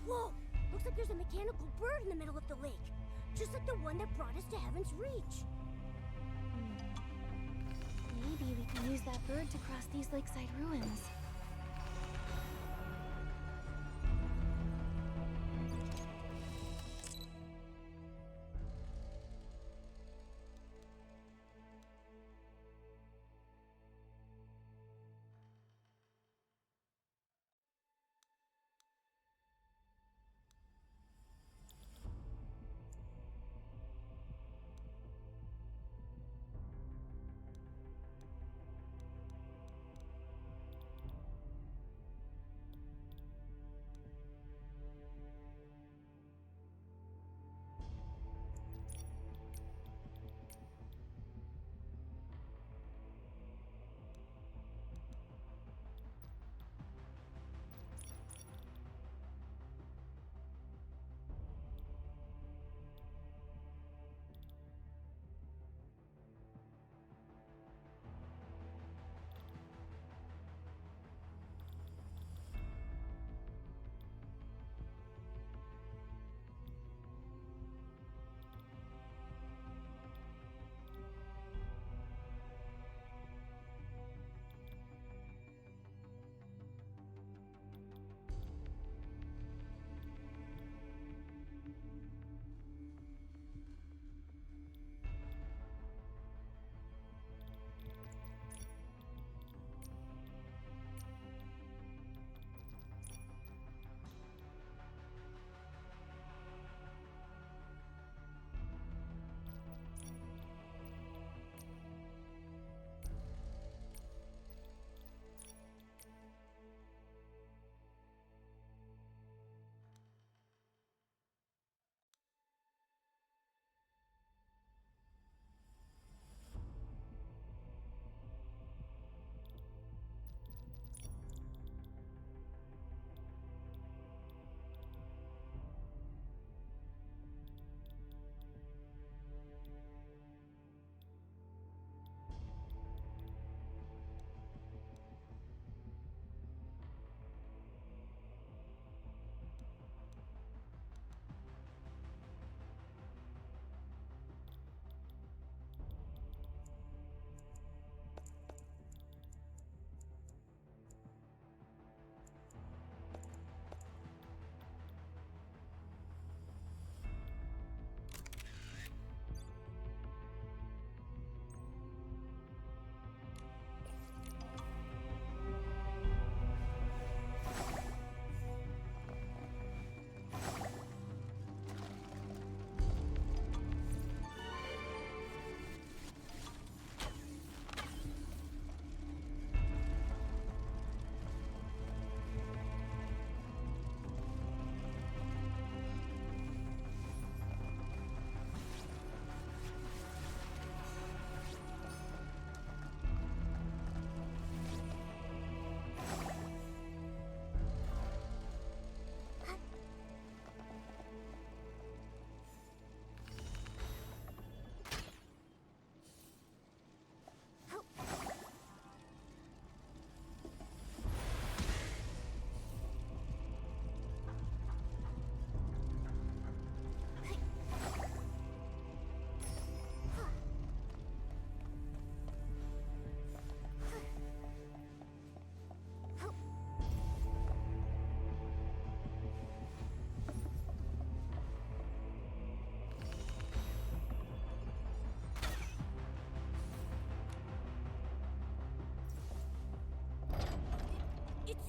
Whoa! Looks like there's a mechanical bird in the middle of the lake. Just like the one that brought us to Heaven's Reach. Maybe we can use that bird to cross these lakeside ruins.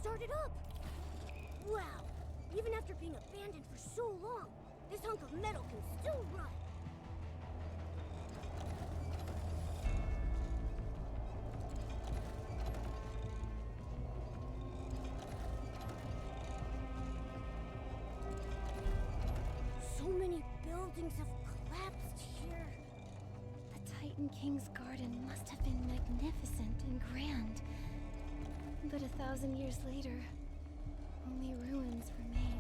started up! Wow! Even after being abandoned for so long, this hunk of metal can still run! So many buildings have collapsed here. The Titan King's garden must have been magnificent and grand. But 1,000 years later, only ruins remain.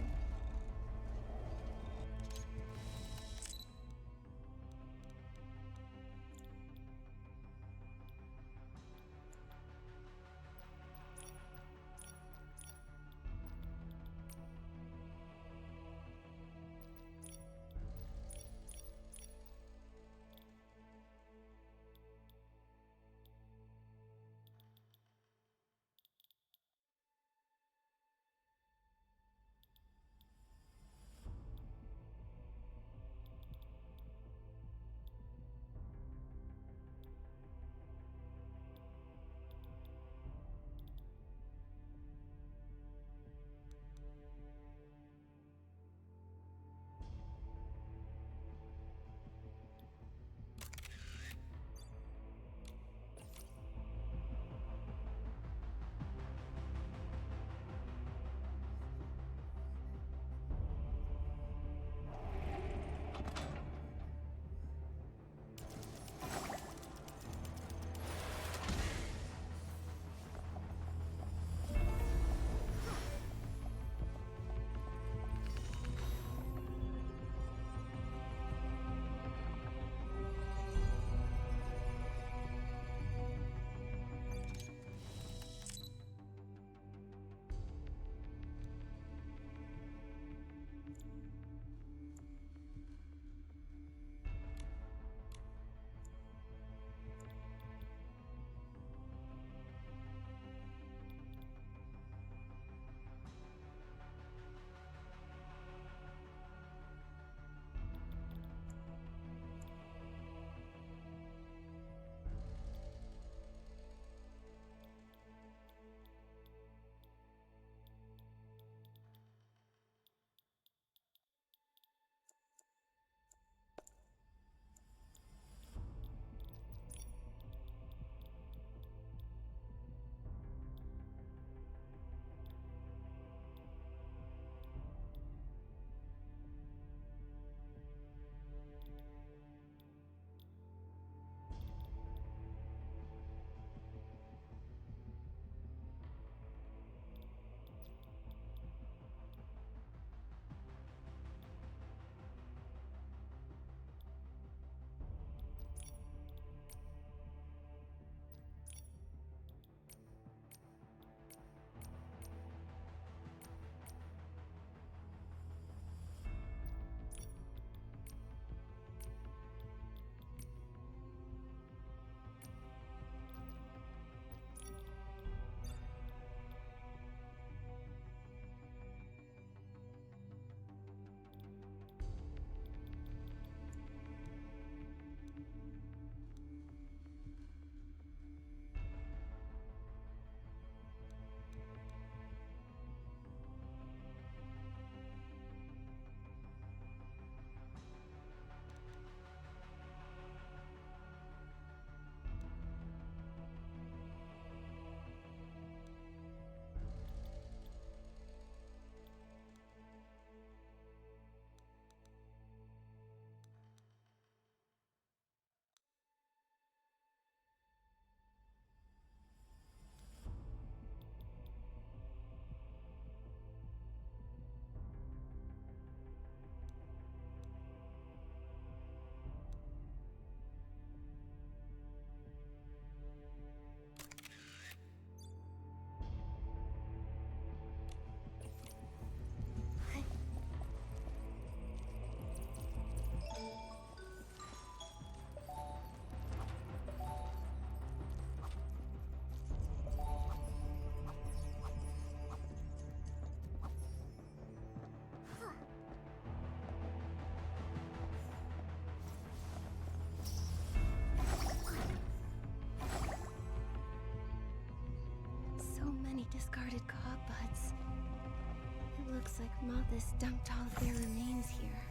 discarded cog buds. It looks like Mothis dumped all of their remains here.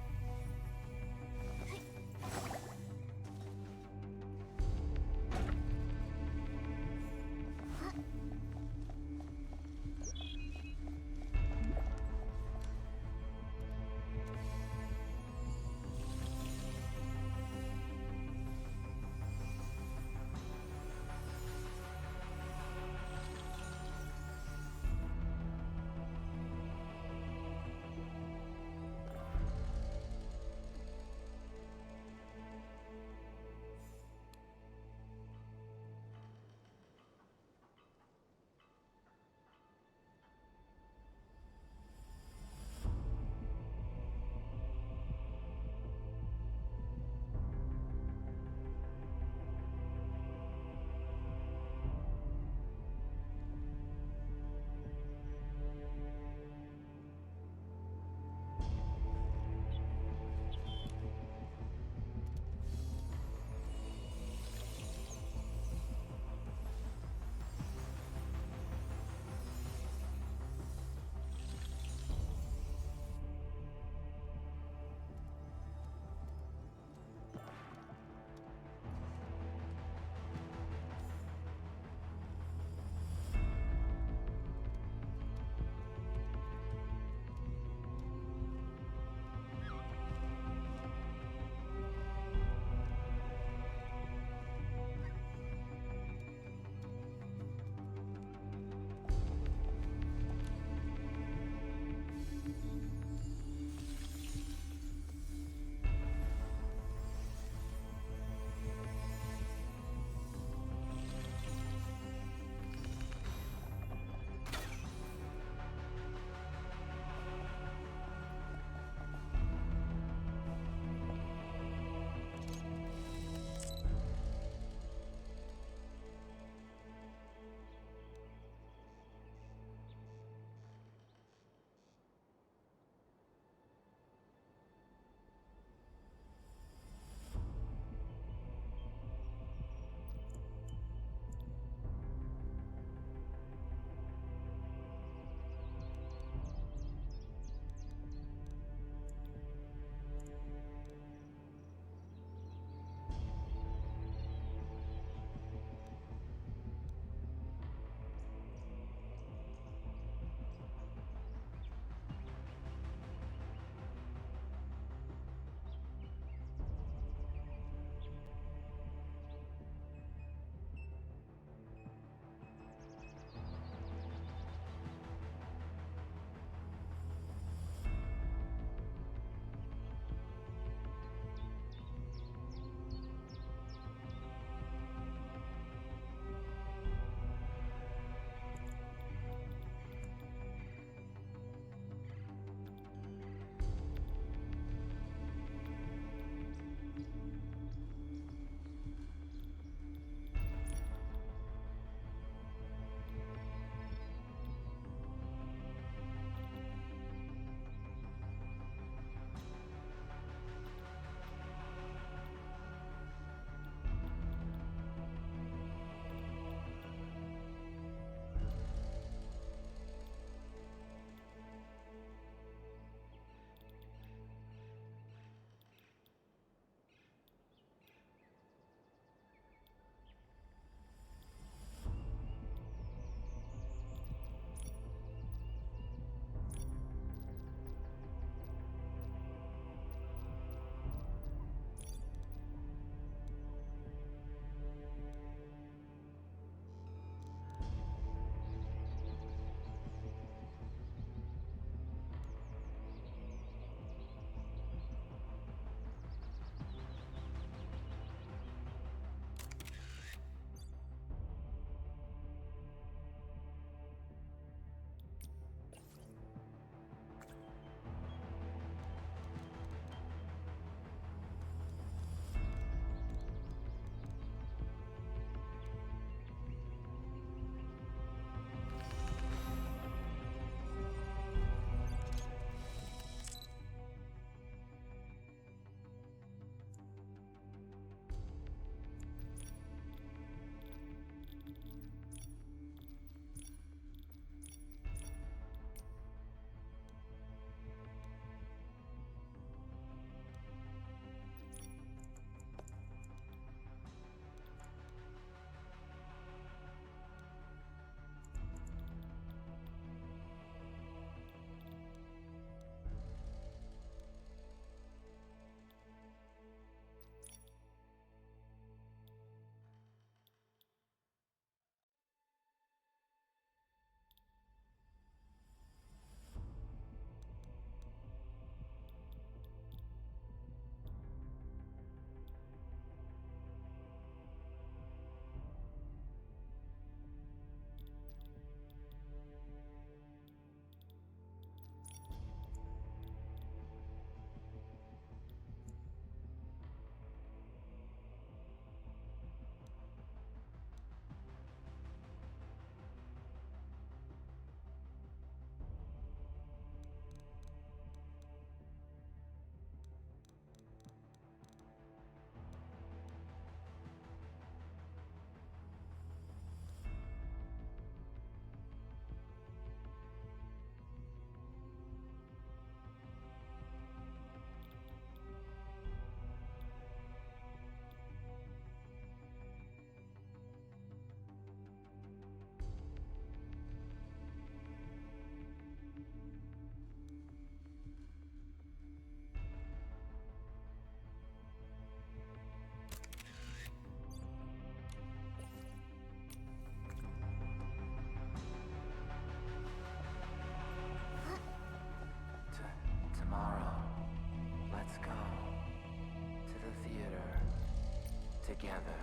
together.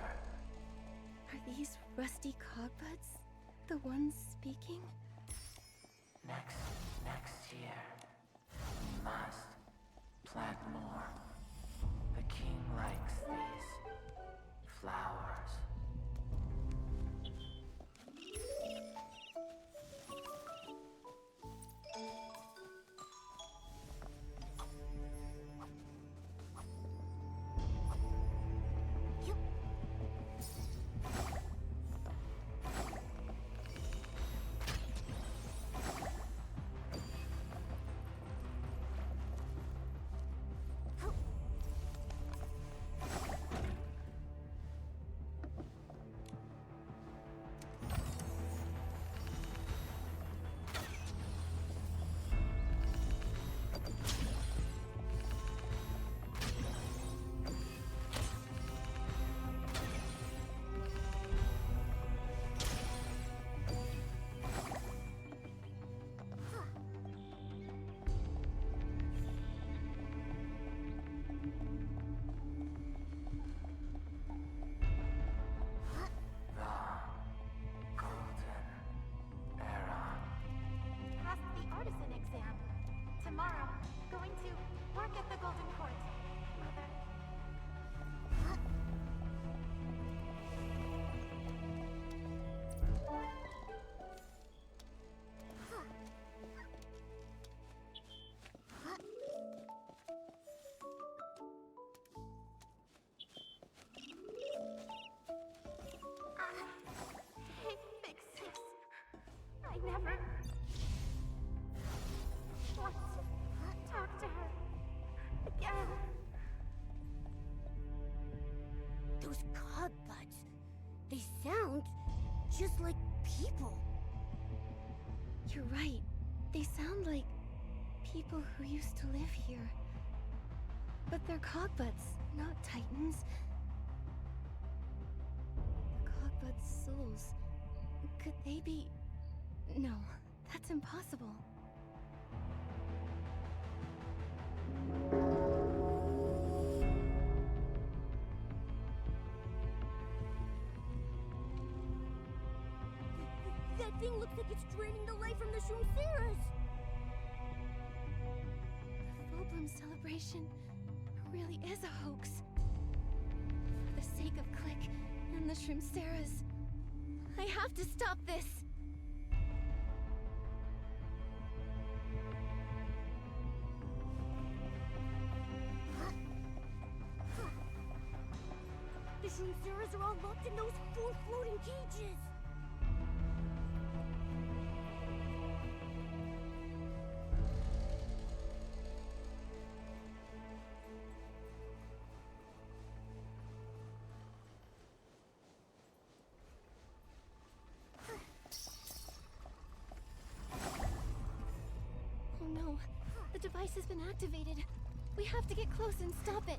Are these rusty cogbuds the ones speaking? Next year, we must plant more. The king likes these flowers. Passed the artisan exam. Tomorrow, going to work at the Golden Court. Mother. Hey, Big Sis. I never want to talk to her again. Those cogbuds, they sound just like people. You're right. They sound like people who used to live here. But they're cogbuds, not titans. The cogbuds' souls. Could they be... No, that's impossible. That thing looks like it's draining the life from the Shroomceras! The full bloom celebration really is a hoax. For the sake of Click and the Shroomceras, I have to stop this! The Shroomceras are all locked in those 4 floating cages! Oh no, the device has been activated. We have to get close and stop it.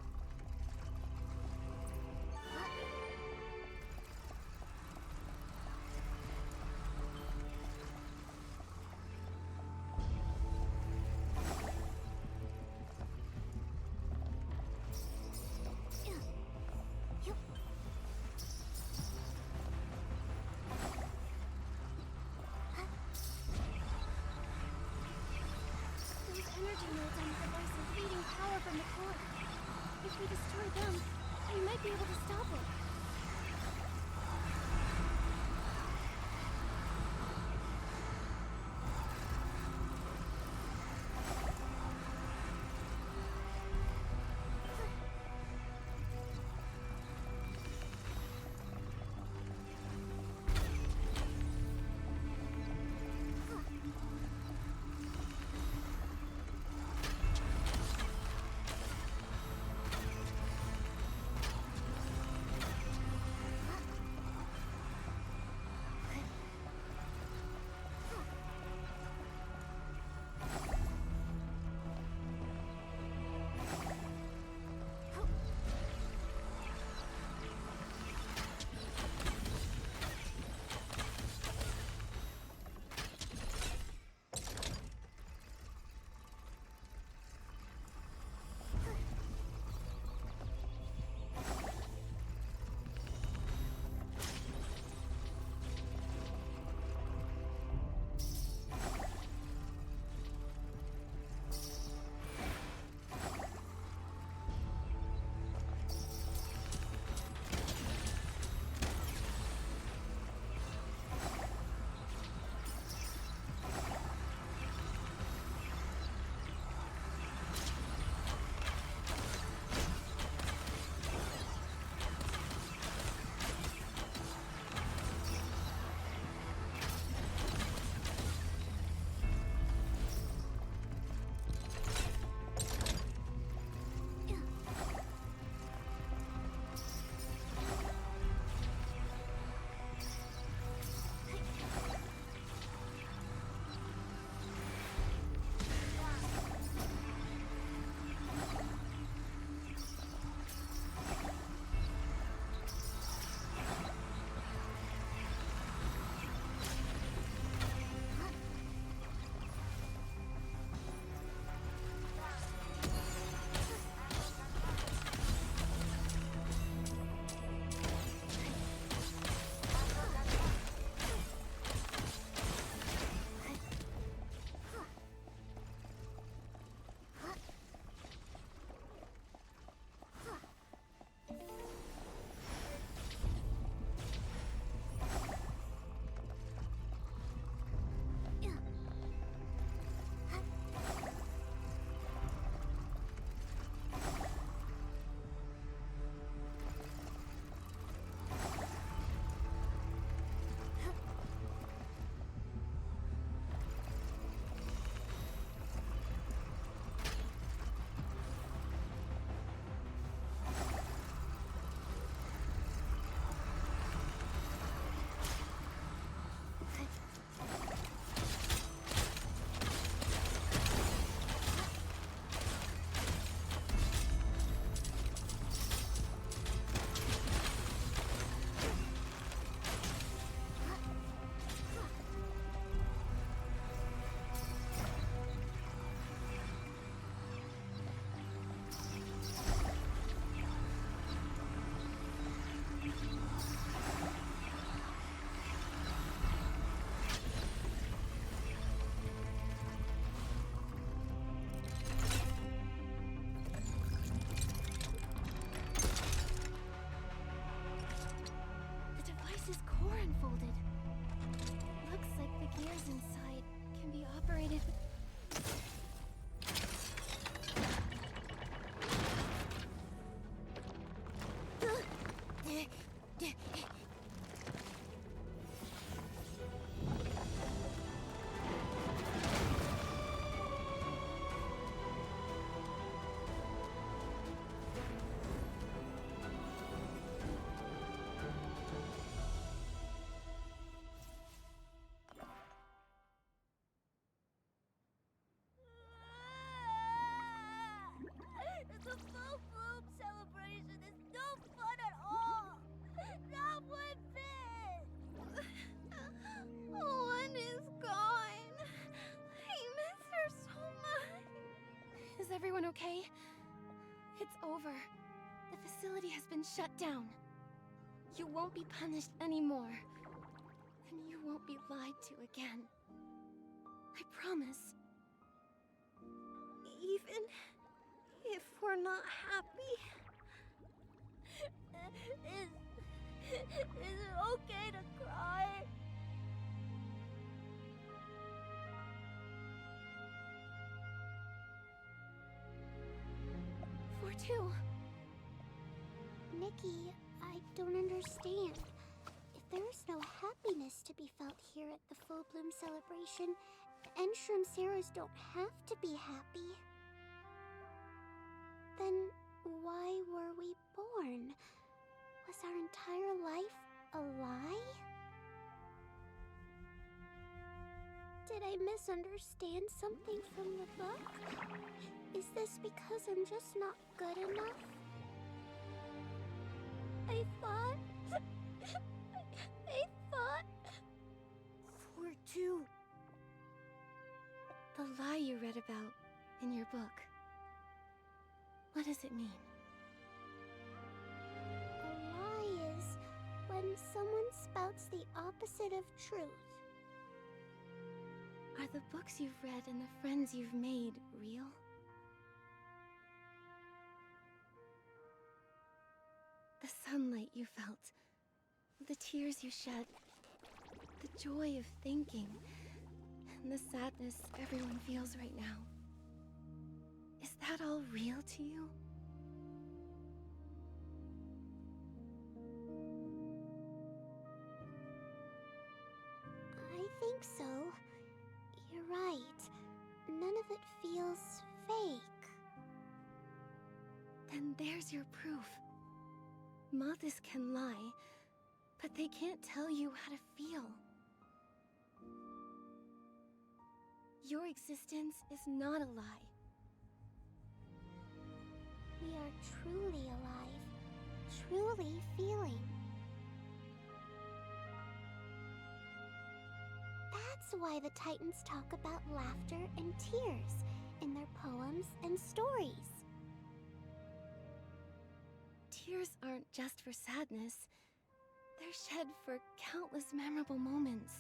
Those energy nodes on the device are feeding power from the core. If we destroy them, we might be able to stop it. everyone okay? It's over. The facility has been shut down. You won't be punished anymore. And you won't be lied to again. I promise. Even if we're not happy, is it okay to cry? For two. Nikki, I don't understand. If there's no happiness to be felt here at the Full Bloom celebration, and Shroomceros don't have to be happy, then why were we born? Was our entire life a lie? Did I misunderstand something from the book? Is this because I'm just not good enough? I thought... For two. The lie you read about in your book. What does it mean? A lie is when someone spouts the opposite of truth. Are the books you've read and the friends you've made real? The sunlight you felt, the tears you shed, the joy of thinking, and the sadness everyone feels right now. Is that all real to you? I think so. You're right. None of it feels fake. Then there's your proof. Moths can lie, but they can't tell you how to feel. Your existence is not a lie. We are truly alive, truly feeling. That's why the Titans talk about laughter and tears in their poems and stories. Tears aren't just for sadness. They're shed for countless memorable moments.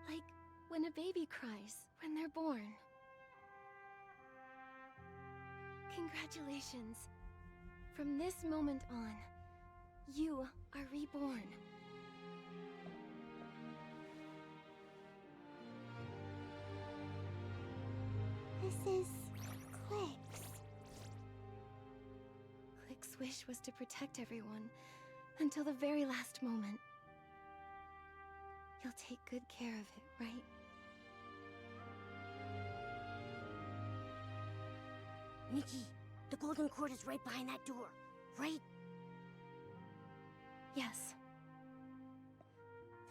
Like when a baby cries when they're born. Congratulations. From this moment on, you are reborn. This is Click's. Click's wish was to protect everyone until the very last moment. You'll take good care of it, right? Nikki, the golden cord is right behind that door, right? Yes.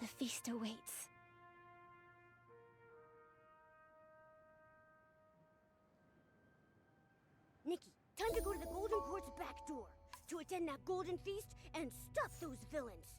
The feast awaits. Nikki, time to go to the golden cord's back door to attend that golden feast and stuff those villains.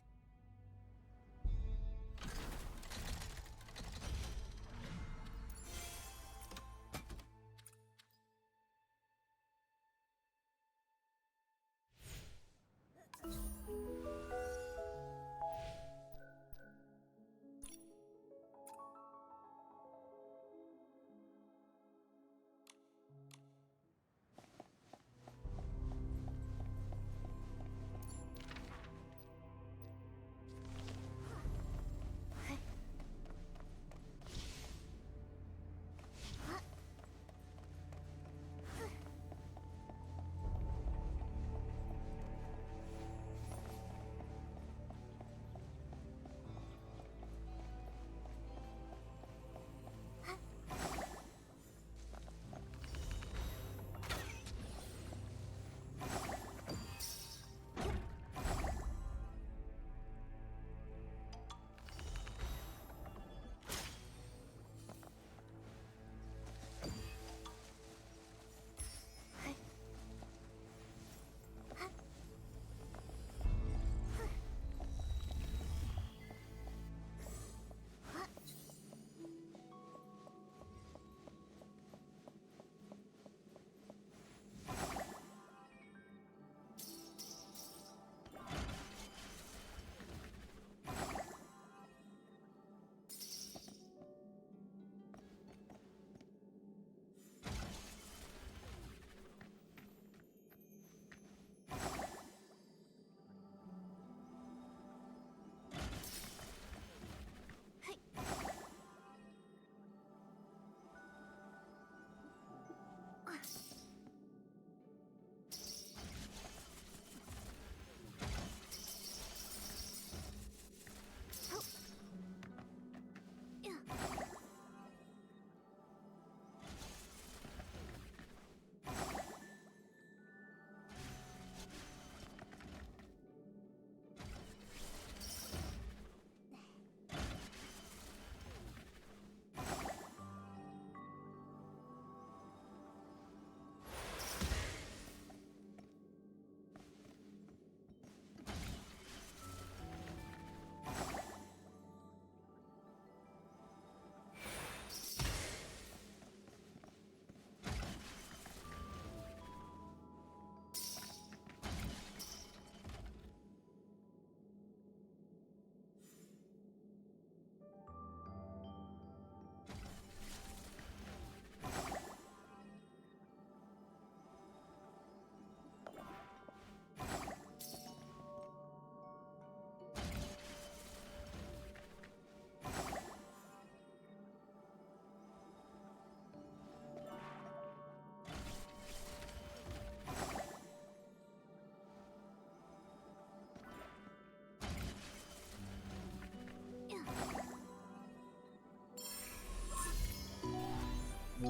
So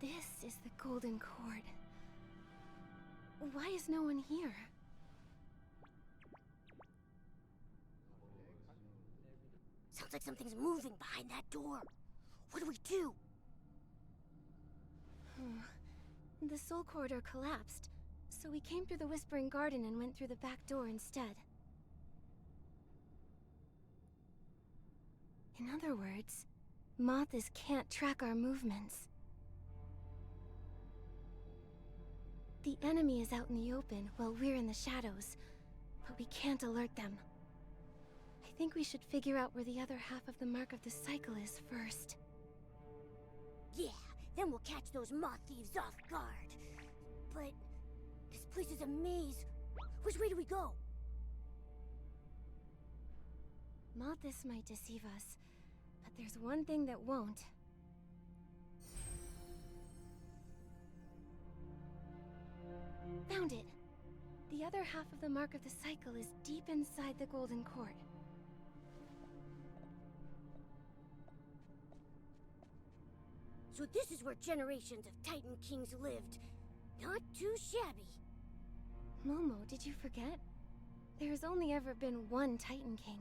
this is the Golden Cord. Why is no one here? Sounds like something's moving behind that door. What do we do? The Soul Corridor collapsed, so we came through the Whispering Garden and went through the back door instead. In other words, Mothis can't track our movements. The enemy is out in the open while we're in the shadows, but we can't alert them. I think we should figure out where the other half of the Mark of the Cycle is first. Yeah, then we'll catch those moth thieves off guard. But this place is a maze. Which way do we go? Mothis might deceive us, but there's one thing that won't. Found it! The other half of the Mark of the Cycle is deep inside the Golden Court. So this is where generations of Titan Kings lived. Not too shabby. Momo, did you forget? There's only ever been one Titan King.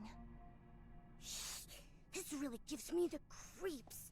Shh! This really gives me the creeps.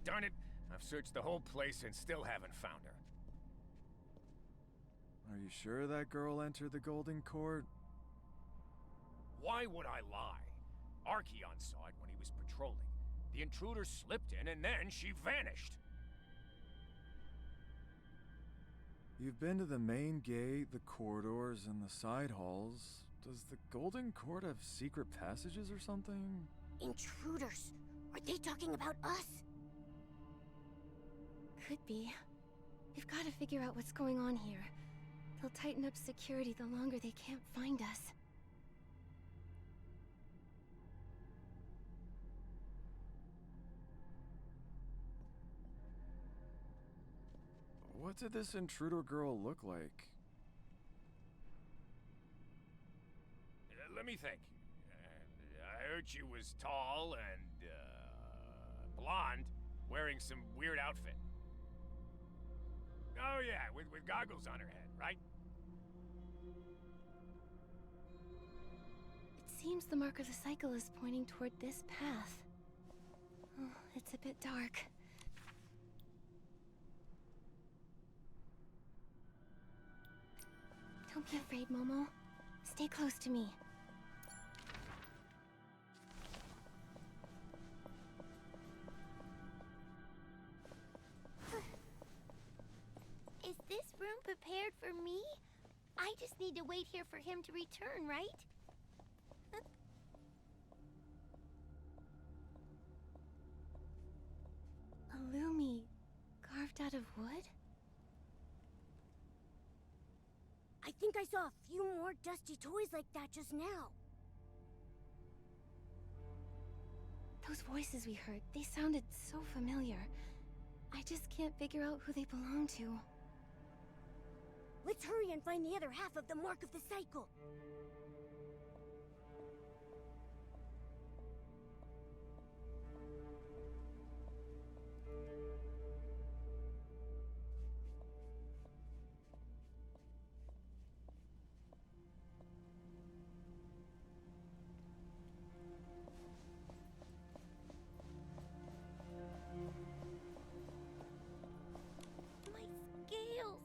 Darn it! I've searched the whole place and still haven't found her. Are you sure that girl entered the Golden Court? Why would I lie? Archeon saw it when he was patrolling. The intruder slipped in and then she vanished. You've been to the main gate, the corridors, and the side halls. Does the Golden Court have secret passages or something? Intruders? Are they talking about us? Could be. We've got to figure out what's going on here. They'll tighten up security the longer they can't find us. What did this intruder girl look like? Let me think. I heard she was tall and, blonde, wearing some weird outfit. Oh yeah, with goggles on her head, right? It seems the mark of the cycle is pointing toward this path. Oh, it's a bit dark. Don't be afraid, Momo. Stay close to me. Is this room prepared for me? I just need to wait here for him to return, right? A Lumi carved out of wood? I think I saw a few more dusty toys like that just now. Those voices we heard, they sounded so familiar. I just can't figure out who they belong to. Let's hurry and find the other half of the mark of the cycle. My scales!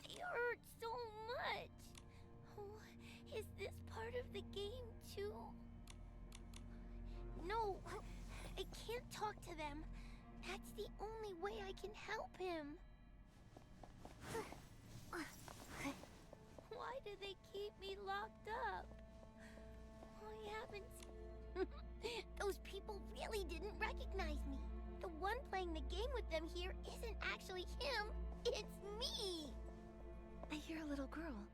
They hurt so much! Oh, is this part of the game too? No, I can't talk to them. That's the only way I can help him. Why do they keep me locked up? I haven't... Those people really didn't recognize me. The one playing the game with them here isn't actually him. It's me! I hear a little girl.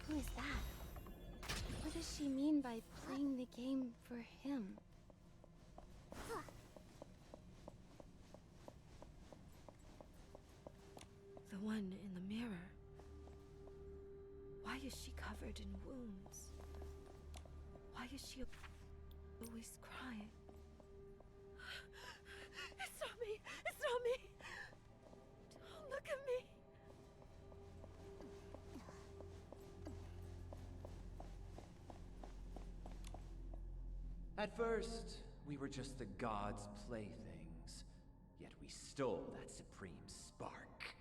Who is that? What does she mean by playing the game for him? The one in the mirror. Why is she covered in wounds? Why is she always crying? It's not me! It's not me! Don't look at me! At first, we were just the gods' playthings. Yet we stole that supreme spark.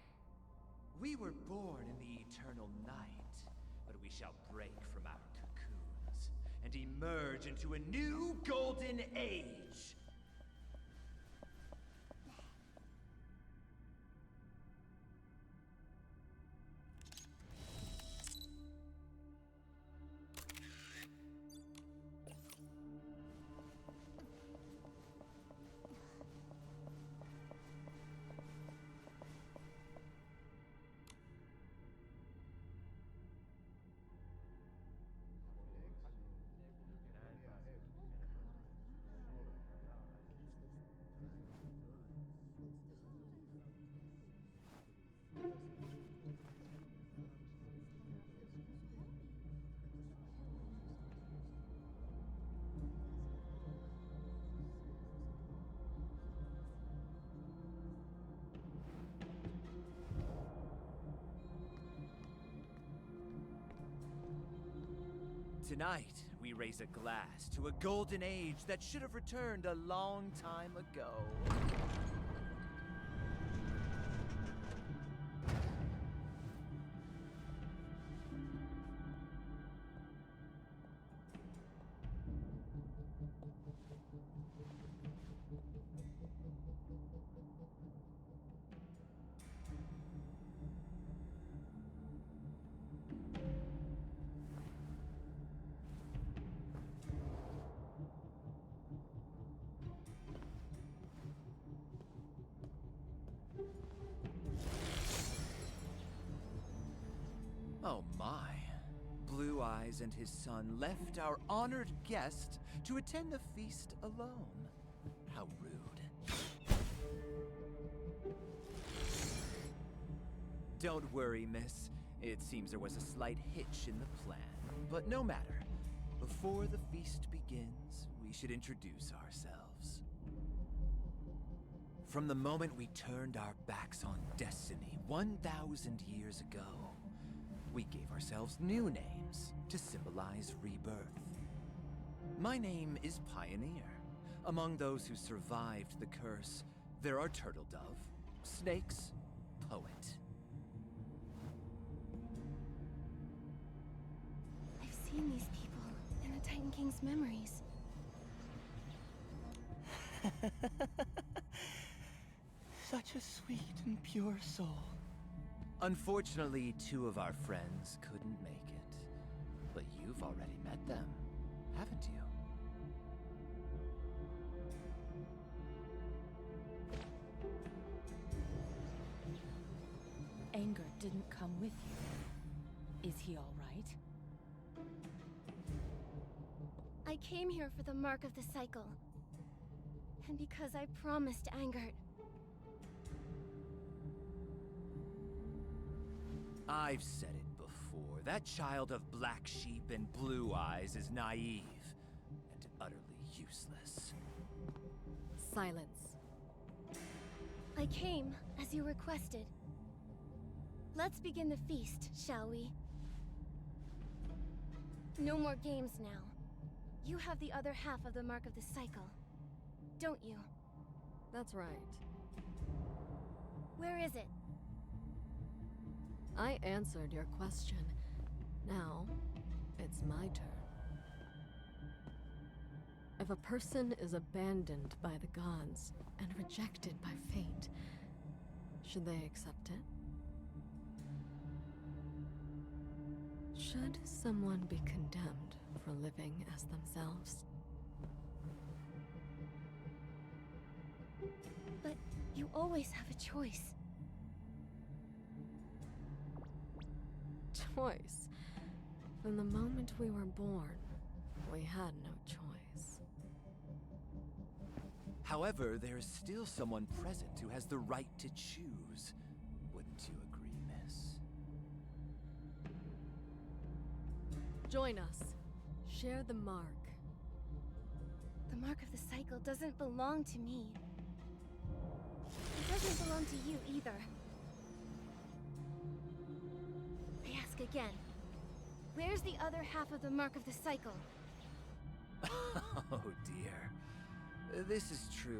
We were born in the eternal night, but we shall break from our cocoons and emerge into a new golden age. Tonight, we raise a glass to a golden age that should have returned a long time ago. Oh my. Blue Eyes and his son left our honored guest to attend the feast alone. How rude. Don't worry, miss. It seems there was a slight hitch in the plan. But no matter. Before the feast begins, we should introduce ourselves. From the moment we turned our backs on destiny 1,000 years ago, we gave ourselves new names to symbolize rebirth. My name is Pioneer. Among those who survived the curse, there are Turtle Dove, Snakes, Poet. I've seen these people in the Titan King's memories. Such a sweet and pure soul. Unfortunately, 2 of our friends couldn't make it. But you've already met them, haven't you? Anger didn't come with you. Is he all right? I came here for the Mark of the Cycle. And because I promised Angert. I've said it before. That child of black sheep and blue eyes is naive and utterly useless. Silence. I came, as you requested. Let's begin the feast, shall we? No more games now. You have the other half of the Mark of the Cycle, don't you? That's right. Where is it? I answered your question. Now, it's my turn. If a person is abandoned by the gods and rejected by fate, should they accept it? Should someone be condemned for living as themselves? But you always have a choice. Choice? From the moment we were born, we had no choice. However, there is still someone present who has the right to choose. Wouldn't you agree, miss? Join us. Share the mark. The Mark of the Cycle doesn't belong to me. It doesn't belong to you either. I ask again. Where's the other half of the Mark of the Cycle? Oh dear. This is truly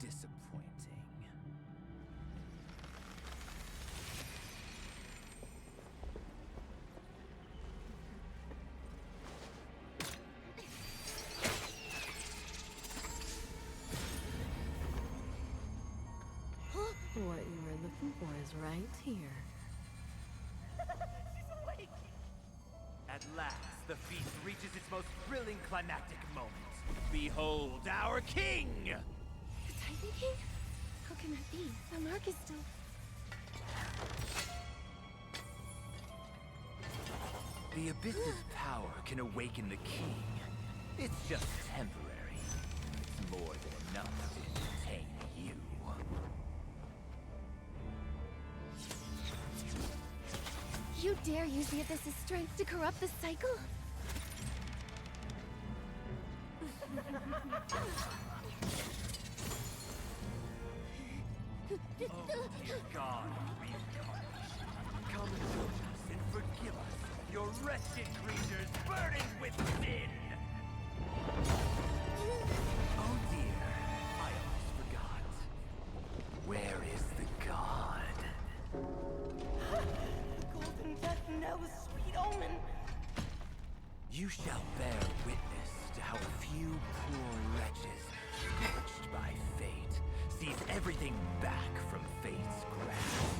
disappointing. was right here. She's awake! At last, the feast reaches its most thrilling climactic moment. Behold our king! The Titan King? How can that be? The mark is still... The Abyss's power can awaken the king. It's just temporary. It's more than enough to entertain you. You dare use the Abyss's strength to corrupt the cycle? Oh, dear God of reincarnation, come judge us and forgive us, your wretched creatures burdened with sin! Oh dear, I almost forgot. Where is the god? Golden death knell, sweet omen. You shall bear witness to how a few poor wretches, scorched by fate, seize everything back from fate's grasp.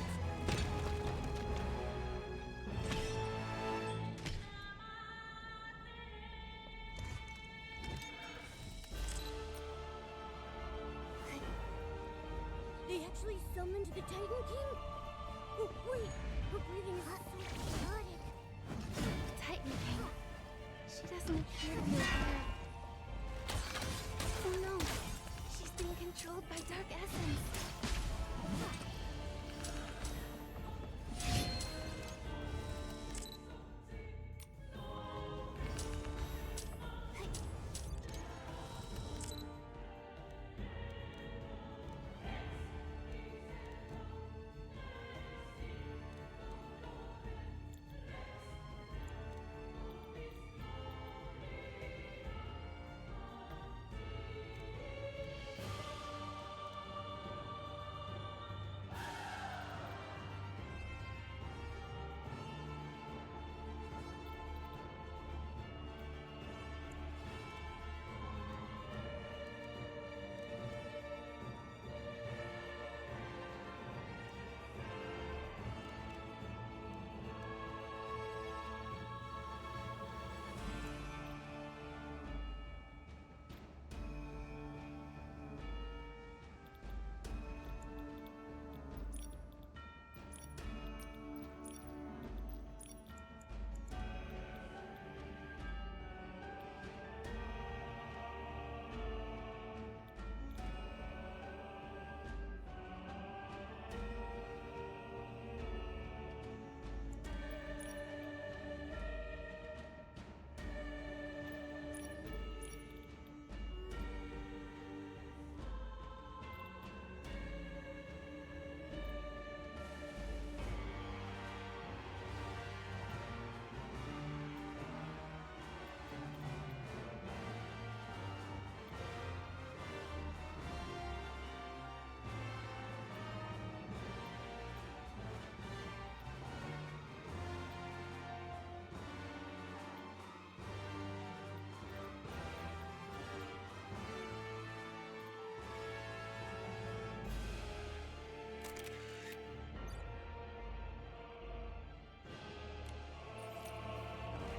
They actually summoned the Titan King? Oh, wait, her breathing is so chaotic. Titan King. She doesn't appear to be aware. Oh no, she's being controlled by dark essence.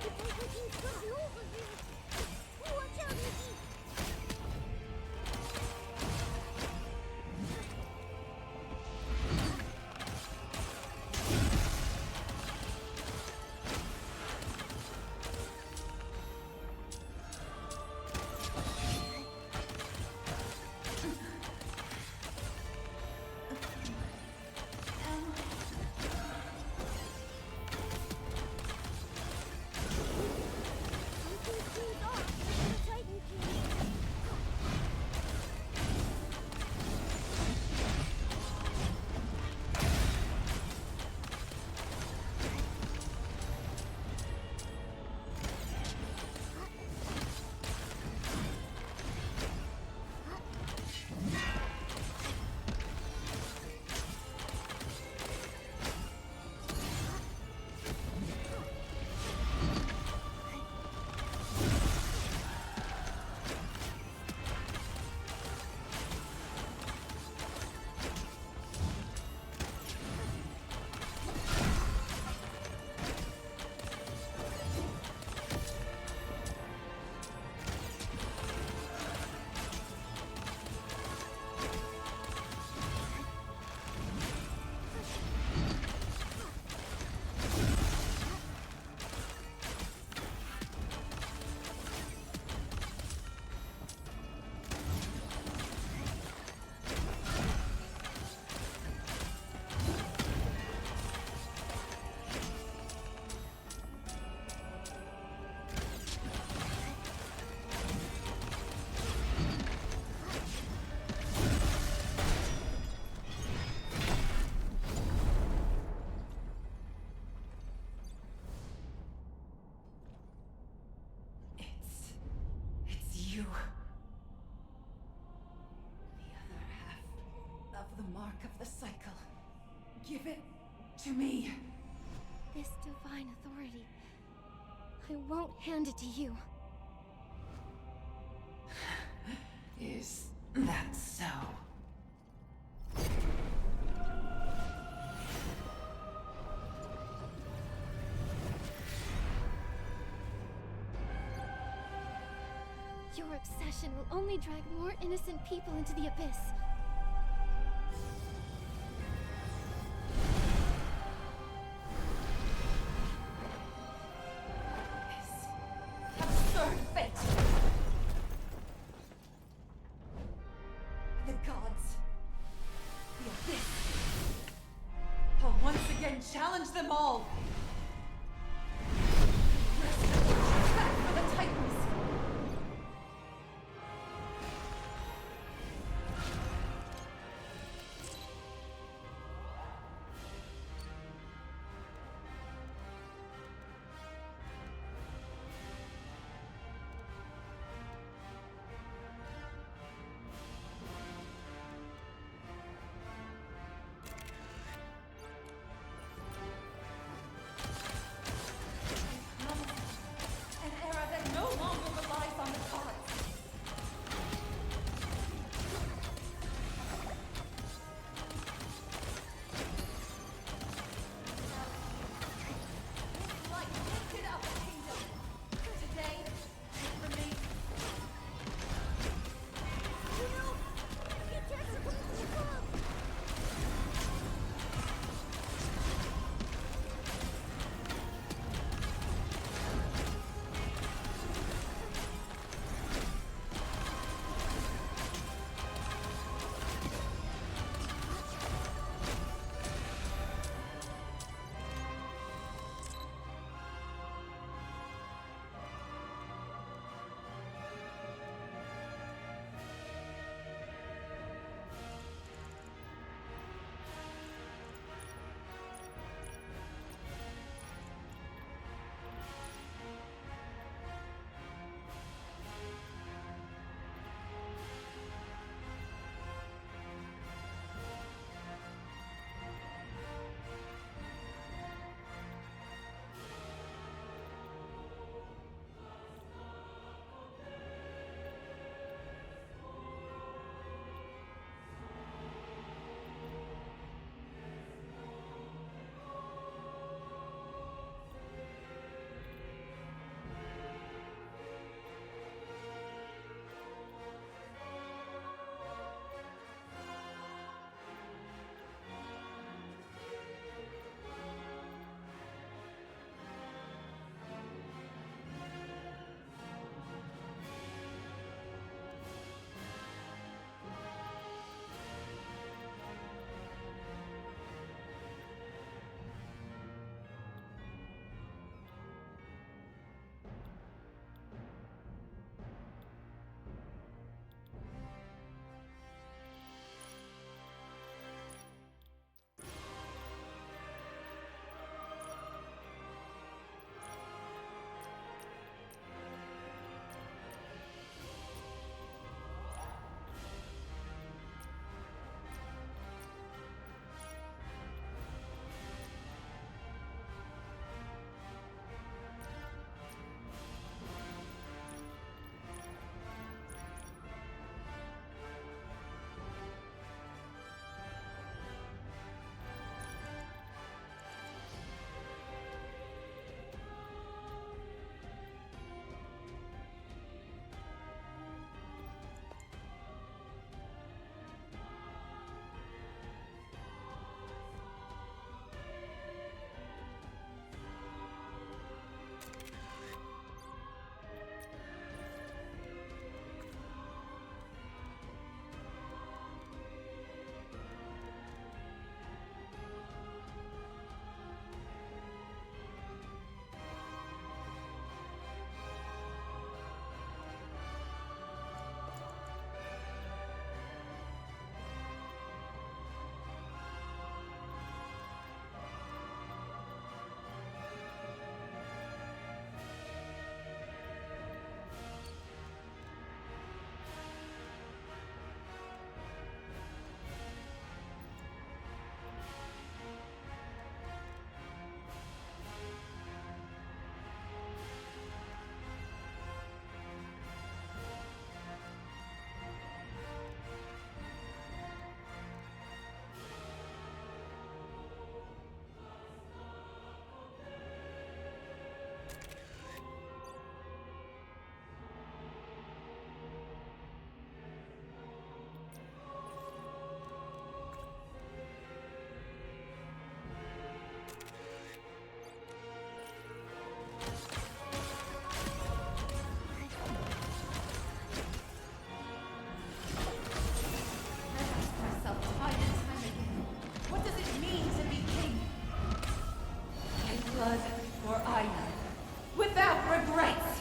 The Titan King's gotten over here! Watch out, Nikki! Give it to me. This divine authority, I won't hand it to you. Is that so? Your obsession will only drag more innocent people into the abyss. Absurd fate! The gods, the abyss, I'll once again challenge them all! Back for the Titans! blood for Aina, without regrets!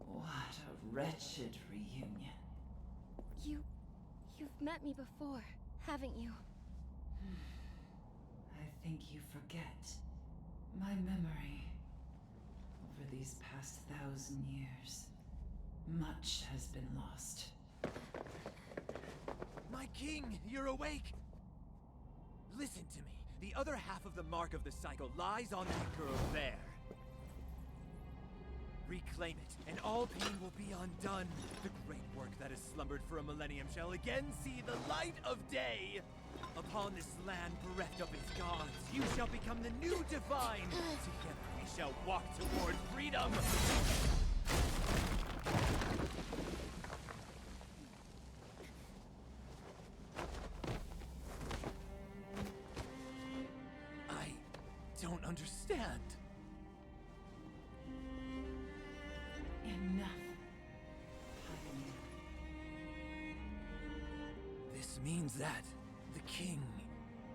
What a wretched reunion. You've met me before, haven't you? I think you forget. My memory. Over these past 1,000 years, much has been lost. My king, you're awake! Listen to me. The other half of the mark of the cycle lies on that girl there. Reclaim it, and all pain will be undone. The great work that has slumbered for a millennium shall again see the light of day. Upon this land bereft of its gods, you shall become the new divine. Together we shall walk toward freedom. I don't understand. Enough. This means that the king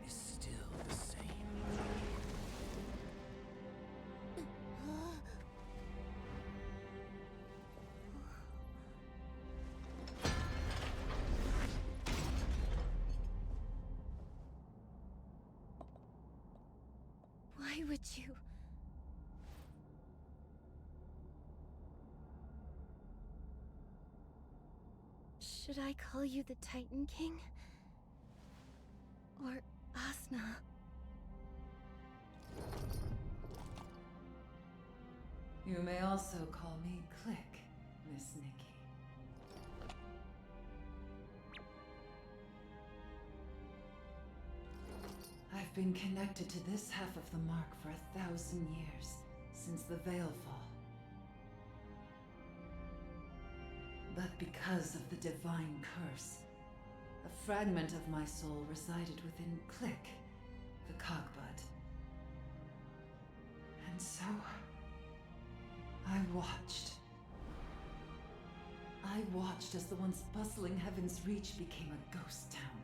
is still the same. Why would you? Should I call you the Titan King? Or Asna? You may also call me Click, Miss Nikki. I've been connected to this half of the mark for 1,000 years, since the Veil Fall. But because of the divine curse, a fragment of my soul resided within Click, the Cogbud. And so, I watched. I watched as the once bustling Heaven's Reach became a ghost town.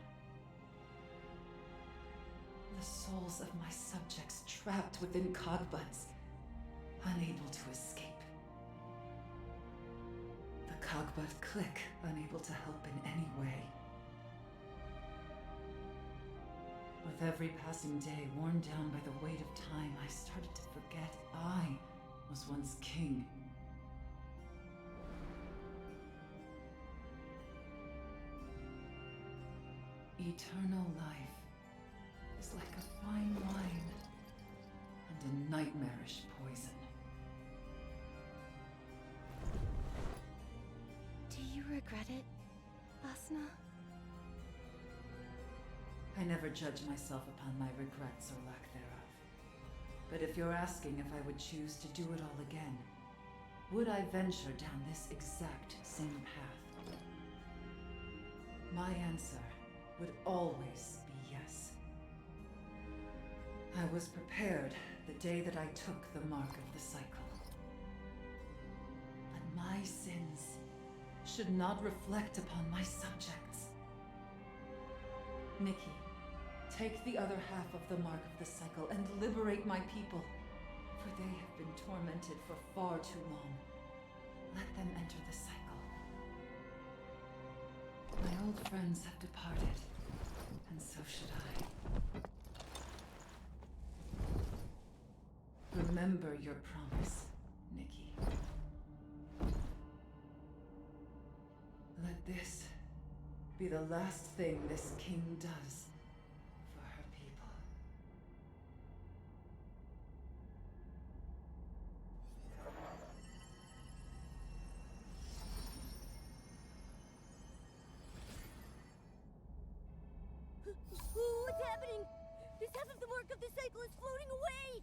The souls of my subjects trapped within Cogbuds, unable to escape. The Cogbud Click, unable to help in any way. With every passing day, worn down by the weight of time, I started to forget I was once king. Eternal life is like a fine wine and a nightmarish poison. Do you regret it, Asna? I never judge myself upon my regrets or lack thereof. But if you're asking if I would choose to do it all again, would I venture down this exact same path? My answer would always be yes. I was prepared the day that I took the mark of the cycle. But my sins should not reflect upon my subjects. Nikki, take the other half of the mark of the cycle and liberate my people, for they have been tormented for far too long. Let them enter the cycle. My old friends have departed, and so should I. Remember your promise, Nikki. Let this be the last thing this king does for her people. What's happening? This half of the mark of the cycle is floating away!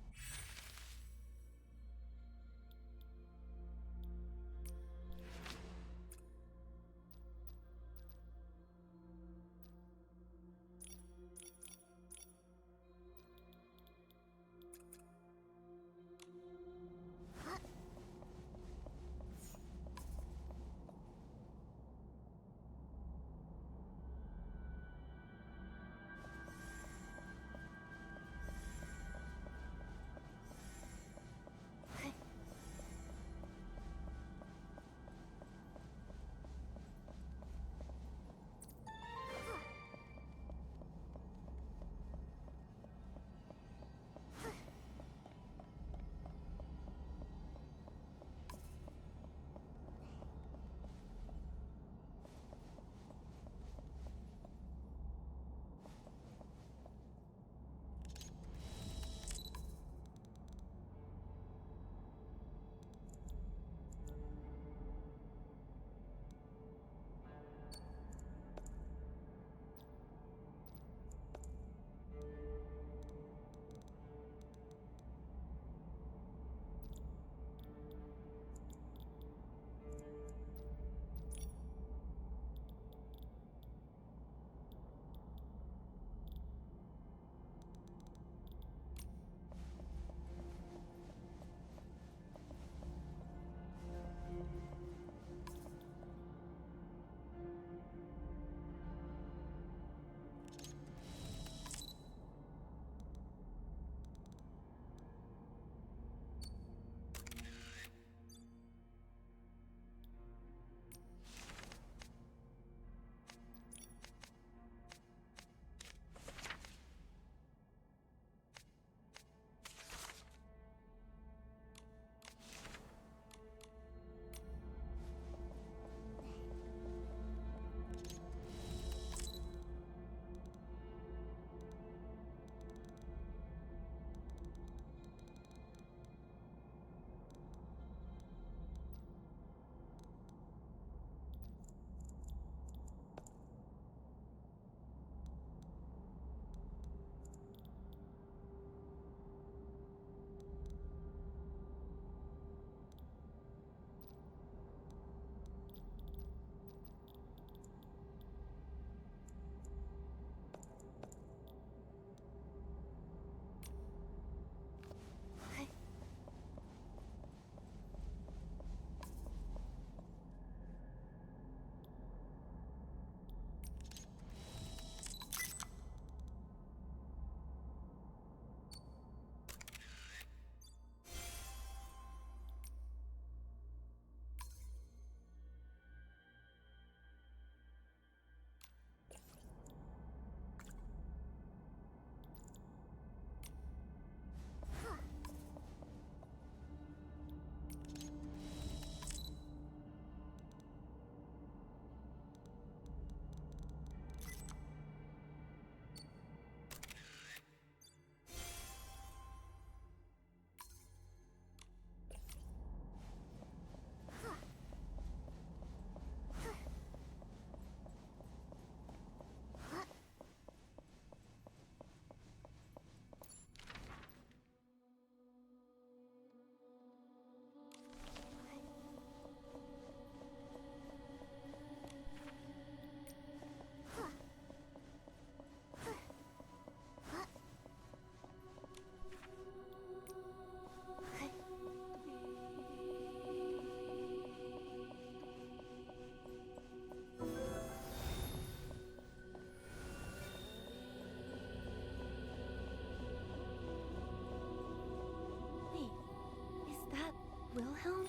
Wilhelm?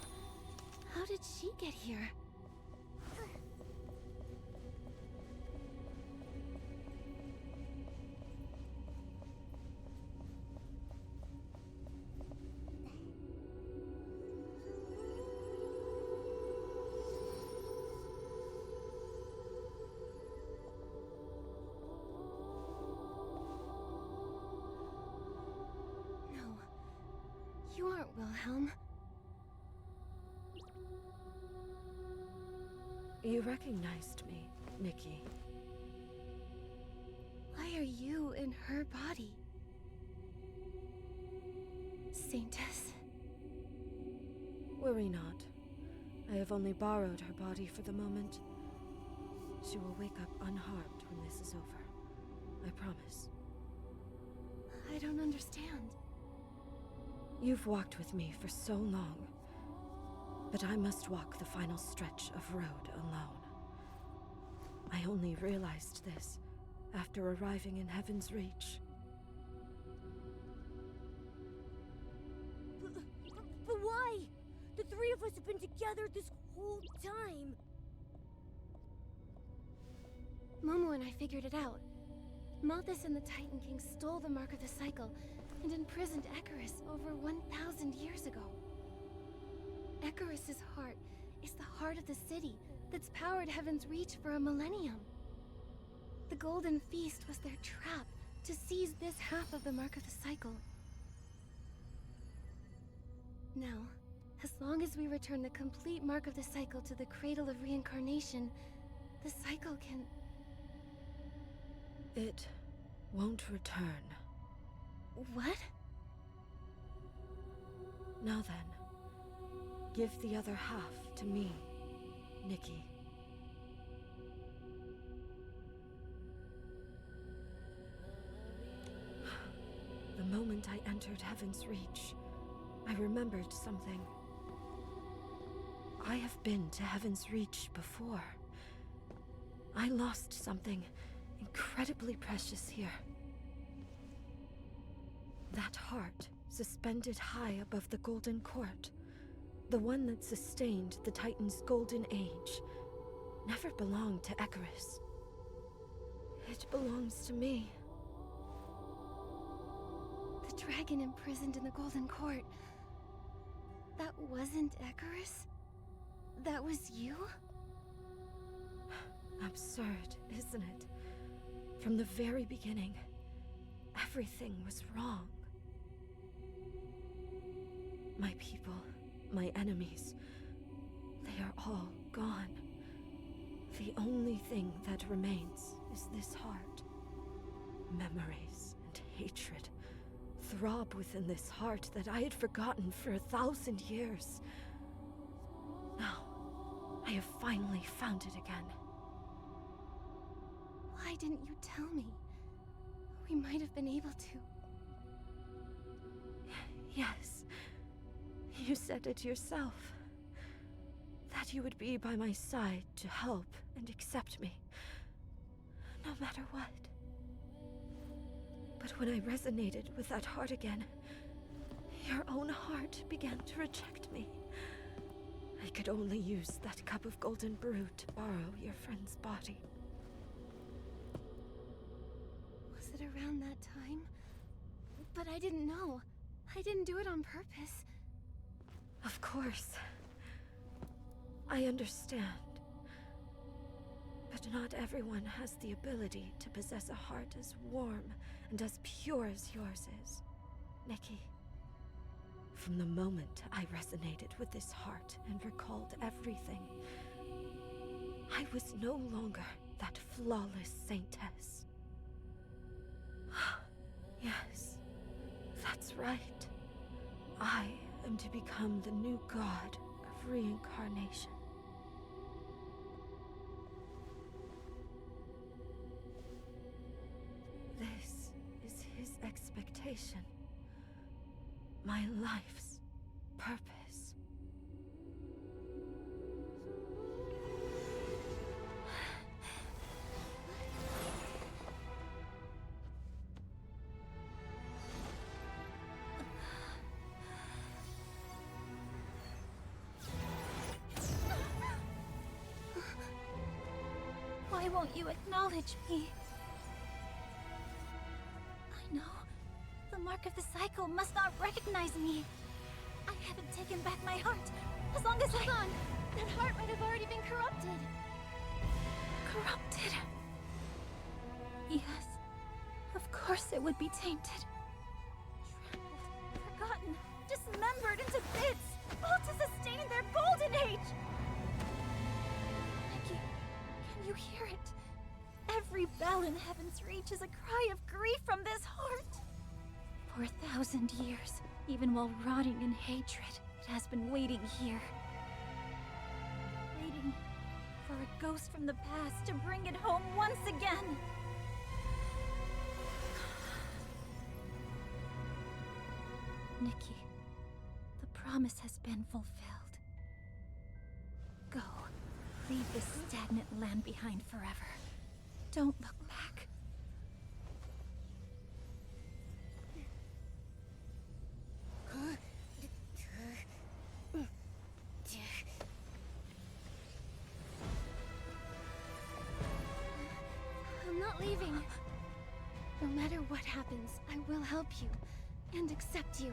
How did she get here? No, you aren't Wilhelm. You recognized me, Nikki. Why are you in her body? Saintess? Worry not. I have only borrowed her body for the moment. She will wake up unharmed when this is over. I promise. I don't understand. You've walked with me for so long, but I must walk the final stretch of road alone. I only realized this after arriving in Heaven's Reach. But why? The three of us have been together this whole time. Momo and I figured it out. Malthus and the Titan King stole the Mark of the Cycle and imprisoned Icarus over 1,000 years ago. Icarus's heart is the heart of the city that's powered Heaven's Reach for a millennium. The Golden Feast was their trap to seize this half of the Mark of the Cycle. Now, as long as we return the complete Mark of the Cycle to the Cradle of Reincarnation, the cycle can... It won't return. What? Now then, give the other half to me, Nikki. The moment I entered Heaven's Reach, I remembered something. I have been to Heaven's Reach before. I lost something incredibly precious here. That heart, suspended high above the Golden Court, the one that sustained the Titan's golden age, never belonged to Icarus. It belongs to me. The dragon imprisoned in the Golden Court. That wasn't Icarus? That was you? Absurd, isn't it? From the very beginning, everything was wrong. My people, my enemies, they are all gone. The only thing that remains is this heart. Memories and hatred throb within this heart that I had forgotten for 1,000 years. Now, I have finally found it again. Why didn't you tell me? We might have been able to. Yes, you said it yourself. That you would be by my side to help and accept me, no matter what. But when I resonated with that heart again, your own heart began to reject me. I could only use that cup of golden brew to borrow your friend's body. Was it around that time? But I didn't know. I didn't do it on purpose. Of course. I understand. But not everyone has the ability to possess a heart as warm and as pure as yours is, Nikki. From the moment I resonated with this heart and recalled everything, I was no longer that flawless saintess. Yes, that's right. I am to become the new god of reincarnation. This is his expectation. My life's purpose. won't you acknowledge me? I know. The mark of the cycle must not recognize me. I haven't taken back my heart. As long as Hold on! That heart might have already been corrupted. Corrupted? Yes. Of course it would be tainted. Trampled, forgotten, dismembered into bits, all to sustain their golden age! Nikki, can you hear it? Every bell in Heaven's Reach is a cry of grief from this heart. For 1,000 years, even while rotting in hatred, it has been waiting here. Waiting for a ghost from the past to bring it home once again. Nikki, the promise has been fulfilled. Go. Leave this stagnant land behind forever. Don't look back. I'm not leaving. No matter what happens, I will help you and accept you.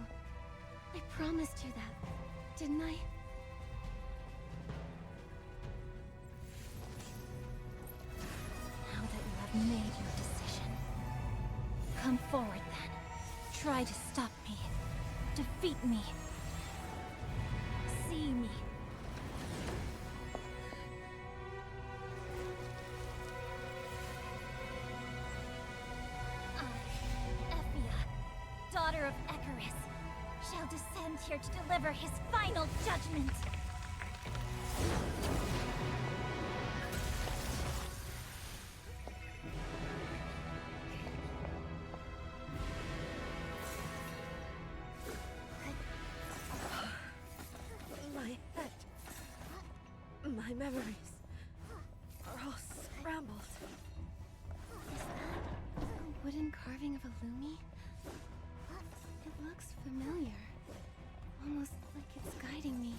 I promised you that, didn't I? Now that you have made your decision, come forward then. Try to stop me. Defeat me. See me. I, Ephia, daughter of Icarus, shall descend here to deliver his final judgment. My head. My memories are all scrambled. Is that a wooden carving of a Lumi? It looks familiar. Almost like it's guiding me.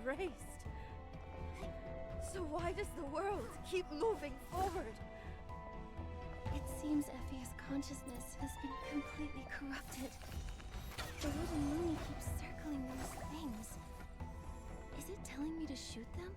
Erased. So why does the world keep moving forward? It seems Effie's consciousness has been completely corrupted. The wooden Lumi keeps circling those things. Is it telling me to shoot them?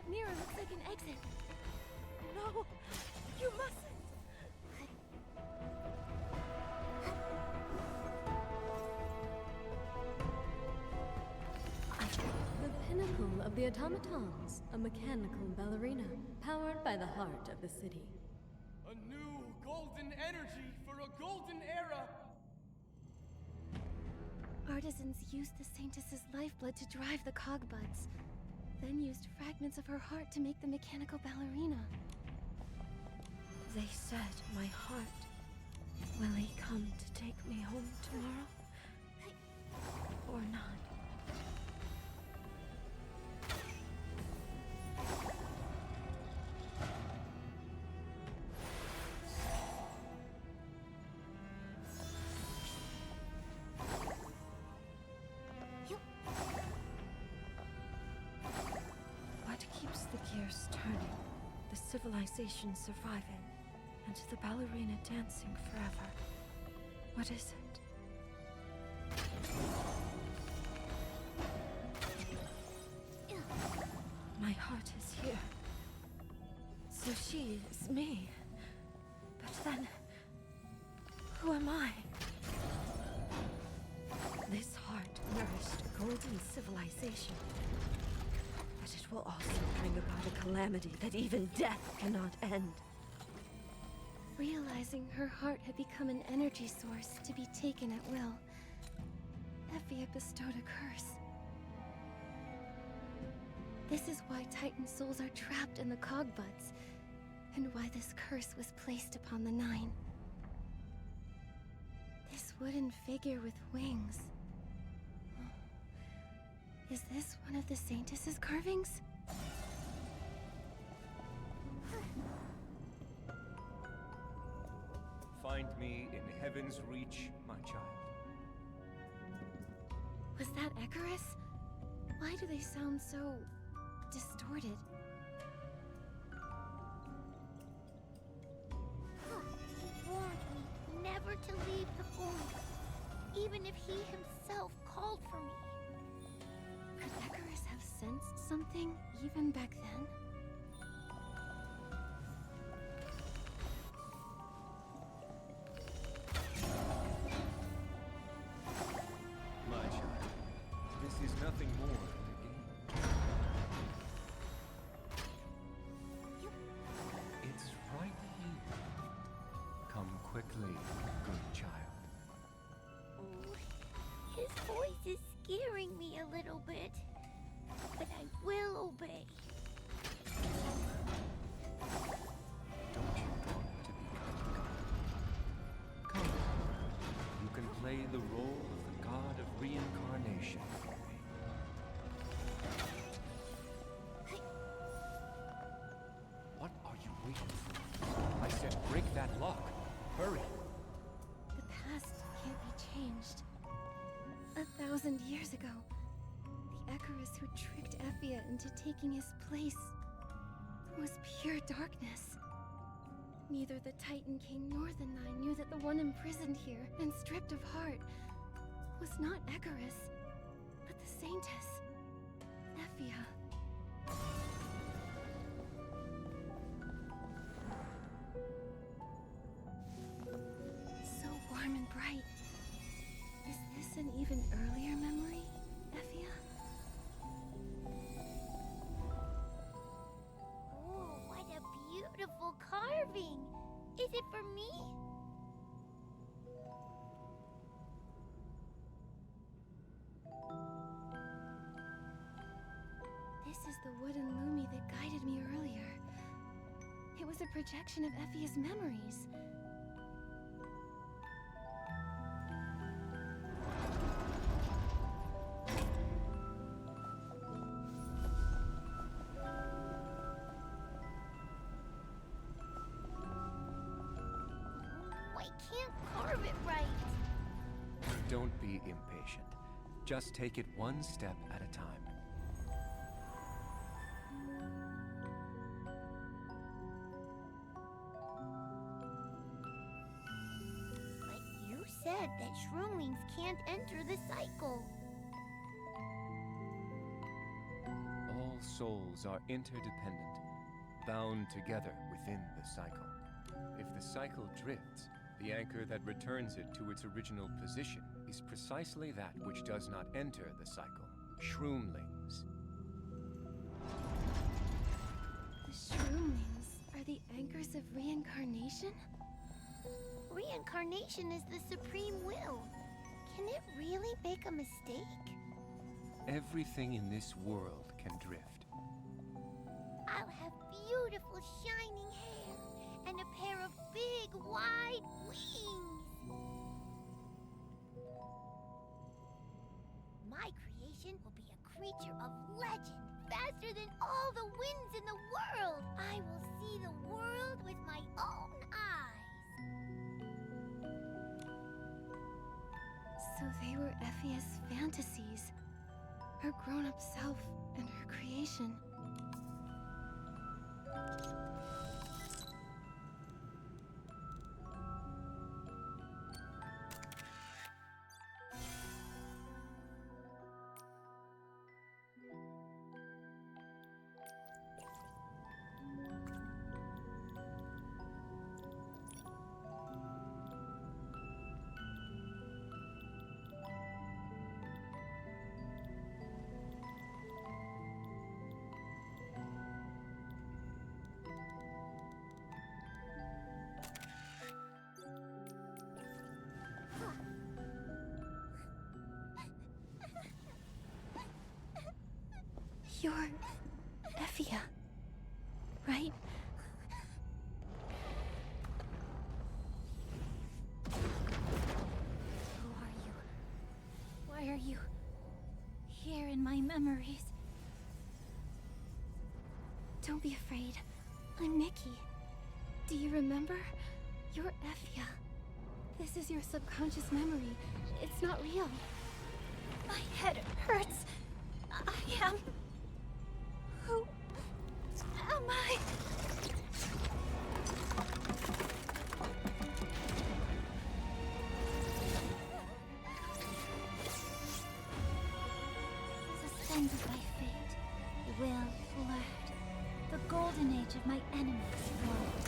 Mirror looks like an exit. No, you mustn't. The pinnacle of the automatons, a mechanical ballerina, powered by the heart of the city. A new golden energy for a golden era! Artisans used the Saintess's lifeblood to drive the cogbuds. Then used fragments of her heart to make the mechanical ballerina. They said my heart. Will he come to take me home tomorrow? Or not? Turning, the civilization surviving, and the ballerina dancing forever. What is it? My heart is here. So she is me. But then, who am I? golden civilization. But it will also bring about a calamity that even death cannot end. Realizing her heart had become an energy source to be taken at will, Effia bestowed a curse. This is why Titan souls are trapped in the Cogbuds, and why this curse was placed upon the Nine. This wooden figure with wings. Is this one of the Saintess's carvings? Find me in Heaven's Reach, my child. Was that Icarus? Why do they sound so distorted? He warned me never to leave the forest, even if he himself called for me. Could Icarus have sensed something even back then? My child, this is nothing more than a game. It's right here. Come quickly, good child. Oh, his voice is scaring me a little bit, but I will obey. Don't you want to become God? Come, you can play the role of the god of reincarnation for me. What are you waiting for? I said break that lock. Hurry. The past can't be changed. 1,000 years ago, the Icarus who tricked Effia into taking his place was pure darkness. Neither the Titan King nor the Nine knew that the one imprisoned here and stripped of heart was not Icarus, but the Saintess, Effia. So warm and bright. Is this an even earlier memory, Effia? Oh, what a beautiful carving! Is it for me? This is the wooden Lumi that guided me earlier. It was a projection of Effia's memories. I can't carve it right. Don't be impatient. Just take it one step at a time. But you said that shroomlings can't enter the cycle. All souls are interdependent, bound together within the cycle. If the cycle drifts, the anchor that returns it to its original position is precisely that which does not enter the cycle. Shroomlings. The shroomlings are the anchors of reincarnation? Reincarnation is the supreme will. Can it really make a mistake? Everything in this world can drift. I'll have beautiful shining hair and a pair of big wide wings. My creation will be a creature of legend, faster than all the winds in the world. I will see the world with my own eyes. So they were Effia's fantasies, her grown-up self and her creation. You're Effia, right? Who are you? Why are you here in my memories? Don't be afraid. I'm Nikki. Do you remember? You're Effia. This is your subconscious memory. It's not real. My head hurts. I am... Who am I? Suspended by fate, will left. The golden age of my enemies rolled.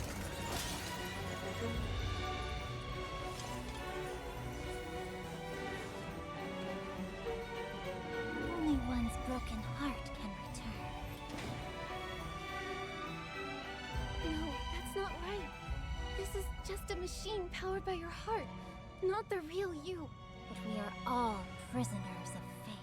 Only one's broken heart can return. No, that's not right. This is just a machine powered by your heart, not the real you. But we are all prisoners of fate.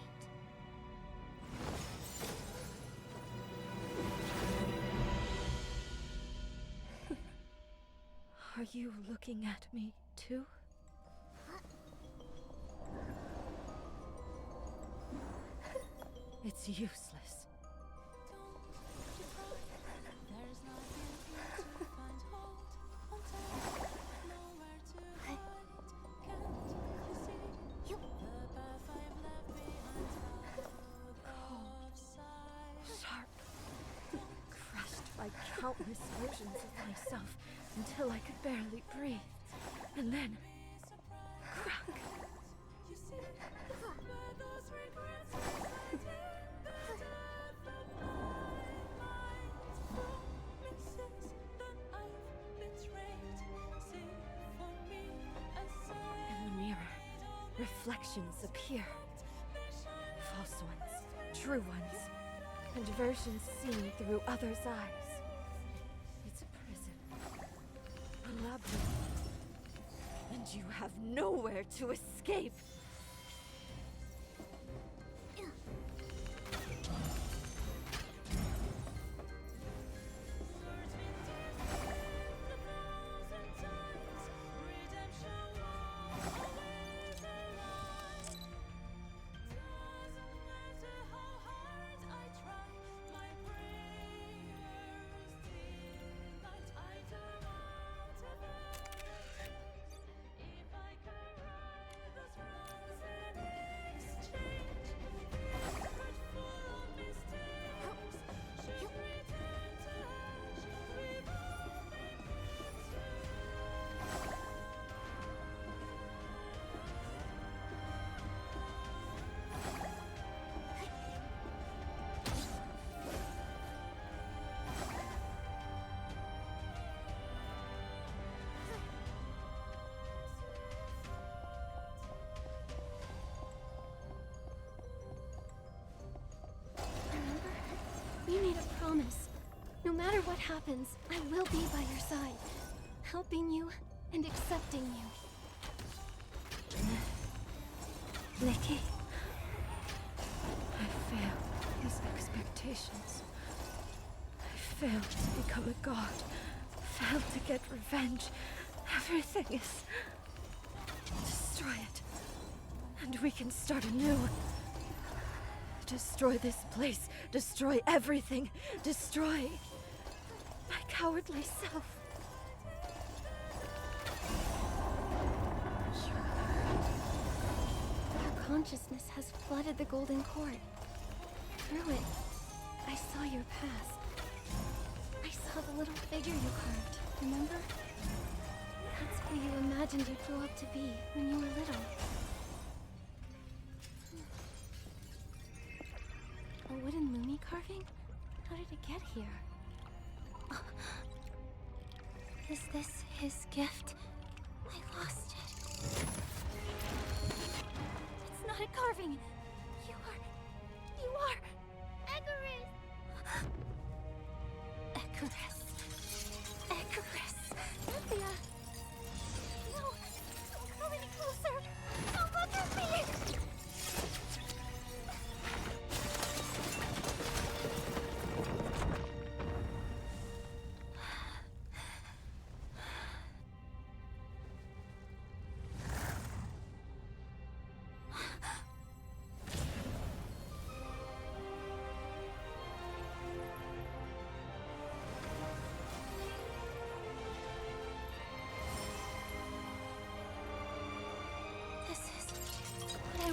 Are you looking at me, too? It's useless. Sharp. Crushed by countless versions of myself until I could barely breathe. And then... crack. In the mirror, reflections appear. False ones, true ones, and versions seen through others' eyes. It's a prison. A labyrinth. And you have nowhere to escape. We made a promise. No matter what happens, I will be by your side, helping you and accepting you. Nikki, I failed his expectations. I failed to become a god. Failed to get revenge. Everything is... destroy it. And we can start anew. Destroy this place. Destroy everything. Destroy my cowardly self. Your consciousness has flooded the Golden Court. Through it, I saw your past. I saw the little figure you carved, remember? That's who you imagined you'd grow up to be when you were little. A wooden Lumi carving? How did it get here? Is this his gift? I lost it. It's not a carving. You are... Icarus. Icarus. Cynthia. No, don't come any closer. Don't look at me.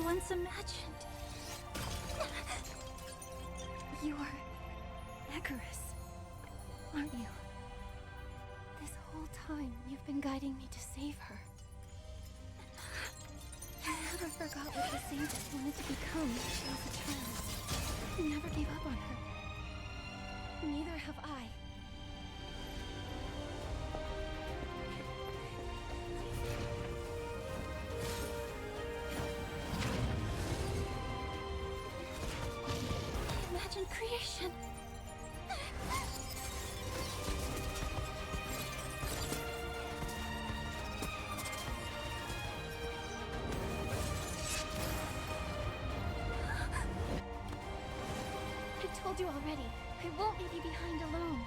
once imagined. You're Icarus, aren't you? This whole time, you've been guiding me to save her. You never forgot what the sages wanted to become when she was a child. You never gave up on her. Neither have I. Imagine creation. I told you already. I won't leave you behind alone.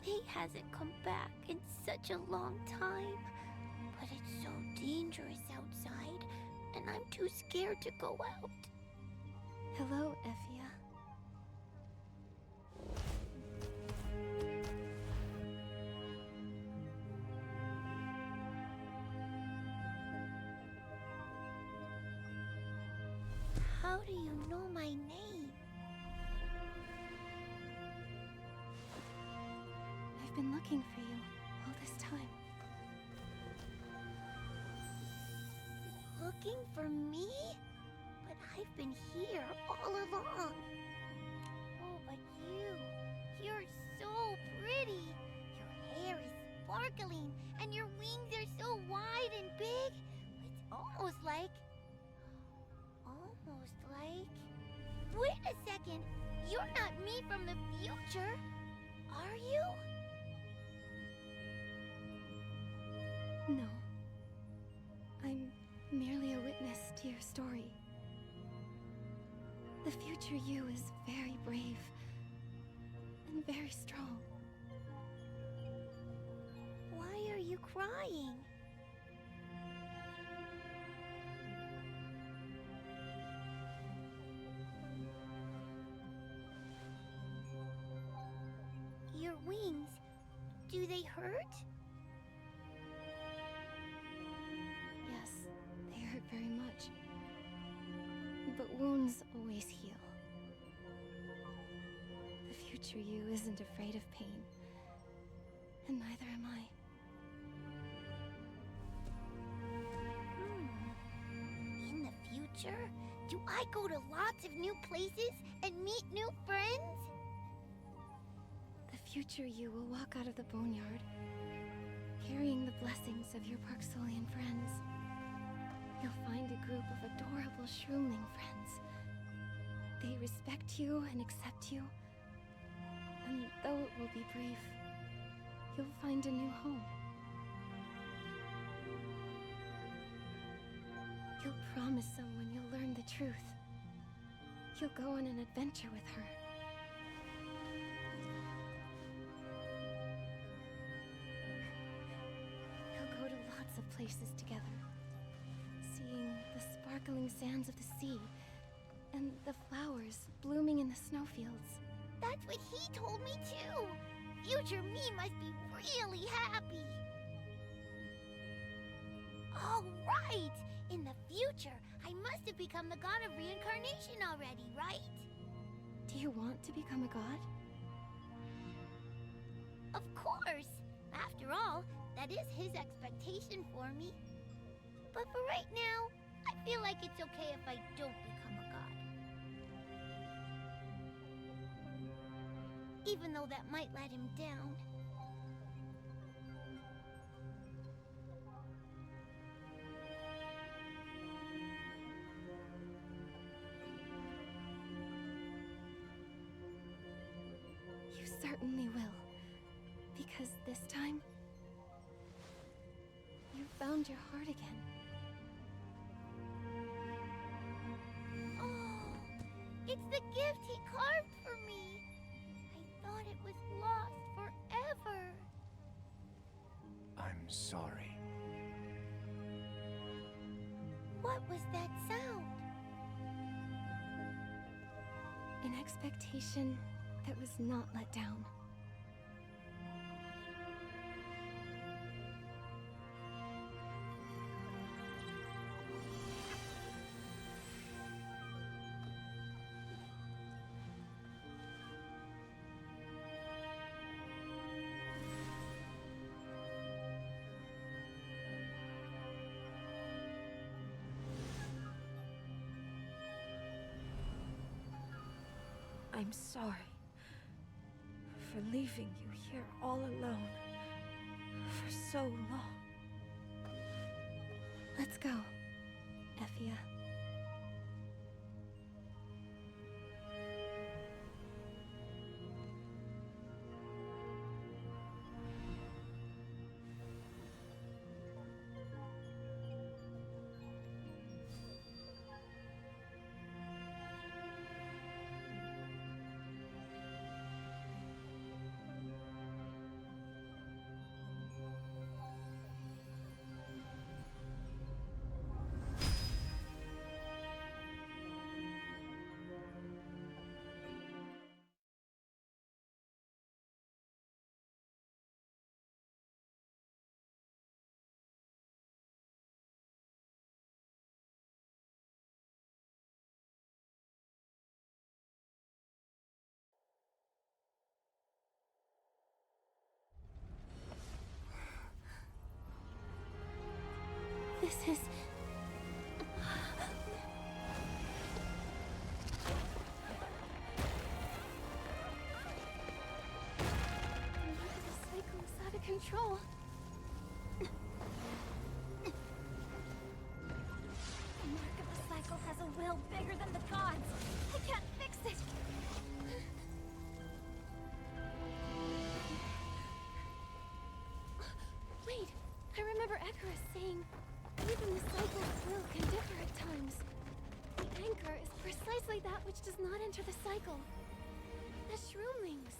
He hasn't come back in such a long time. But it's so dangerous outside, and I'm too scared to go out. Hello, Effia. How do you know my name? I've been looking for you all this time. Looking for me? But I've been here all along. Oh, but you're so pretty. Your hair is sparkling, and your wings are so wide and big. It's almost like... Wait a second! You're not me from the future, are you? No. I'm merely to your story. The future you is very brave and very strong. Why are you crying? Your wings, do they hurt? Yes, they hurt very much. But wounds always heal. The future you isn't afraid of pain. And neither am I. In the future, do I go to lots of new places and meet new friends? The future you will walk out of the boneyard, carrying the blessings of your Parksolian friends. You'll find a group of adorable shroomling friends. They respect you and accept you. And though it will be brief, you'll find a new home. You'll promise someone you'll learn the truth. You'll go on an adventure with her. You'll go to lots of places together, seeing the sparkling sands of the sea and the flowers blooming in the snowfields. That's what he told me too. Future me must be really happy. Oh, right! In the future, I must have become the god of reincarnation already, right? Do you want to become a god? Of course! After all, that is his expectation for me. But for right now, I feel like it's okay if I don't become a god. Even though that might let him down. You certainly will. Because this time, you found your heart again. Oh, it's the gift he carved for me. I thought it was lost forever. I'm sorry. What was that sound? An expectation that was not let down. I'm sorry for leaving you here all alone for so long. Let's go, Effia. This is... The cycle is out of control. The mark of the cycle has a will bigger than the gods. I can't fix it. Wait, I remember Icarus saying, even the cycle's will can differ at times. anchor is precisely that which does not enter the cycle. The shroomlings.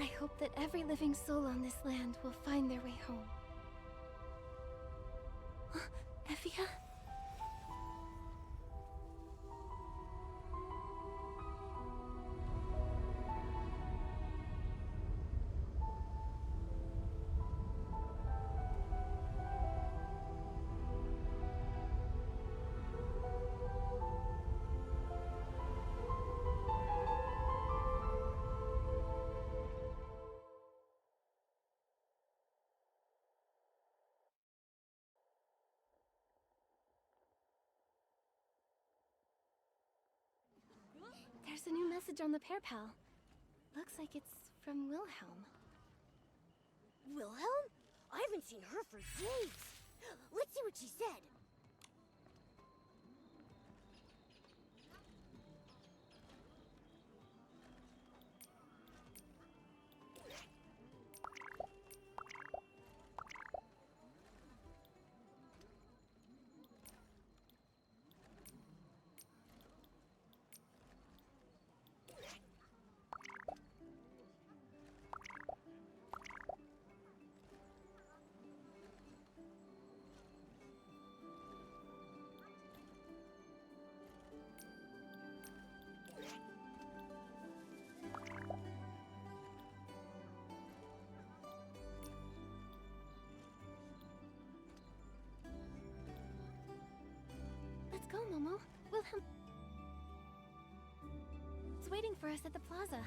I hope that every living soul on this land will find their way home. Evia? There's a new message on the Pear Pal. Looks like it's from Wilhelm. Wilhelm? I haven't seen her for days. Let's see what she said. Let's go, Momo. Wilhelm is waiting for us at the plaza.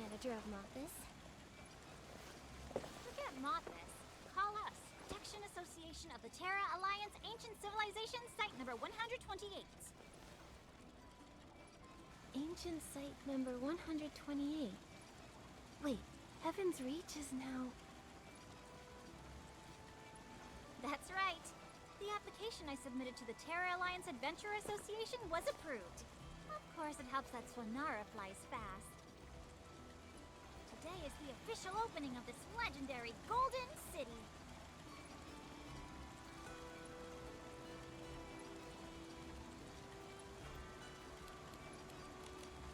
manager of Mothis. Forget Mothis. Call us. Protection Association of the Terra Alliance Ancient Civilization, Site number 128. Ancient Site number 128. Wait, Heaven's Reach is now... That's right. The application I submitted to the Terra Alliance Adventure Association was approved. Of course, it helps that Swanara flies fast. Today is the official opening of this legendary Golden City.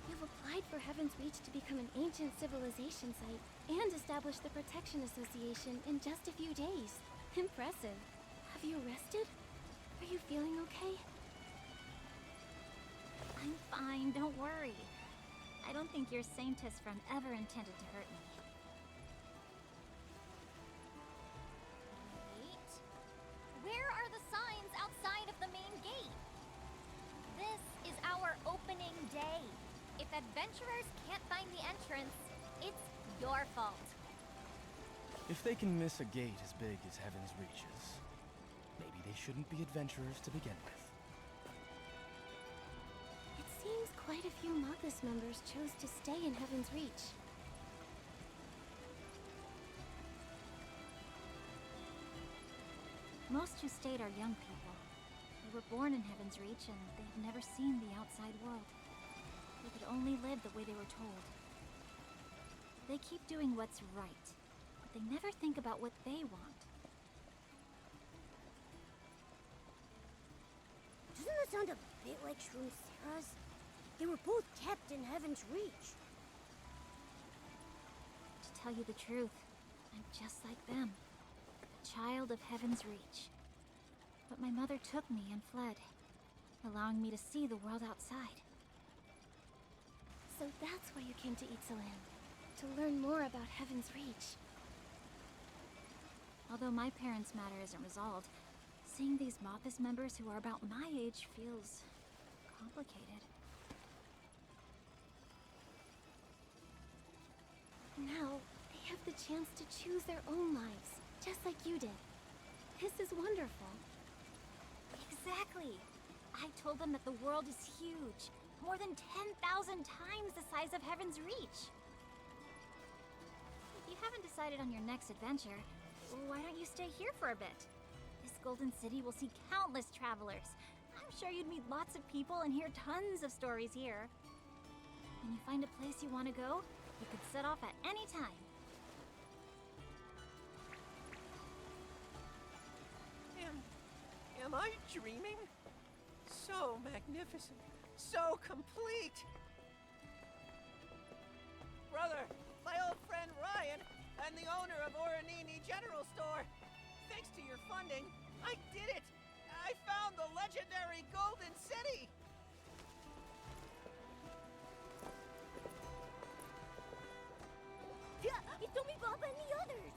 You've applied for Heaven's Reach to become an ancient civilization site and establish the Protection Association in just a few days. Impressive. Have you rested? Are you feeling okay? I'm fine, don't worry. I don't think your Saintess friend ever intended to hurt me. Wait. Where are the signs outside of the main gate? This is our opening day. If adventurers can't find the entrance, it's your fault. If they can miss a gate as big as Heaven's Reaches, maybe they shouldn't be adventurers to begin with. It seems quite a few Mothis members chose to stay in Heaven's Reach. Most who stayed are young people. They were born in Heaven's Reach and they've never seen the outside world. They could only live the way they were told. They keep doing what's right, but they never think about what they want. Doesn't that sound a bit like Shroom Sarah's? They were both kept in Heaven's Reach. To tell you the truth, I'm just like them. A child of Heaven's Reach. But my mother took me and fled, allowing me to see the world outside. So that's why you came to Itzaland, to learn more about Heaven's Reach. Although my parents' matter isn't resolved, seeing these Mothis members who are about my age feels complicated. Now, they have the chance to choose their own lives, just like you did. This is wonderful. Exactly. I told them that the world is huge, more than 10,000 times the size of Heaven's Reach. If you haven't decided on your next adventure, why don't you stay here for a bit? This Golden City will see countless travelers. I'm sure you'd meet lots of people and hear tons of stories here. When you find a place you want to go, you can set off at any time. Am I dreaming? So magnificent, so complete. Brother, my old friend Ryan, and the owner of Oranini General Store. Thanks to your funding, I did it! I found the legendary Golden City! Yeah, it's Tommy Papa and the others!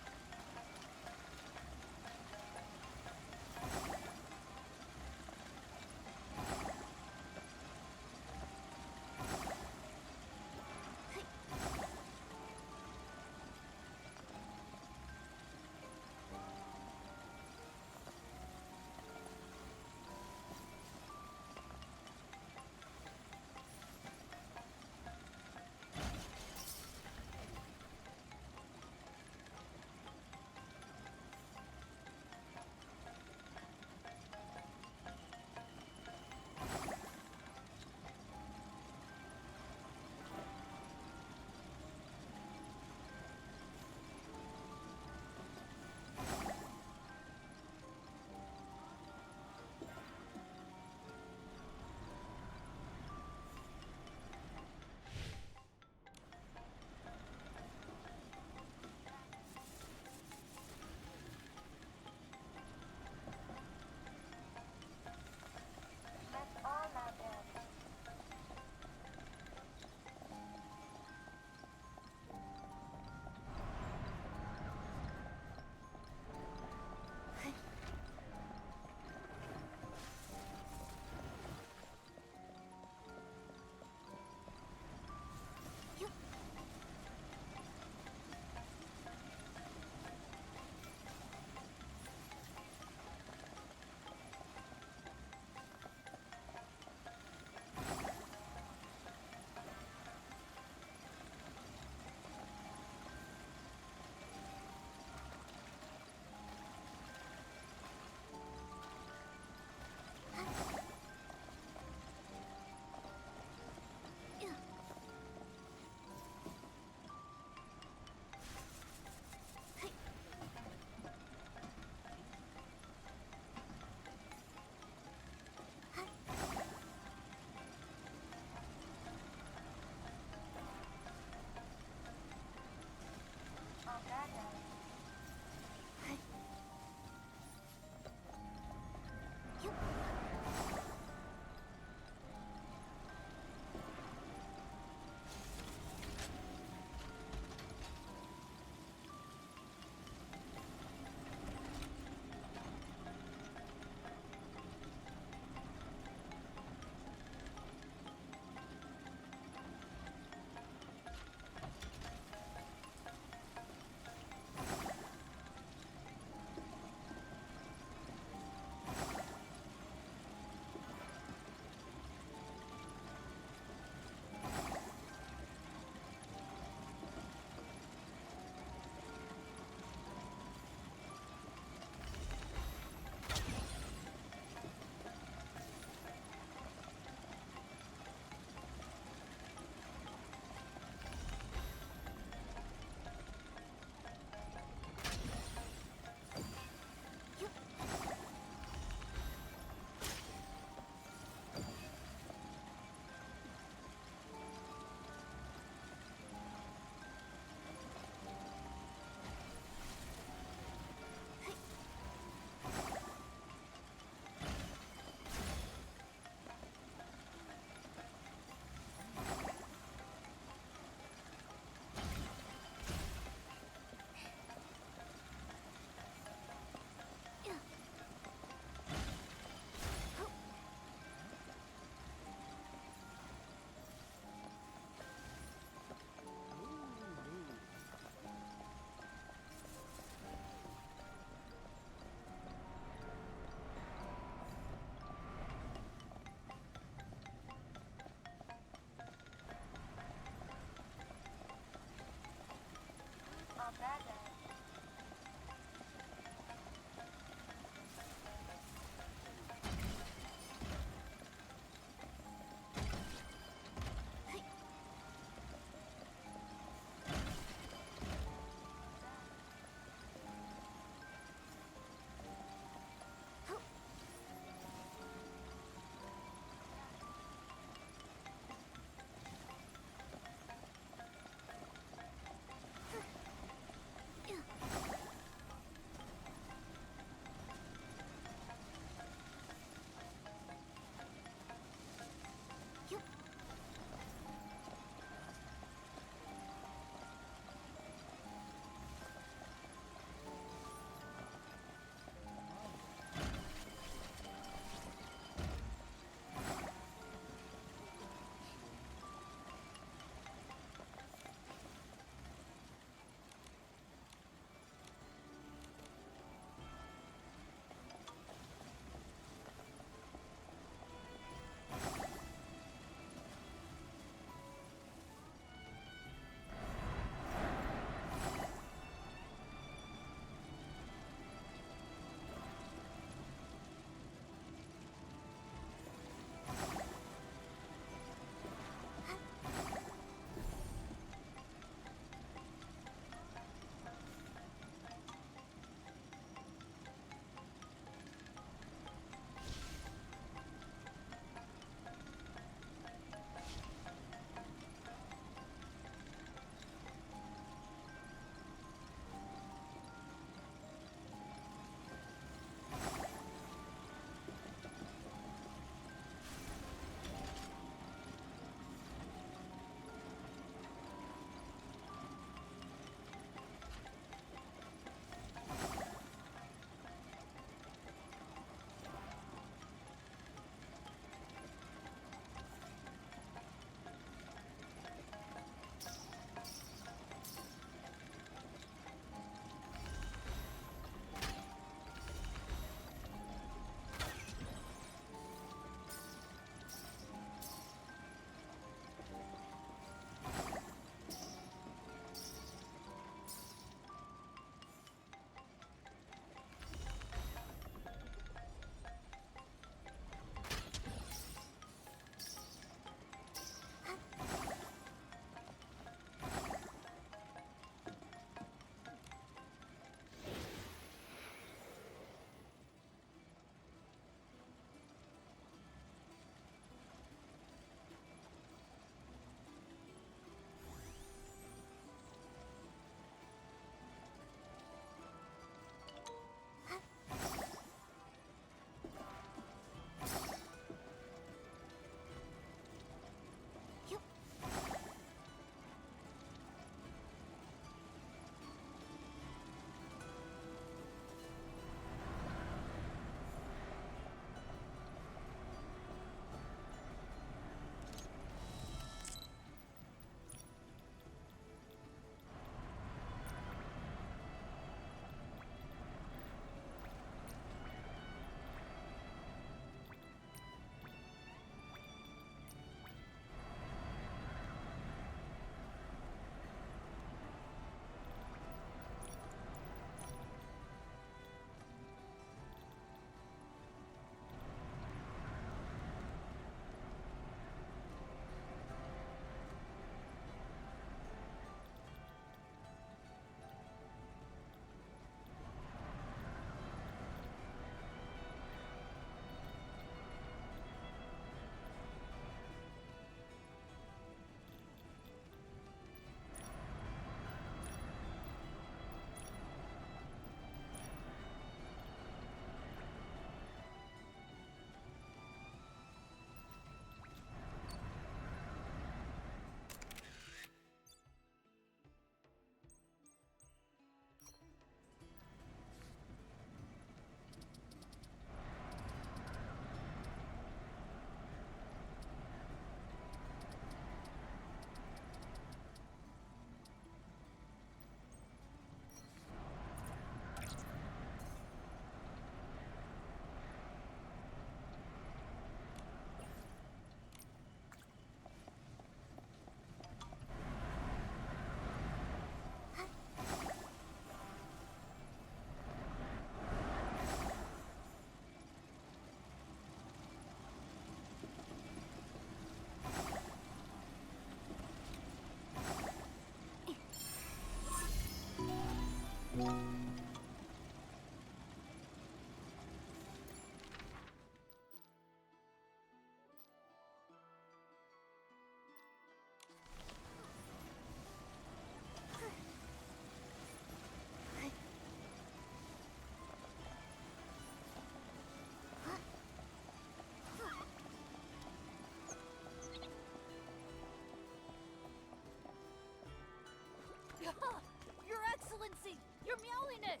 Your Excellency! Your Meowiness!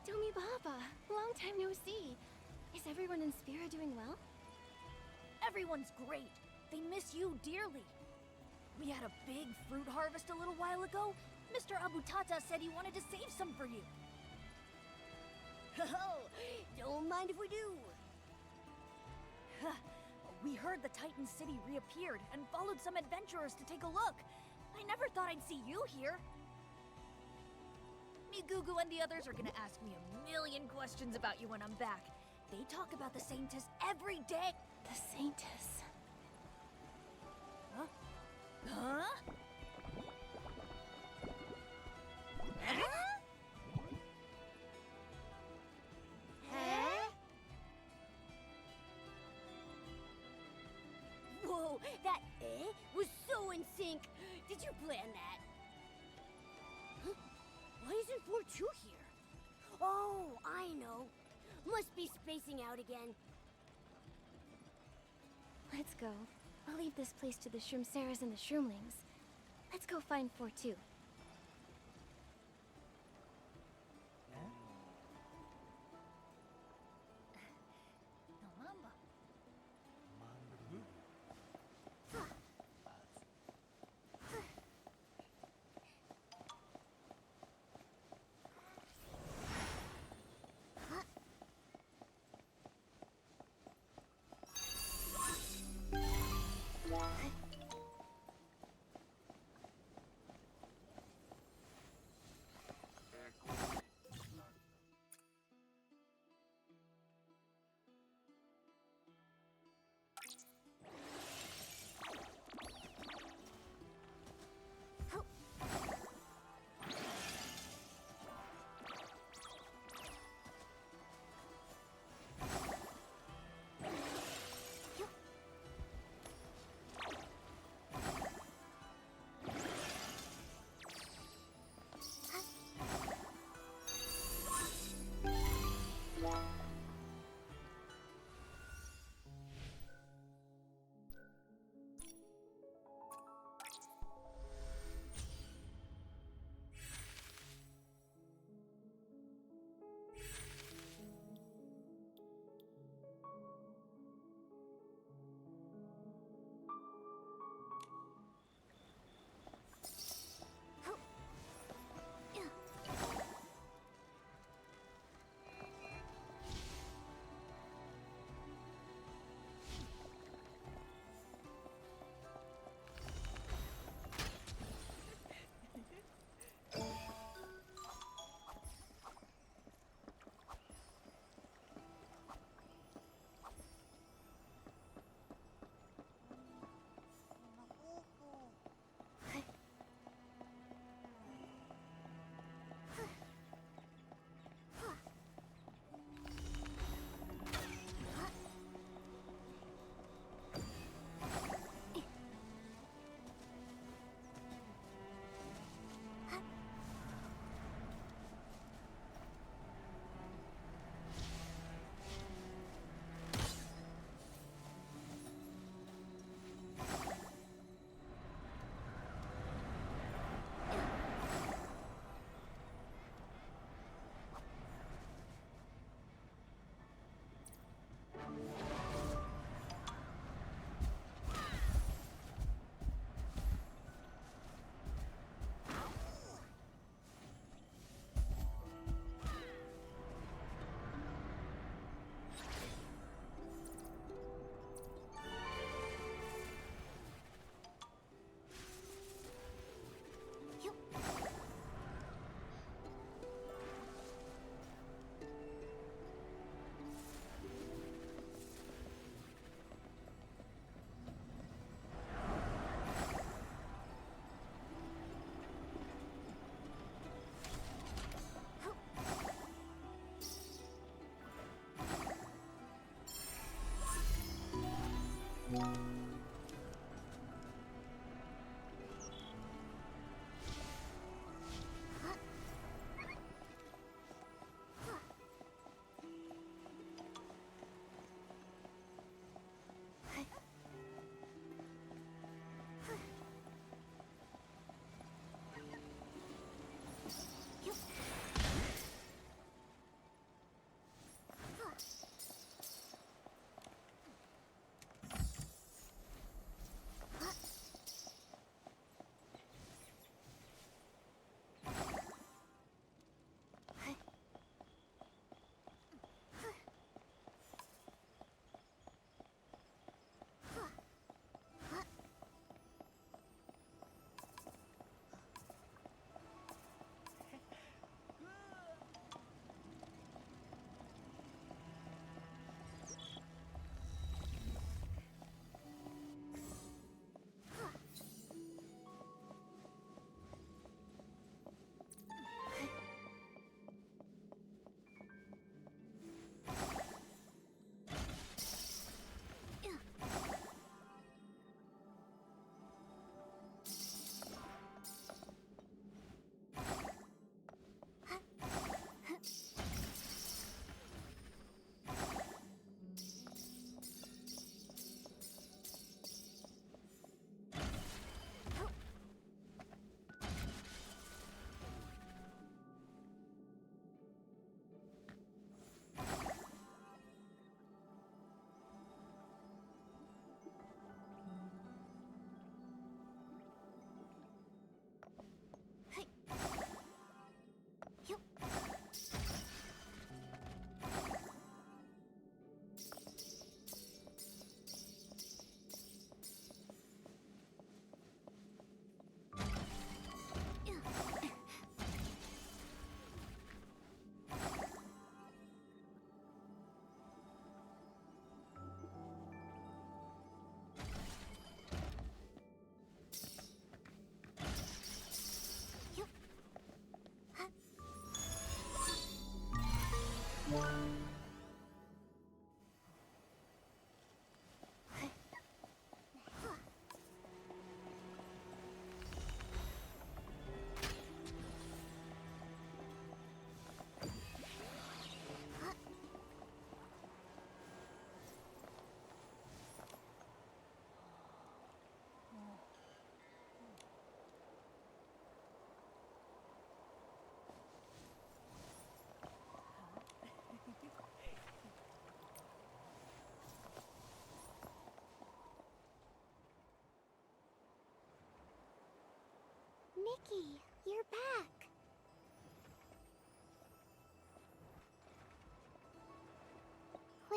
Domi Baba, long time no see. Is everyone in Spira doing well? Everyone's great. They miss you dearly. We had a big fruit harvest a little while ago. Mr. Abutata said he wanted to save some for you. Oh, don't mind if we do. We heard the Titan City reappeared and followed some adventurers to take a look. I never thought I'd see you here. Migugu and the others are gonna ask me a million questions about you when I'm back. They talk about the Saintess every day. The Saintess. Huh? Huh? Whoa, that was so in sync. Did you plan that? Huh? Why isn't 4-2 here? Oh, I know. Must be spacing out again. Let's go. I'll leave this place to the Shroomsaras and the Shroomlings. Let's go find 4-2.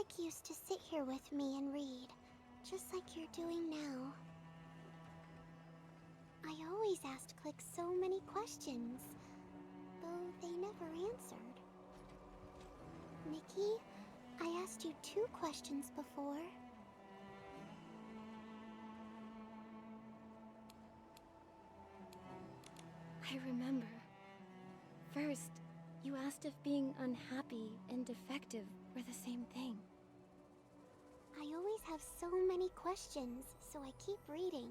Click used to sit here with me and read, just like you're doing now. I always asked Click so many questions, though they never answered. Nikki, I asked you 2 questions before. I remember. First, you asked if being unhappy and defective were the same thing. I always have so many questions, so I keep reading.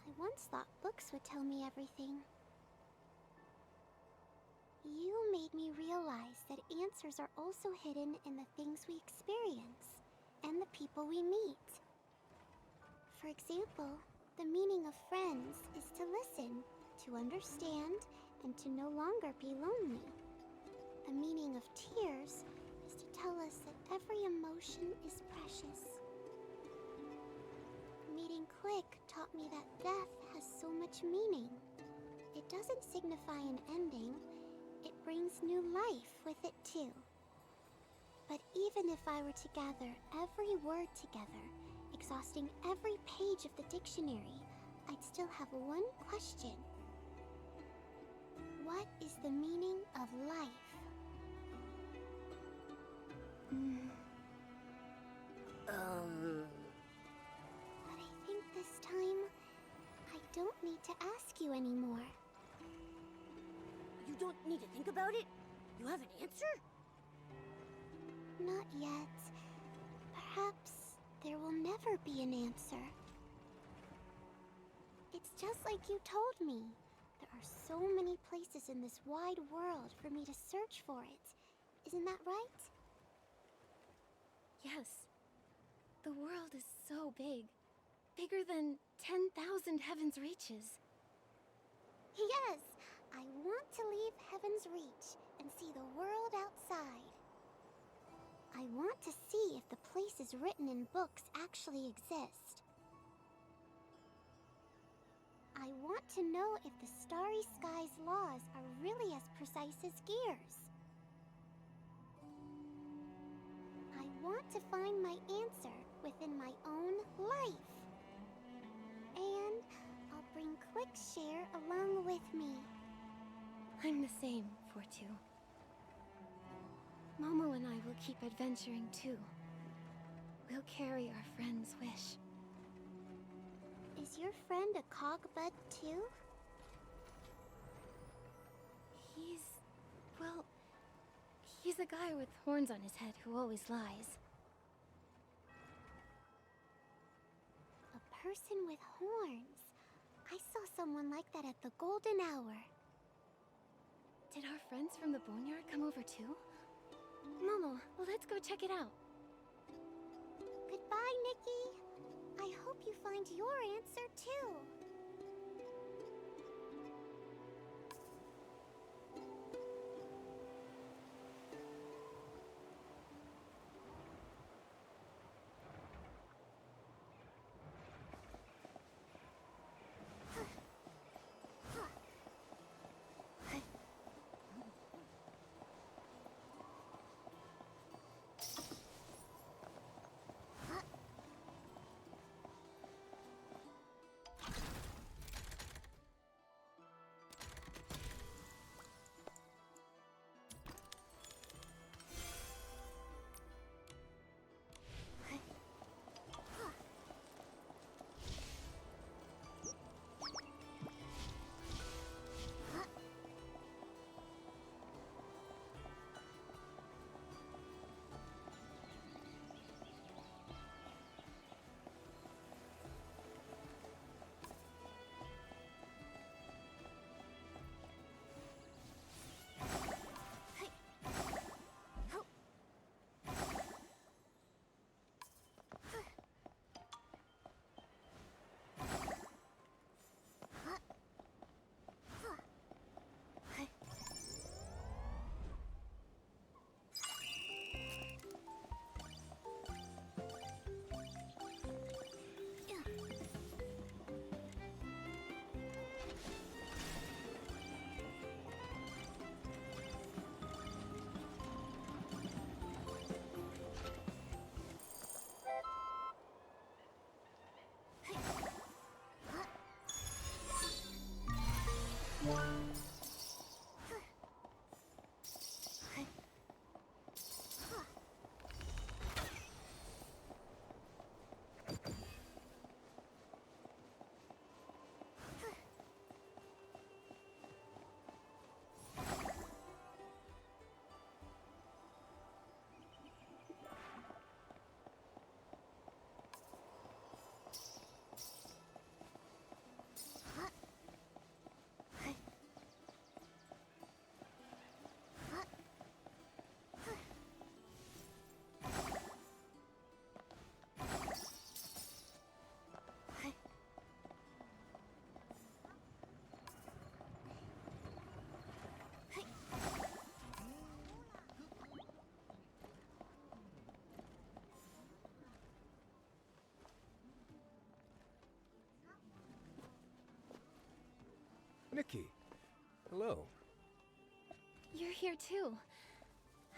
I once thought books would tell me everything. You made me realize that answers are also hidden in the things we experience and the people we meet. For example, the meaning of friends is to listen, to understand, and to no longer be lonely. The meaning of tears is to tell us that every emotion is precious. Meeting Click taught me that death has so much meaning. It doesn't signify an ending, it brings new life with it too. But even if I were to gather every word together, exhausting every page of the dictionary, I'd still have one question. What is the meaning of life? But I think this time, I don't need to ask you anymore. You don't need to think about it? You have an answer? Not yet. Perhaps there will never be an answer. It's just like you told me. There are so many places in this wide world for me to search for it. Isn't that right? Yes. The world is so big. Bigger than 10,000 Heaven's Reaches. Yes! I want to leave Heaven's Reach and see the world outside. I want to see if the places written in books actually exist. I want to know if the starry sky's laws are really as precise as Gear's. I want to find my answer within my own life. And I'll bring Clickshare along with me. I'm the same, Fortu. Momo and I will keep adventuring too. We'll carry our friend's wish. Is your friend a cogbud too? Well, he's a guy with horns on his head who always lies. A person with horns? I saw someone like that at the Golden Hour. Did our friends from the Boneyard come over too? Momo, let's go check it out. Goodbye, Nikki. I hope you find your answer too. Nikki, hello. You're here too.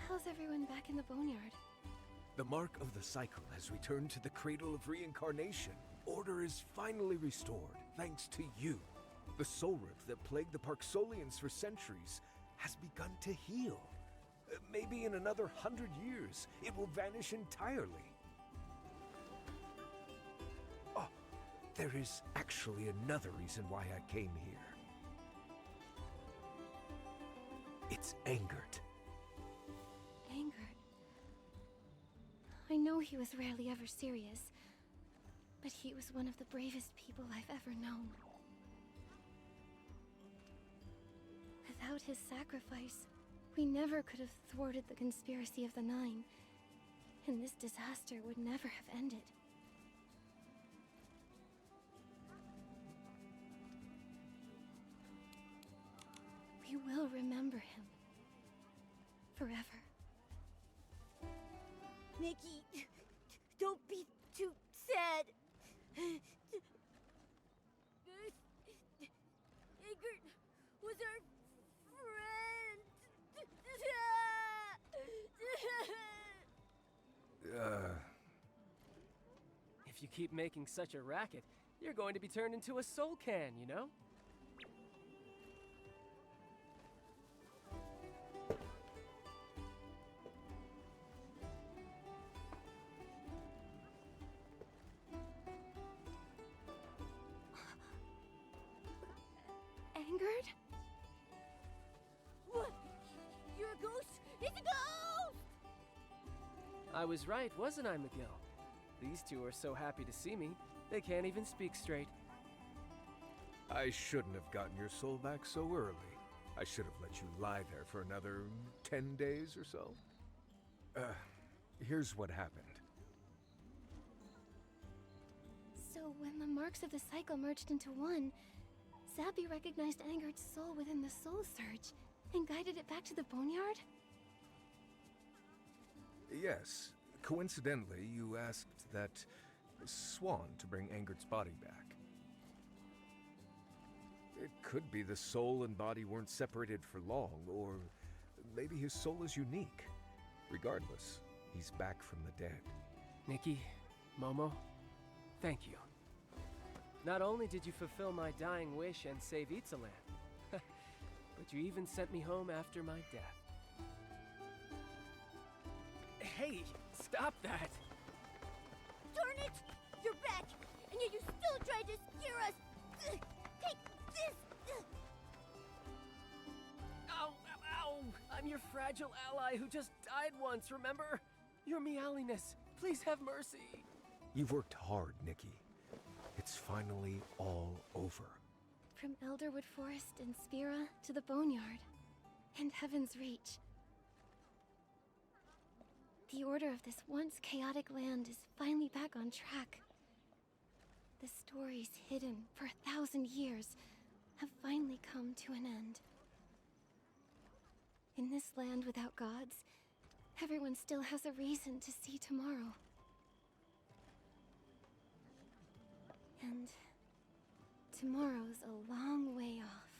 How's everyone back in the boneyard? The mark of the cycle has returned to the cradle of reincarnation. Order is finally restored, thanks to you. The soul rift that plagued the Parksolians for centuries has begun to heal. Maybe in another 100 years, it will vanish entirely. Oh, there is actually another reason why I came here. It's Angert. Angert. I know he was rarely ever serious, but he was one of the bravest people I've ever known. Without his sacrifice, we never could have thwarted the conspiracy of the Nine, and this disaster would never have ended. We will remember him. Forever. Nikki, don't be too sad. Ingrid was our friend. If you keep making such a racket, you're going to be turned into a soul can, you know? Angert? What? You're a ghost? It's a ghost! I was right, wasn't I, McGill? These two are so happy to see me, they can't even speak straight. I shouldn't have gotten your soul back so early. I should have let you lie there for another 10 days or so. Here's what happened. So when the marks of the cycle merged into one, Zappy recognized Angert's soul within the Soul Surge and guided it back to the boneyard? Yes. Coincidentally, you asked that swan to bring Angert's body back. It could be the soul and body weren't separated for long, or maybe his soul is unique. Regardless, he's back from the dead. Nikki, Momo, thank you. Not only did you fulfill my dying wish and save Itzaland, but you even sent me home after my death. Hey, stop that! Darn it! You're back, and yet you still tried to scare us! Take this! Ow, ow, ow! I'm your fragile ally who just died once, remember? Your meowliness, please have mercy. You've worked hard, Nikki. It's finally all over. From Elderwood Forest and Spira to the boneyard, and Heaven's Reach. The order of this once chaotic land is finally back on track. The stories hidden for 1,000 years have finally come to an end. In this land without gods, everyone still has a reason to see tomorrow. And tomorrow's a long way off.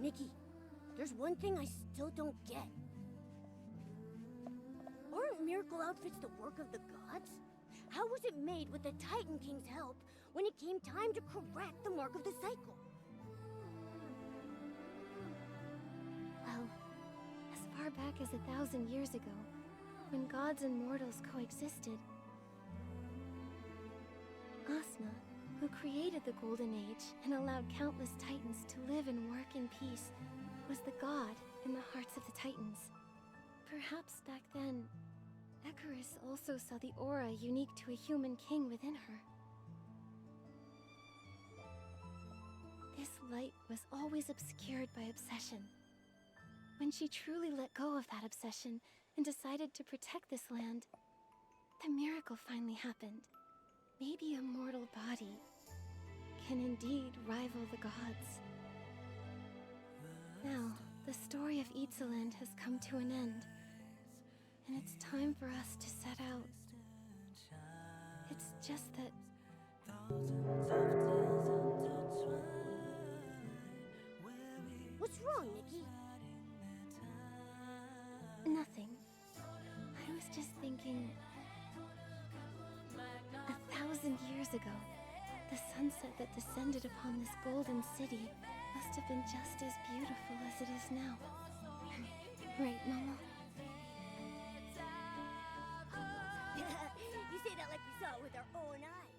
Nikki, there's one thing I still don't get. Aren't miracle outfits the work of the gods? How was it made with the Titan King's help when it came time to correct the mark of the cycle? Well, as far back as 1,000 years ago, when gods and mortals coexisted, Asna, who created the Golden Age and allowed countless Titans to live and work in peace, was the god in the hearts of the Titans. Perhaps back then, Icarus also saw the aura unique to a human king within her. This light was always obscured by obsession. When she truly let go of that obsession and decided to protect this land, the miracle finally happened. Maybe a mortal body can indeed rival the gods. Now, the story of Itzaland has come to an end, and it's time for us to set out. It's just that... What's wrong, Nikki? Nothing. I was just thinking... 1,000 years ago, the sunset that descended upon this golden city must have been just as beautiful as it is now. Right, Mama? You say that like we saw it with our own eyes.